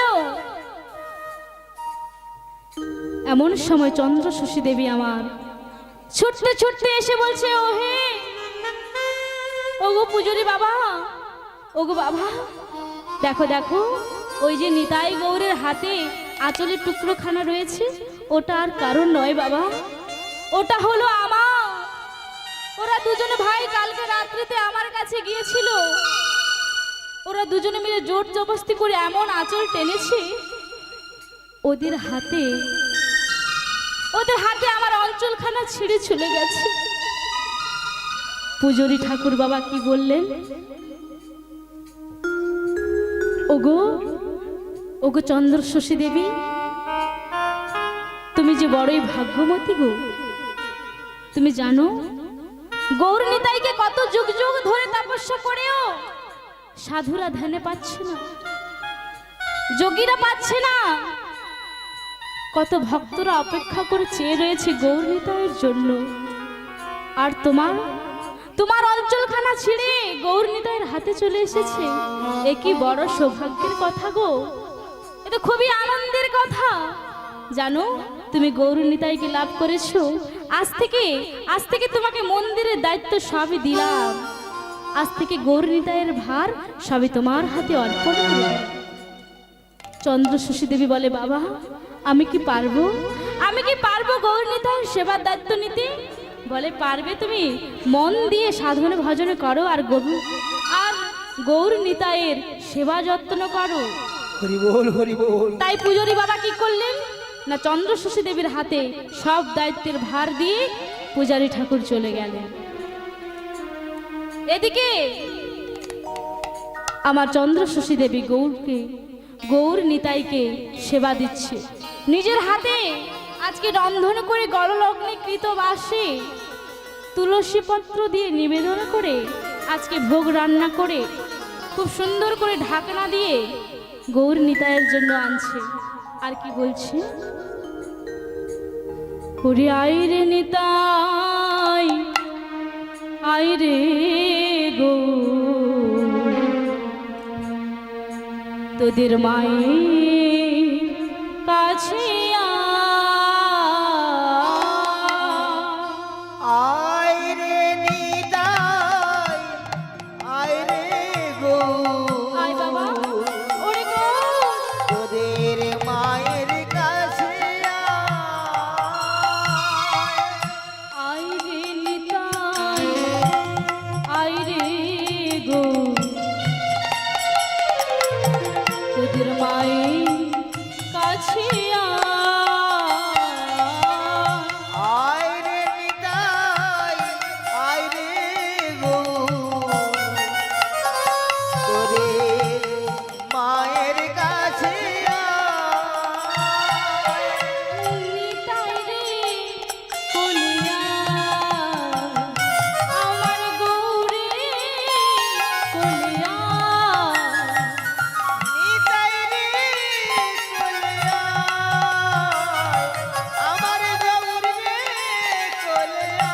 এমন সময় চন্দ্রশশী দেবী আমার ছুটতে ছুটতে এসে বলছে, ও হে ওগো পূজরি বাবা, ওগো বাবা, দেখো দেখো, ওই যে নিতাই গৌরের হাতে আঁচলের টুকরোখানা রয়েছে, ওটা আর কারণ নয় বাবা, ওটা হলো আমার। ওরা দুজনে ভাই কালকে রাত্রিতে আমার কাছে গিয়েছিল, ওরা দুজনে মিলে জোর জবস্তি করে এমন আঁচল টেনেছে, ওদের হাতে আমার অঞ্চলখানা ছিঁড়ে চলে গেছে। পূজরি ঠাকুর বাবা কি বললেন, ওগো ওগো চন্দ্রশশী দেবী, তুমি যে বড়ই ভাগ্যবতী গো। তুমি জানো গৌর নিতাইকে কত যুগ যুগ ধরে তপস্যা করেও সাধুরা ধ্যানে পাচ্ছে না, যোগীরা পাচ্ছে না, কত ভক্তরা অপেক্ষা করে চেয়ে রয়েছে গৌর নিতাইয়ের জন্য। আর তোমার অঞ্চলখানা ছিঁড়ে গৌর নিতাইয়ের হাতে চলে এসেছে, এ কি বড় সৌভাগ্যের কথা গো, এটা খুবই আনন্দের কথা। জানো তুমি গৌর নিতাইকে লাভ করেছো, আজ থেকে তোমাকে মন্দিরের দায়িত্ব সবই দিলাম, আজ থেকে গৌর নিতাইয়ের ভার সবই তোমার হাতে অর্পণ করলাম। চন্দ্রশশী দেবী বলে, বাবা আমি কি পারবো গৌর নিতাইয়ের সেবার দায়িত্ব নিতে? বলে, পারবে, তুমি মন দিয়ে সাধনে ভজনে করো আর গৌর নিতাইয়ের সেবা যত্ন করো। হরি বল, হরি বল। তাই পূজরি বাবা কি করলেন না, চন্দ্রশশী দেবীর হাতে সব দায়িত্বের ভার দিয়ে পূজারী ঠাকুর চলে গেলেন। এদিকে আমার চন্দ্রশশী দেবী গৌর নিতাইকে সেবা দিচ্ছে নিজের হাতে। আজকে রন্ধন করে গললগ্নে কৃত বাসে তুলসী পত্র দিয়ে নিবেদন করে আজকে ভোগ রান্না করে খুব সুন্দর করে ঢাকনা দিয়ে গৌর নিতাইয়ের জন্য আনছে। আর কি বলছে, ওরে আইরে নিতাই, আইরে গো, তোদের মায়ের কাছে আইরে নিতাই, আইরে গো, আয় বাবা, ওরে গো, তোদের মায়ের কাছে আইরে নিতাই, আইরে গো, তোদের মায়ের কাছে আইরে নিতাই, আইরে গো, তোদের মায়ের কাছে নিতাই রে কলিয়া আমার গৌরে কলিয়া, নিতাই রে কলিয়া, আমার গৌর রে কলিয়া।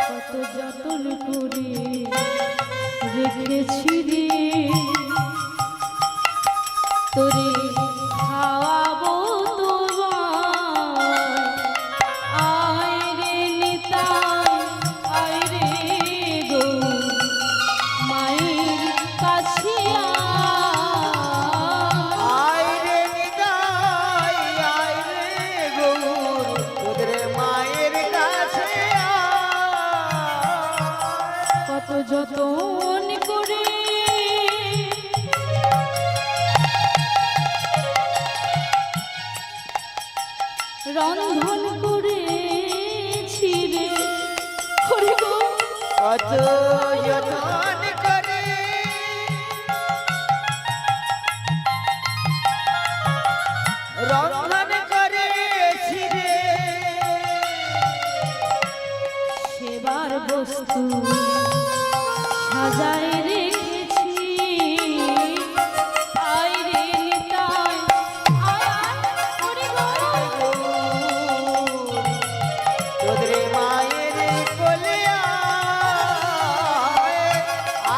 কত যতন করে রেখেছি রে তোরে খাওয়াবো তোমায়, আয় রে নিতাই, আয় রে গো, মায়ের কাছে আইরে নিতাই, আইরে গৌর, তোদের মায়ের কাছে কত যতন করে রন্ধন করেছি রে, হরি গো, কত যতন করে রন্ধন করেছি রে, সেবার বস্তু সাজায় রেখেছি, আয় রে নিতাই, আয় আয়, হরি গো, তোদের মায়ের কোলে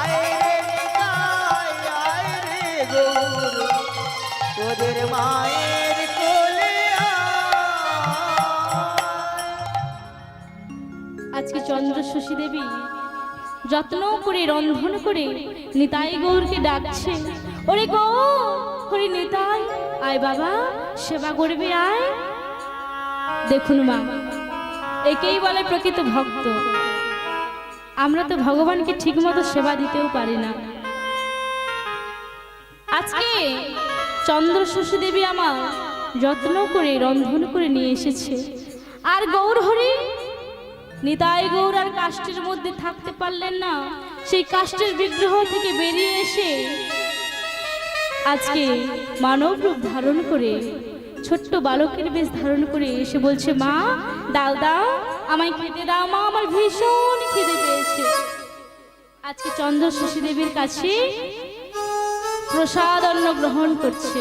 আইরে নিতাই, আইরে গৌর, তোদের মায়ের কোলে আজকে চন্দ্রশশী দেবী যত্ন করে রন্ধন করে নিতাই গৌরকে ডাকছে, ওরে গৌর, ওরে নিতাই, আয় বাবা, সেবা করবি আয়। দেখুন মা, একেই বলে প্রকৃত ভক্ত। আমরা তো ভগবানকে ঠিকমতো সেবা দিতেও পারি না। আজকে চন্দ্রশশী দেবী আমার যত্ন করে রন্ধন করে নিয়ে এসেছে, আর গৌর হরি নিতাই গৌর আর কাষ্ঠের মধ্যে থাকতে পারলেন না, সেই কাষ্ঠের বিগ্রহ থেকে বেরিয়ে এসে আজকে মানব রূপ ধারণ করে ছোট্ট বালকের বেশ ধারণ করে এসে বলছে, মা দাও দাও, আমায় খেতে দাও মা, আমার ভীষণ খিদে পেয়েছে। আজকে চন্দ্রশশী দেবীর কাছে প্রসাদ অন্ন গ্রহণ করছে,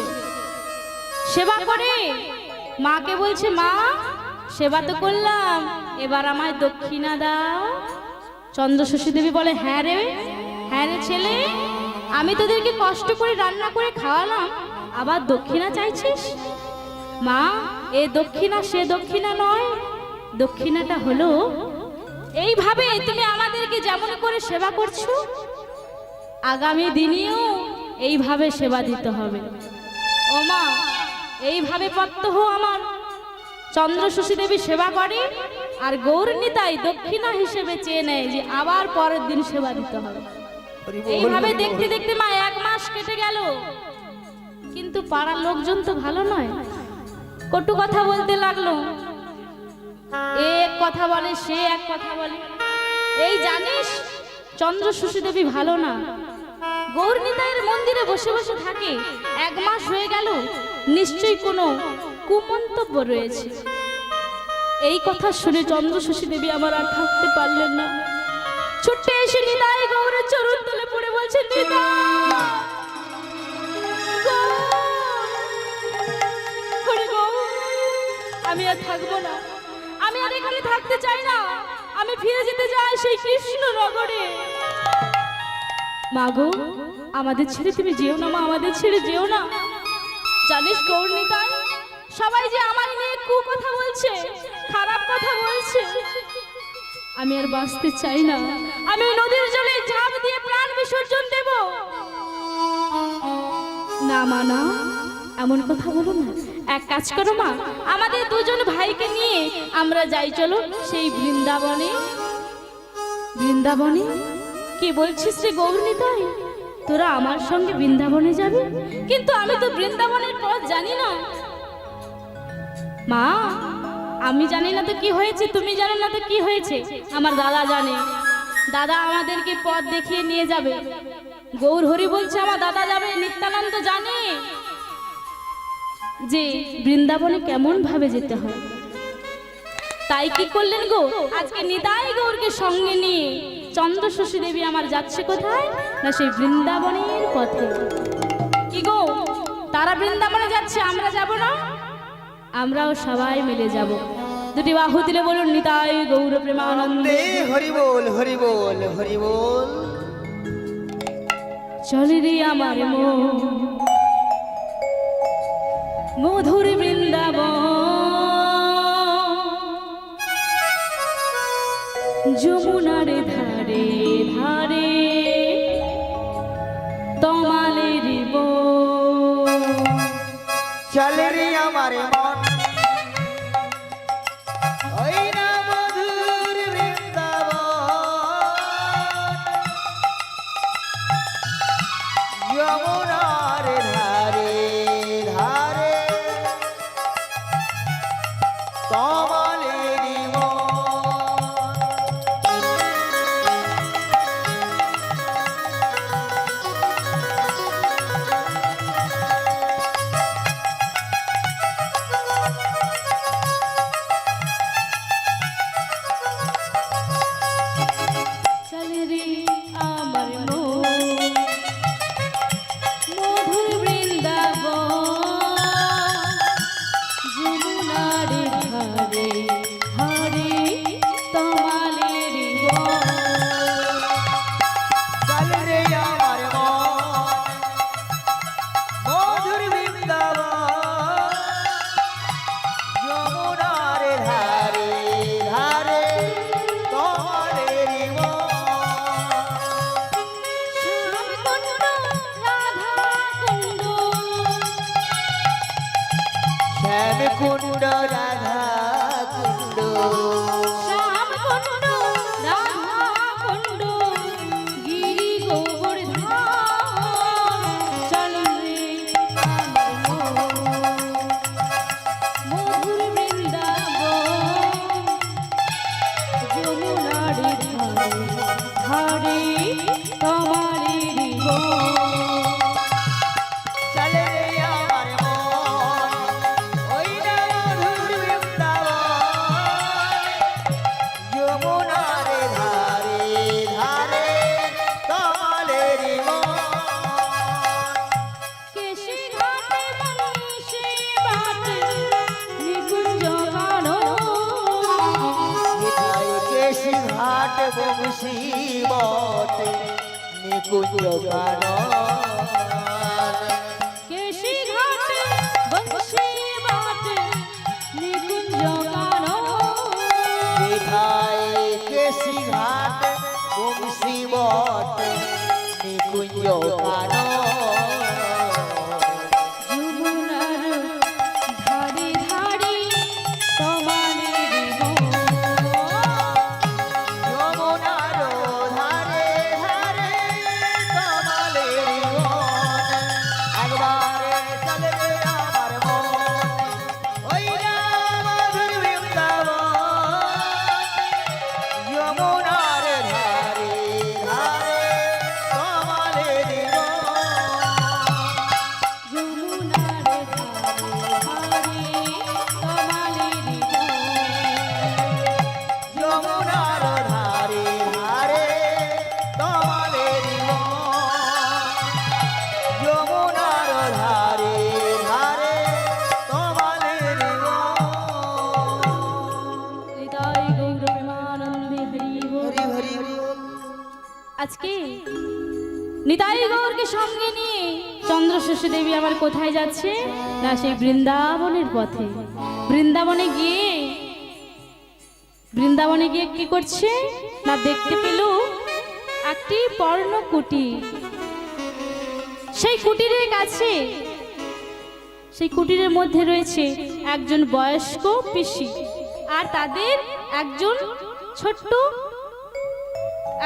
সেবা করে মাকে বলছে, মা সেবা তো করলাম, এবার আমায় দক্ষিণা দাও। চন্দ্রশশী দেবী বলে, হ্যাঁ রে ছেলে, আমি তোদেরকে কষ্ট করে রান্না করে খাওয়ালাম, আবার দক্ষিণা চাইছিস? মা, এ দক্ষিণা সে দক্ষিণা নয়, দক্ষিণাটা হলো এইভাবে তুমি আমাদেরকে যেমন করে সেবা করছো, আগামী দিনেও এইভাবে সেবা দিতে হবে। ও মা, এইভাবে প্রত্যহ আমার চন্দ্রশশী দেবী সেবা করে, আর গৌর নিতাই দক্ষিণা হিসেবে চেয়ে নেয় যে আবার পরের দিন সেবা দিতে হবে। এইভাবে দেখতে দেখতে মা 1 মাস কেটে গেল, কিন্তু পাড়ার লোকজন তো ভালো নয়, কটু কথা বলতে লাগলো। এক কথা বলে, সে এক কথা বলে। এই জানিস চন্দ্রশশী দেবী ভালো না, গৌর নিতাইয়ের মন্দিরে বসে বসে থাকে, 1 মাস হয়ে গেল, নিশ্চয়ই কোনো কুমন্তব্য রয়েছে। এই কথা শুনে চন্দ্রশশী দেবী আমার আর থাকতে পারলেন না, ছুটে এসে নিতাই গৌরের চরণ তলে পড়ে বলছে, আমি আর থাকবো না, আমি আর এখানে থাকতে চাই না, আমি ফিরে যেতে চাই সেই কৃষ্ণনগরে। মাগো, আমাদের ছেড়ে তুমি যেও না মা, আমাদের ছেড়ে যেও না। জানিস গৌর নিতাই, সবাই যে আমার নিয়ে কথা বলছে, খারাপ কথা বলছে, আমি আর বাঁচতে চাই না, আমি নদীর জলে ঝাঁপ দিয়ে প্রাণ বিসর্জন দেব। না মা না, এমন কথা বলো না, এক কাজ করো মা, আমাদের 2 জন ভাইকে নিয়ে আমরা যাই, চলো সেই বৃন্দাবনে। বৃন্দাবনে? কি বলছিস রে গৌর নিতাই, তোরা আমার সঙ্গে বৃন্দাবনে যাবি? কিন্তু আমি তো বৃন্দাবনের পথ জানি না। মা, আমি জানি না তো কি হয়েছে, তুমি জানো না তো কি হয়েছে, আমার দাদা জানে, দাদা আমাদেরকে পথ দেখিয়ে নিয়ে যাবে। গৌর হরি বলছে আমার দাদা যাবে, নিত্যানন্দ জানে যে বৃন্দাবনে কেমন ভাবে যেতে হয়। তাই কি করলেন গো, আজকে নিতাই গৌরকে সঙ্গে নিয়ে চন্দ্রশশী দেবী আমার যাচ্ছে কোথায় না, সেই বৃন্দাবনের পথে। কি গো, তারা বৃন্দাবনে যাচ্ছে, আমরা যাব না? আমরাও সবাই মিলে যাব। 2টি বাহু দিলে বলুন, নিতাই গৌর প্রেমানন্দে হরি বল, হরি বল, হরি বল। চলে রে আমার মন মধুর বৃন্দাবন, যমুনার ধারে ধারে তমালের বন। চলে রে আমার মন ওই না মধুর বৃন্দাবন, যমুনার ধারে ধারে তমালের বন। চলে রে আমার মন তোমারই জীবন। চলে রে আমার মন ওই না মধুর বৃন্দাবন, যমুনার ধারে ধারে কমলের মন। কেশি ঘাটে বংশী বাটে নিকুঞ্জ গান। যেথায় কেশি ঘাট বংশী বটে নিকুঞ্জ গান। কেশি ঘাটে বংশী বাটে নিকুঞ্জ গান। যেথায় কেশি ঘাট বংশী বটে নিকুঞ্জ গান। যমুনার ধারে ধারে তোমারই জীবন। যমুনার ধারে ধারে কমলের মন। একবারে চলে রে আমার মন ওই না মধুর বৃন্দাবন, যমুনার ধারে ধারে কমলের মন। যমুনার ধারে ধারে তোমারই জীবন। যমুনার ধারে ধারে কমলের মন। যমুনার ধারে ধারে কমলের মন। হৃদয় গৌর প্রেমানন্দে হরি বল। হরি হরি হরি বল। আজকে নিতাই গৌরকে সঙ্গে নিয়ে চন্দ্রশোষী দেবী আবার কোথায় যাচ্ছে না সেই বৃন্দাবনের পথে। বৃন্দাবনে গিয়ে কি করছে না দেখতে পেল একটি পর্ণ কুটির। সেই কুটিরের কাছে সেই কুটিরের মধ্যে রয়েছে একজন বয়স্ক পিসি আর তাদের একজন ছোট্ট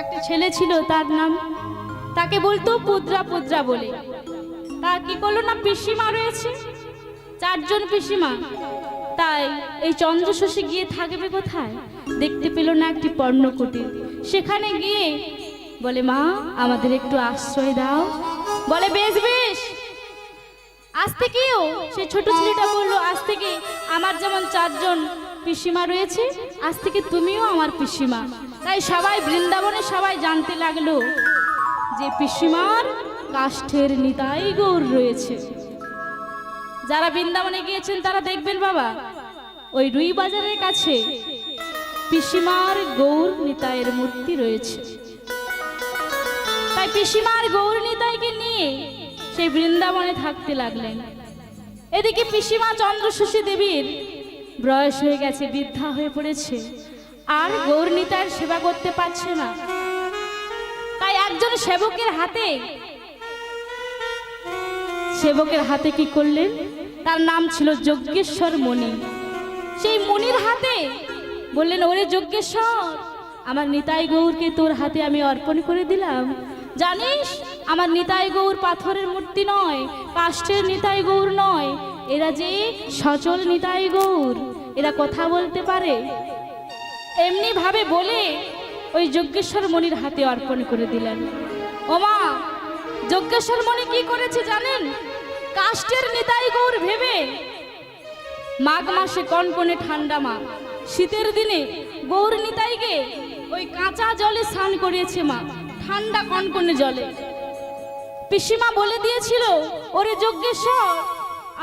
একটা ছেলে ছিল, তার নাম তাকে বলতো পুদ্রা পুদ্রা বলে। তার কি করলো না পিসিমা রয়েছে, চারজন পিসিমা। তাই এই চন্দ্রশোষী গিয়ে থাকবে কোথায়, দেখতে পেল না একটি পর্ণকুটির। সেখানে গিয়ে বলে মা আমাদের একটু আশ্রয় দাও। বলে বেশ বেশ। আজ থেকেও সেই ছোট ছেলেটা বললো আজ থেকে আমার যেমন চারজন পিসিমা রয়েছে আজ থেকে তুমিও আমার পিসিমা। তাই সবাই বৃন্দাবনে সবাই জানতে লাগলো যে পিসিমার কাষ্ঠের নিতাই গৌর রয়েছে। যারা বৃন্দাবনে গিয়েছেন তারা দেখবেন বাবা ওই রুই বাজারের কাছে পিসিমার গৌর নিতাইয়ের মূর্তি রয়েছে। তাই পিসিমার গৌর নিতাইকে নিয়ে সেই বৃন্দাবনে থাকতে লাগলেন। এদিকে পিসিমা চন্দ্রশোষী দেবীর বয়স হয়ে গেছে, বৃদ্ধা হয়ে পড়েছে, আর গৌর নিতাইয়ের সেবা করতে পারছে না। তাই একজন সেবকের হাতে কি করলেন, তার নাম ছিল যজ্ঞেশ্বর মণি। সেই মণির হাতে বললেন ওরে যজ্ঞেশ্বর আমার নিতাই গৌরকে তোর হাতে আমি অর্পণ করে দিলাম। জানিস আমার নিতাই গৌর পাথরের মূর্তি নয়, কাষ্ঠের নিতাই গৌর নয়, এরা যে সচল নিতাই গৌর, এরা কথা বলতে পারে। এমনি ভাবে বলে ওই যজ্ঞেশ্বর মণির হাতে অর্পণ করে দিলেন। ওমা যজ্ঞেশ্বর মণি কি করেছে জানেন, কাষ্ঠের নিতাই গৌর ভেবে মাঘ মাসে কনকনে ঠান্ডা মা, শীতের দিনে গৌর নিতাইকে ওই কাঁচা জলে স্নান করিয়েছে মা, ঠান্ডা কনকনে জলে। পিসিমা বলে দিয়েছিল ওরে যজ্ঞেশ্বর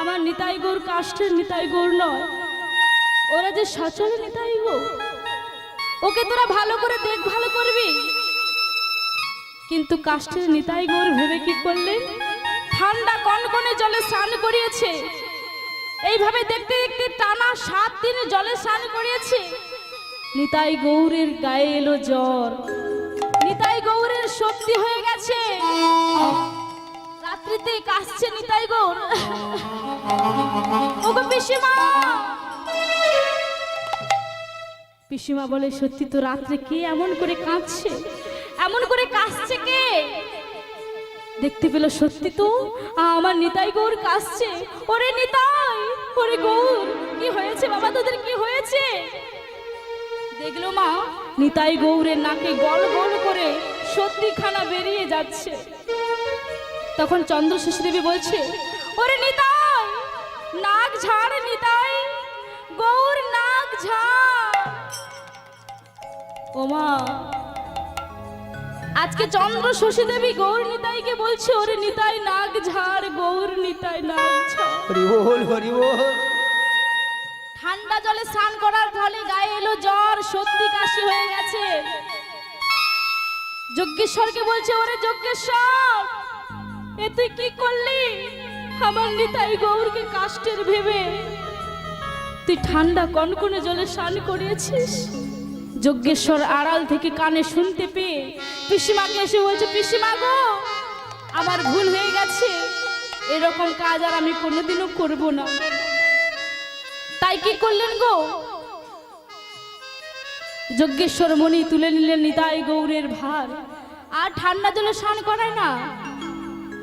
আমার নিতাই গৌর কাষ্ঠের নিতাই গৌর নয়, ওরা যে সচল নিতাই গৌর, ওকে তোরা ভালো করে দেখভাল করবি। কিন্তু কাষ্ঠের নিতাই গৌর ভেবে কি করলেন, ঠান্ডা কনকনে জলে স্নান করিয়েছে। এইভাবে দেখতে দেখতে টানা 7 দিন জলে স্নান করিয়েছে। নিতাই গৌরের গায়ে এলো জ্বর, নিতাই গৌরের শক্তি হয়ে গেছে। রাত্রিতে কাশছে নিতাই গৌর। ওগো পিসিমা, পিসিমা বলে সত্যি তো রাত্রে কে এমন করে কাঁদছে, এমন করে কাশছে কে? দেখতে পেল সত্যি তো আমার নিতাই গৌর কাশছে। ওরে নিতাই, ওরে গৌর কি হয়েছে বাবা, তোদের কি হয়েছে? দেখলো মা নিতাই গৌরের নাকে গল গল করে সত্যি খানা বেরিয়ে যাচ্ছে। তখন চন্দ্রশেষী দেবী বলছে, ওরে নিতাই, নাক ঝাড় নিতাই, গৌর নাক ঝাড়। ওমা, আজকে চন্দ্রশেষী দেবী গৌর নিতাইকে বলছে, ওরে নিতাই নাক ঝাড়, গৌর নিতাই নাক ঝাড়। হরি বল, হরি বল। ঠান্ডা জলে স্নান করার ফলে গায়ে এলো জ্বর, সর্দি কাশি হয়ে গেছে। যজ্ঞেশ্বরকে বলছে, ওরে যজ্ঞেশ্বর, এ তুই কি করলি? আমার নিতাই গৌরকে কাষ্টের ভেবে তুই ঠান্ডা কনকনে জলে স্নান করিয়েছিস। যজ্ঞেশ্বর আড়াল থেকে কানে শুনতে পেয়ে পিসিমাকে এসে বলছে, পিসিমা গো, আমার ভুল হয়ে গেছে, এরকম কাজ আর আমি কোনোদিনও করব না। তাই কি করলেন গো? যজ্ঞেশ্বর মণি তুলে নিলেন নিতাই গৌরের ভার, আর ঠান্ডা জলে স্নান করায় না।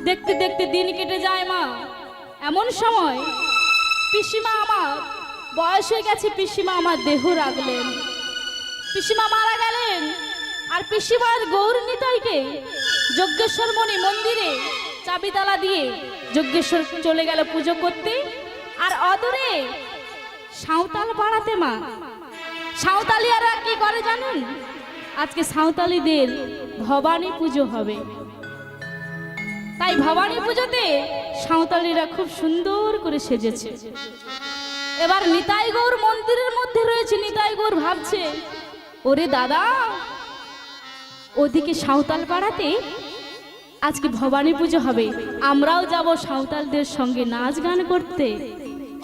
দেখতে দেখতে দিন কেটে যায় মা। এমন সময় পিসিমা আমার বয়স হয়ে গেছে, পিসিমা আমার দেহ রাখলেন। পিসিমা মারা গেলেন, আর পিসিমার গৌর নিতাইকে যজ্ঞেশ্বর মণি মন্দিরে চাবি তালা দিয়ে যজ্ঞেশ্বর চলে গেল পুজো করতে। আর অদূরে সাঁওতাল পাড়াতে মা, সাঁওতালিয়ারা কি করে জানেন? আজকে সাঁওতালিদের ভবানী পুজো হবে। তাই ভবানী পুজোতে সাঁওতালিরা খুব সুন্দর করে সেজেছে। এবার নিতাই গৌর মন্দিরের মধ্যে রয়েছে। নিতাই গৌর ভাবছে, ওরে দাদা, ওদিকে সাঁওতাল পাড়াতে আজকে ভবানী পুজো হবে, আমরাও যাব সাঁওতালদের সঙ্গে নাচ গান করতে।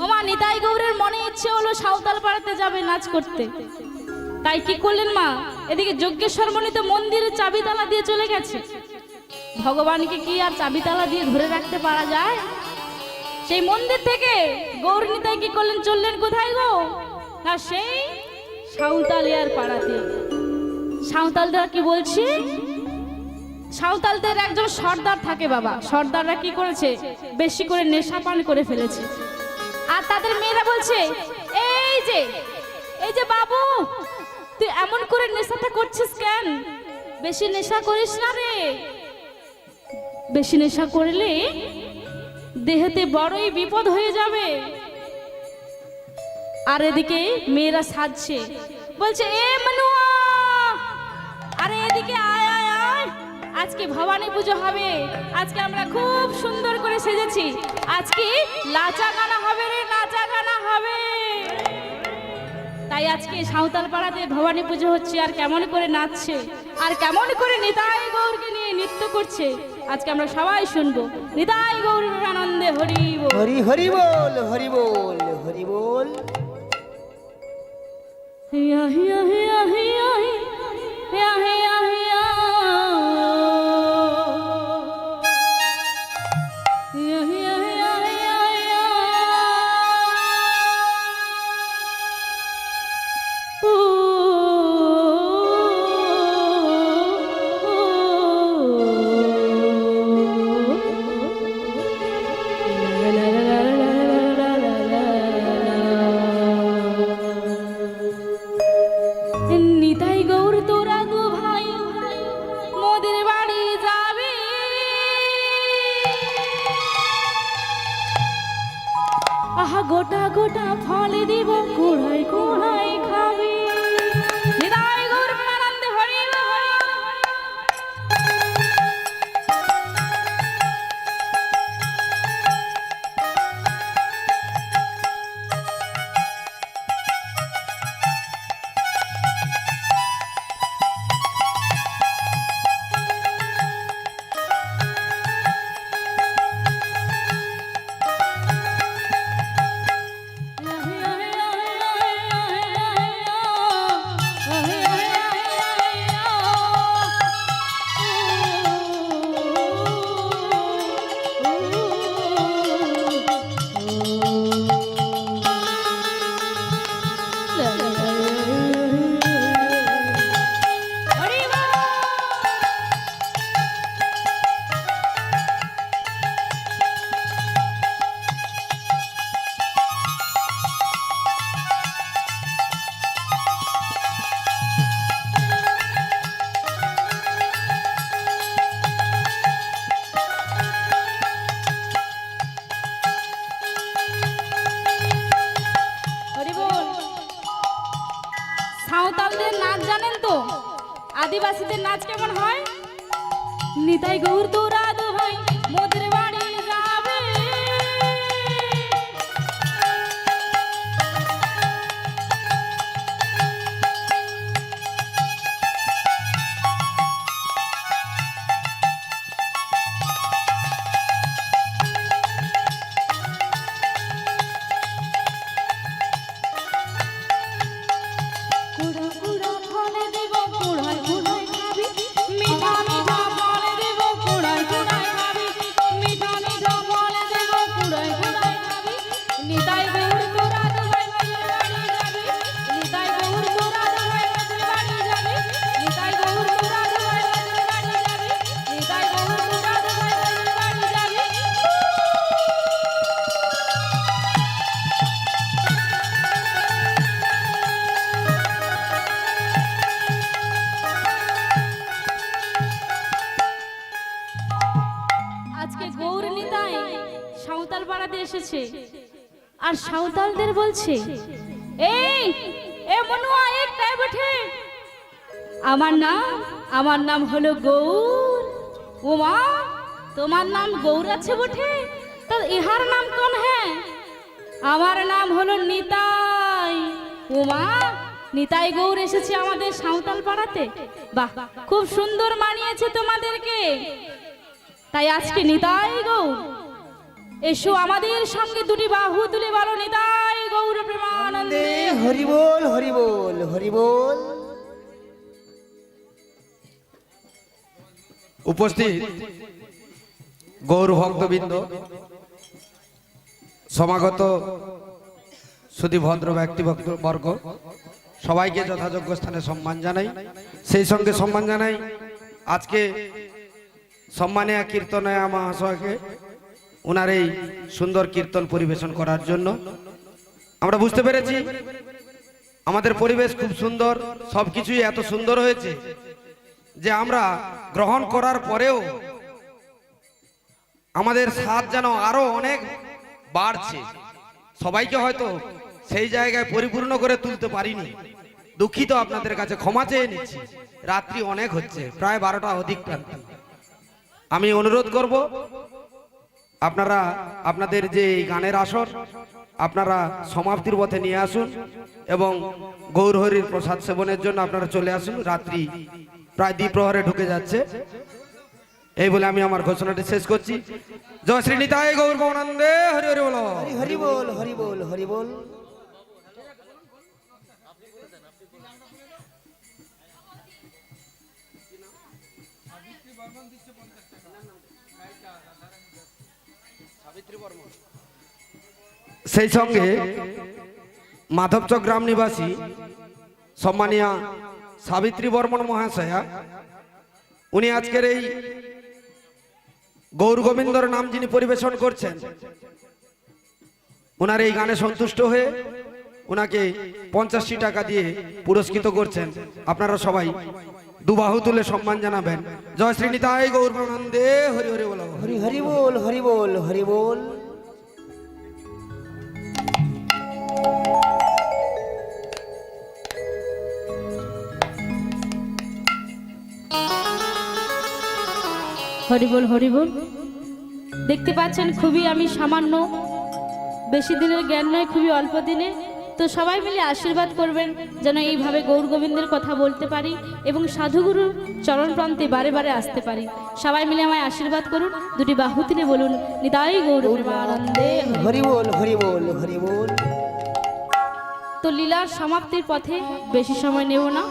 ওমা, নিতাই গৌরের মনে ইচ্ছে হলো সাঁওতাল পাড়াতে যাবে নাচ করতে। তাই কি করলেন মা, এদিকে যজ্ঞেশ্বর মণি তো মন্দিরে চাবি তালা দিয়ে চলে গেছে। ভগবানকে কি আর চাবি তালা দিয়ে ধরে রাখতে পারা যায়? সেই মন্দির থেকে গৌর নিতাই কি করলেন, চললেন কোথায় গো? না, সেই সাঁওতালিয়ার পাড়াতে। সাঁওতালরা কি বলছে? সাঁওতালদের একজন সর্দার থাকে বাবা। সর্দাররা কি করেছে, বেশি করে নেশা পান করে ফেলেছে। আর তাদের মেয়েরা বলছে, এই যে বাবু, তুই এমন করে নেশাটা করছিস কেন? বেশি নেশা করিস না রে, বেশি নেশা করলে দেহেতে বড়ই বিপদ হয়ে যাবে। আর এদিকে মেয়েরা সাজছে, বলছে, এ মনুয়া, আরে এদিকে আয় আয় আয়, আজকে ভবানী পুজো হবে, আজকে আমরা খুব সুন্দর করে সেজেছি, আজকে লাচা গানা হবে রে, নাচা গানা হবে। তাই আজকে সাঁওতাল পাড়াতে ভবানী পুজো হচ্ছে। আর কেমন করে নাচছে, আর কেমন করে নিতাই গৌরকে নিয়ে নৃত্য করছে, আজকে আমরা সবাই শুনবো। নিতাই গৌরের আনন্দে হরি বল, হরি হরি বল, হরি বল, হরি বল। হিয়া হিয়া হিয়া হিয়া হিয়া হিয়া হিয়া হিয়া হিয়া হিয়া হিয়া হিয়া। ও নিতাই গৌর তোরা গো ভাই মোদের বাড়ি যাবে, আহা গোটা গোটা ফল দিব, কুড়াই কুড়াই খাবে। নিতাই গৌর আনন্দে হরি বল, আদিবাসীদের নাচ কেমন হয়? নিতাই গৌর তোরা দু ভাই মোদের বাড়ি যাবে। কুড়ো কুড়ো ফলে দেব কুড়ায় কুড়ায় খাবি, মিঠা মিঠা ফলে দেব কুড়ায় কুড়ায় খাবি, মিঠা মিঠা ফলে দেব কুড়ায় কুড়ায় খাবি। নিতাই গৌর তোরা দু ভাই মোদের বাড়ি যাবি, নিতাই গৌর তোরা দু ভাই মোদের বাড়ি যাবি, নিতাই গৌর তোরা দু ভাই মোদের বাড়ি যাবি, নিতাই গৌর তোরা দু ভাই মোদের বাড়ি যাবি। আজকে গৌর নিতাই সাঁওতাল পাড়াতে এসেছে আর সাঁওতালদের বলছে, এই এ মনুয়া এক তাই বটে, আমার নাম হলো গৌর। ওমা তোমার নাম গৌর আছে বটে, তো ইহার নাম কোন হ্যাঁ? আমার নাম হলো নিতাই। ওমা নিতাই গৌর এসেছে আমাদের সাঁওতাল পাড়াতে, বাহ খুব সুন্দর মানিয়েছে তোমাদেরকে। তাই আজকে নিতাই গৌর এসো আমাদের সঙ্গে দুটি বাহু তুলে বলো নিতাই গৌর প্রেমানন্দে। হরি বল হরি বল হরি বল। উপস্থিত গৌর ভক্তবৃন্দ, সমাগত সুধী ভদ্র ব্যক্তিবর্গ, সবাইকে যথাযোগ্য স্থানে সম্মান জানাই। সেই সঙ্গে সম্মান জানাই আজকে সম্মানীয় কীর্তনয়া মহাশয়কে ওনার এই সুন্দর কীর্তন পরিবেশন করার জন্য। আমরা বুঝতে পেরেছি আমাদের পরিবেশ খুব সুন্দর, সবকিছুই এত সুন্দর হয়েছে যে আমরা গ্রহণ করার পরেও আমাদের স্বাদ যেন আরো অনেক বাড়ছে। সবাইকে হয়তো সেই জায়গায় পরিপূর্ণ করে তুলতে পারিনি, দুঃখিত, আপনাদের কাছে ক্ষমা চেয়ে নিচ্ছি। রাত্রি অনেক হচ্ছে, প্রায় 12টা অধিক প্রান্তি। আমি অনুরোধ করব আপনারা আপনাদের যে এই গানের আসর আপনারা সমাপ্তির পথে নিয়ে আসুন এবং গৌরহরির প্রসাদ সেবনের জন্য আপনারা চলে আসুন। রাত্রি প্রায় দ্বিপ্রহরে ঢুকে যাচ্ছে। এই বলে আমি আমার ঘোষণাটি শেষ করছি। জয় শ্রী নিতাই গৌর প্রেমানন্দে। হরি হরি বল হরি বল হরি বল হরি বল। সেই সঙ্গে মাধবচক গ্রাম নিবাসী সম্মানীয় সাবিত্রী বর্মন মহাশয়া, উনি আজকের এই গৌর গোবিন্দর নাম যিনি পরিবেশন করছেন, ওনার এই গানে সন্তুষ্ট হয়ে ওনাকে 50টি টাকা দিয়ে পুরস্কৃত করছেন। আপনারা সবাই দুবাহু তুলে সম্মান জানাবেন। জয় শ্রী নিতাই গৌর প্রেমানন্দে। হরি হরি বল হরি হরি বল হরি বল হরি বল। হরিবল হরিবল। দেখতে পাচ্ছেন খুবই আমি সামান্য, বেশি দিনের জ্ঞান নয়, খুবই অল্প দিনে। তো সবাই মিলে আশীর্বাদ করবেন যেন এইভাবে গৌর গোবিন্দের কথা বলতে পারি এবং সাধুগুরুর চরণ প্রান্তে বারে বারে আসতে পারি। সবাই মিলে আমায় আশীর্বাদ করুন, দুটি বাহু তুলে বলুন নিতাই গৌর প্রেমানন্দে। হরি বল হরি বল হরি বল। তো লীলার সমাপ্তির পথে বেশি সময় নেব না,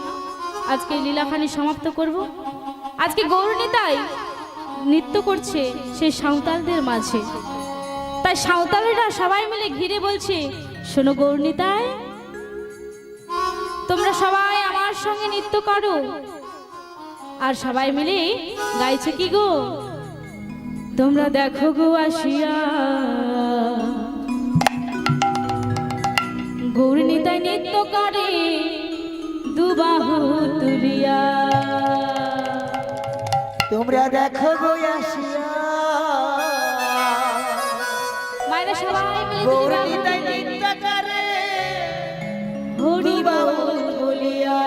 আজকে লীলাখানি সমাপ্ত করব। আজকে গৌর নিতাই নৃত্য করছে সেই সাঁওতালদের মাঝে, তাই সাঁওতালেরা সবাই মিলে ঘিরে বলছে, শোনো গৌর নিতাই, তোমরা সবাই আমার সঙ্গে নৃত্য করো। আর সবাই মিলে গাইছে কি গো, তোমরা দেখো গো আসিয়া গৌর নিতাই নৃত্য করে দুবাহু তুলিয়া। তোমরা দেখো গো আসিয়া মায়েরা সবাই মিলে গৌর দুবাহু নিতাই নৃত্য করে হরি দুবাহু বল বলিয়া।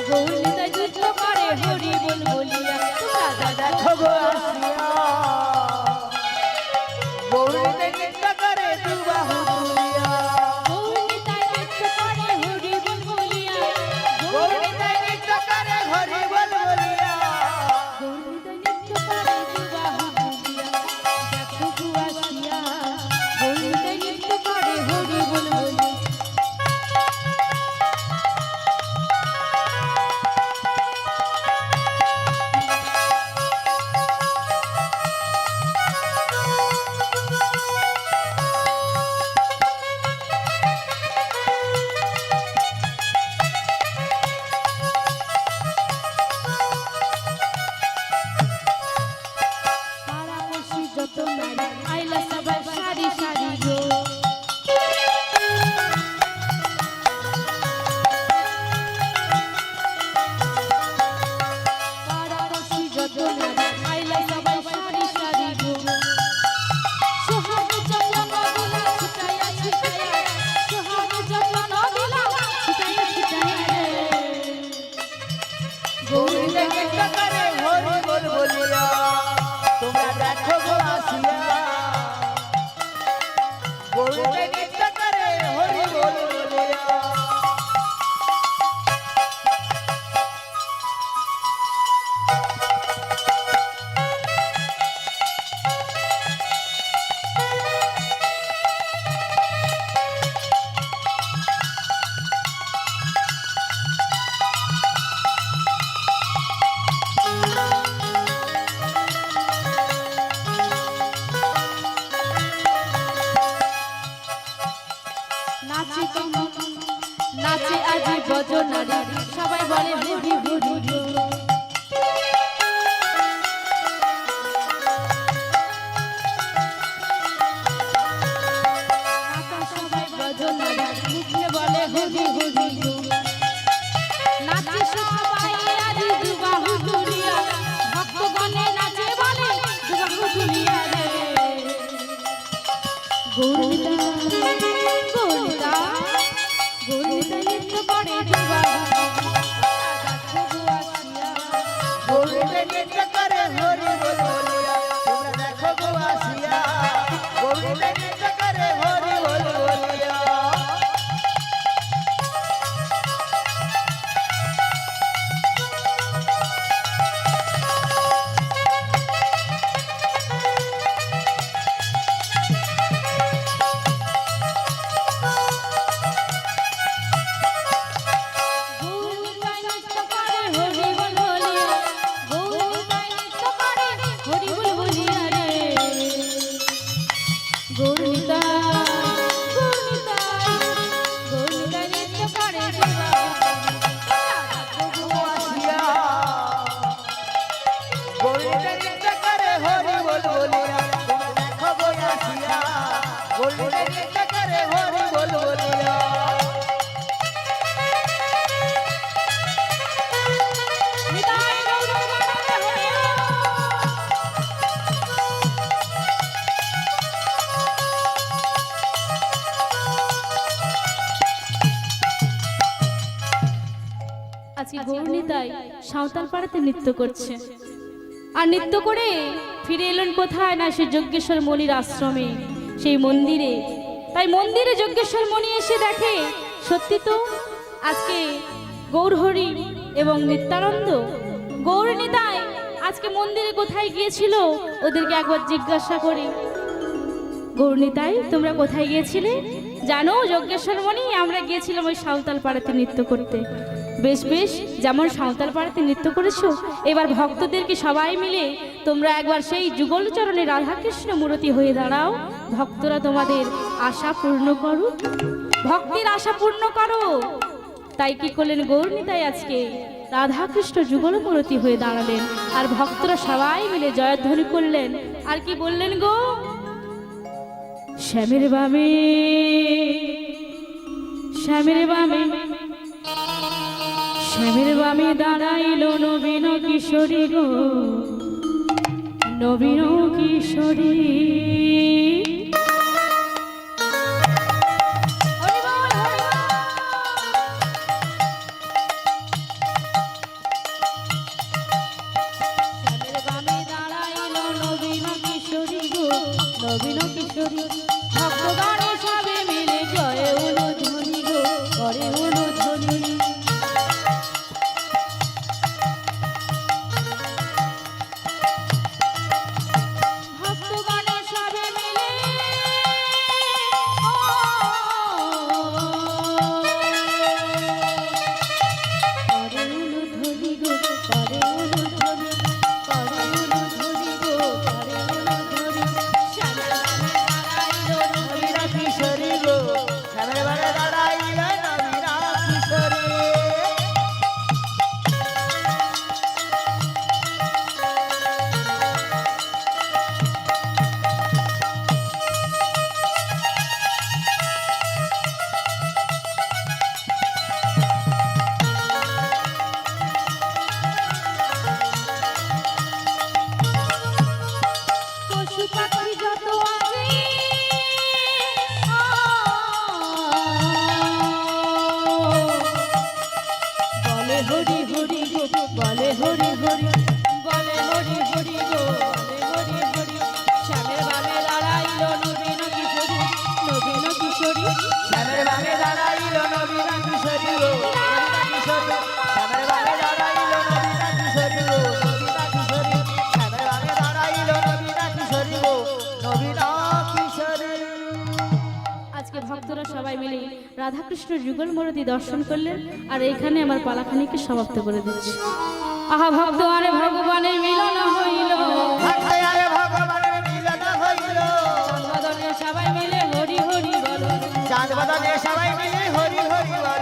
গৌর নিতাই যুদ্ধ করে হরি বল বলিয়া তোমরা দাদা দেখো গো আসিয়া গৌরীতে নৃত্য করে দুবাহু তুলিয়া গৌর নিতাই নৃত্য করে হরি বল বলিয়া গৌরীতে নৃত্য করে হরি বল বলিয়া গৌর নিতাই নৃত্য করে দুবাহু তুলিয়া দেখো গো আসিয়া গৌর নিতাই নৃত্য করে হরি বল বলিয়া পাড়াপড়শি যত নারী আইলা সবাই সারি সারি গো পাড়াপড়শি যত নারী আইলা সবাই সারি সারি গো সোহাগ চন্দন দিলা ছিটায়া ছিটায়া সোহাগ চন্দন দিলা ছিটায়া ছিটায়া রে গৌরীতে নৃত্য করে হরি বল বলিয়া তোমরা দেখো গো আসিয়া গৌরীতে নৃত্য করে হরি বল বলিয়া নাচে চমক নাচে আজি বজ নারী সবাই বলে হরি হরি হরি। নাচা সবাই বজ নারী মুখে বলে হরি হরি হরি। নাচে সবাই আজি দুবাহু তুলিয়া ভক্তগণে নাচে বলে দুবাহু তুলিয়া রে গৌরীতা গৌরীতা গৌরীতা নৃত্য করে দুবাহু গৌরীতে নৃত্য করে হরি বল বলিয়া তোমরা দেখো গো আসিয়া গৌরীতে নৃত্য করে হরি বল বলিয়া গৌরীতা নৃত্য করে হরি বল বলিয়া গৌরীতা নৃত্য করে হরি বল বলিয়া রে গৌরীতা গৌরীতা গৌরীতা নৃত্য করে দুবাহু আসিয়া গৌরীতে নৃত্য করে হরি বল বলিয়া তোমরা দেখো গো আসিয়া গৌরীতে নৃত্য করে হরি বল বলিয়া নিতাই গৌর বাণাতে হরি আজকে গৌরনিতাই সাঁওতাল পাড়াতে নৃত্য করছে আর নৃত্য করে ফিরে এলেন কোথায় না সে যজ্ঞেশ্বর মণির আশ্রমে সেই মন্দিরে তাই মন্দিরে যজ্ঞেশ্বর মণি এসে দেখে সত্যি তো আজকে গৌরহরি এবং নিত্যানন্দ গৌরনিতাই আজকে মন্দিরে কোথায় গিয়েছিল ওদেরকে একবার জিজ্ঞাসা করি গৌরনিতাই তোমরা কোথায় গিয়েছিলে জানো যজ্ঞেশ্বর মণি আমরা গিয়েছিলাম ওই সাঁওতাল পাড়াতে নৃত্য করতে বেশ বেশ যেমন সাঁওতাল পাড়াতে নৃত্য করেছো এবার ভক্তদেরকে সবাই মিলে তোমরা একবার সেই যুগল চরণে রাধাকৃষ্ণ মূর্তি হয়ে দাঁড়াও ভক্তরা তোমাদের আশা পূর্ণ করো ভক্তির আশা পূর্ণ করো তাই কি করলেন গৌরনিতাই আজকে রাধাকৃষ্ণ যুগল মূর্তি হয়ে দাঁড়ালেন আর ভক্তরা সবাই মিলে জয়ধ্বনি করলেন আর কি বললেন গো শ্যামের বামে শ্যামের বামে শ্যামের বামে দাঁড়াইল নবীন কিশোরী গো নবীন কিশোরী কিশোরী ভক্তগণে সবে মিলে জয় অনুধ্বনি গো করে অনুধ্বনি। ভক্তগণে সবে মিলে করে অনুধ্বনি গো করে অনুধ্বনি করে অনুধ্বনি গো করে অনুধ্বনি। শ্যামের বামে দাঁড়াইলো নবীনা কিশোরী গো শ্যামের বারে দাঁড়াইল নবীনা কিশোরী। পশু পাখি যত আছে বলে হরি হরি গো বলে হরি হরি বলে হরি হরি গো বলে হরি হরি। শ্যামের বামে দাঁড়াইল নবীন কিশোরী নবীন কিশোরী শ্যামের বারে দাঁড়াইল নবীনা কিশোরী গো নবীনা কিশোরী। শ্যামের বারে দাঁড়াইল নবীনা কিশোরী গো নবীনা কিশোরী। শ্যামের বারে দাঁড়াইল নবীনা কিশোরী গো নবীনা কিশোরী। আজকে ভক্তরা সবাই মিলে রাধাকৃষ্ণ যুগল মূর্তি দর্শন করলেন আর এইখানে আমার পালাখানিকে সমাপ্ত করে দিচ্ছি। আহা ভক্ত আরে ভগবানের মিলন হইল ভক্তে আরে ভগবানের মিলন হইল। বদনে সবাই মিলে হরি হরি বলো চাঁদ বাদলে সবাই মিলে হরি হরি বল।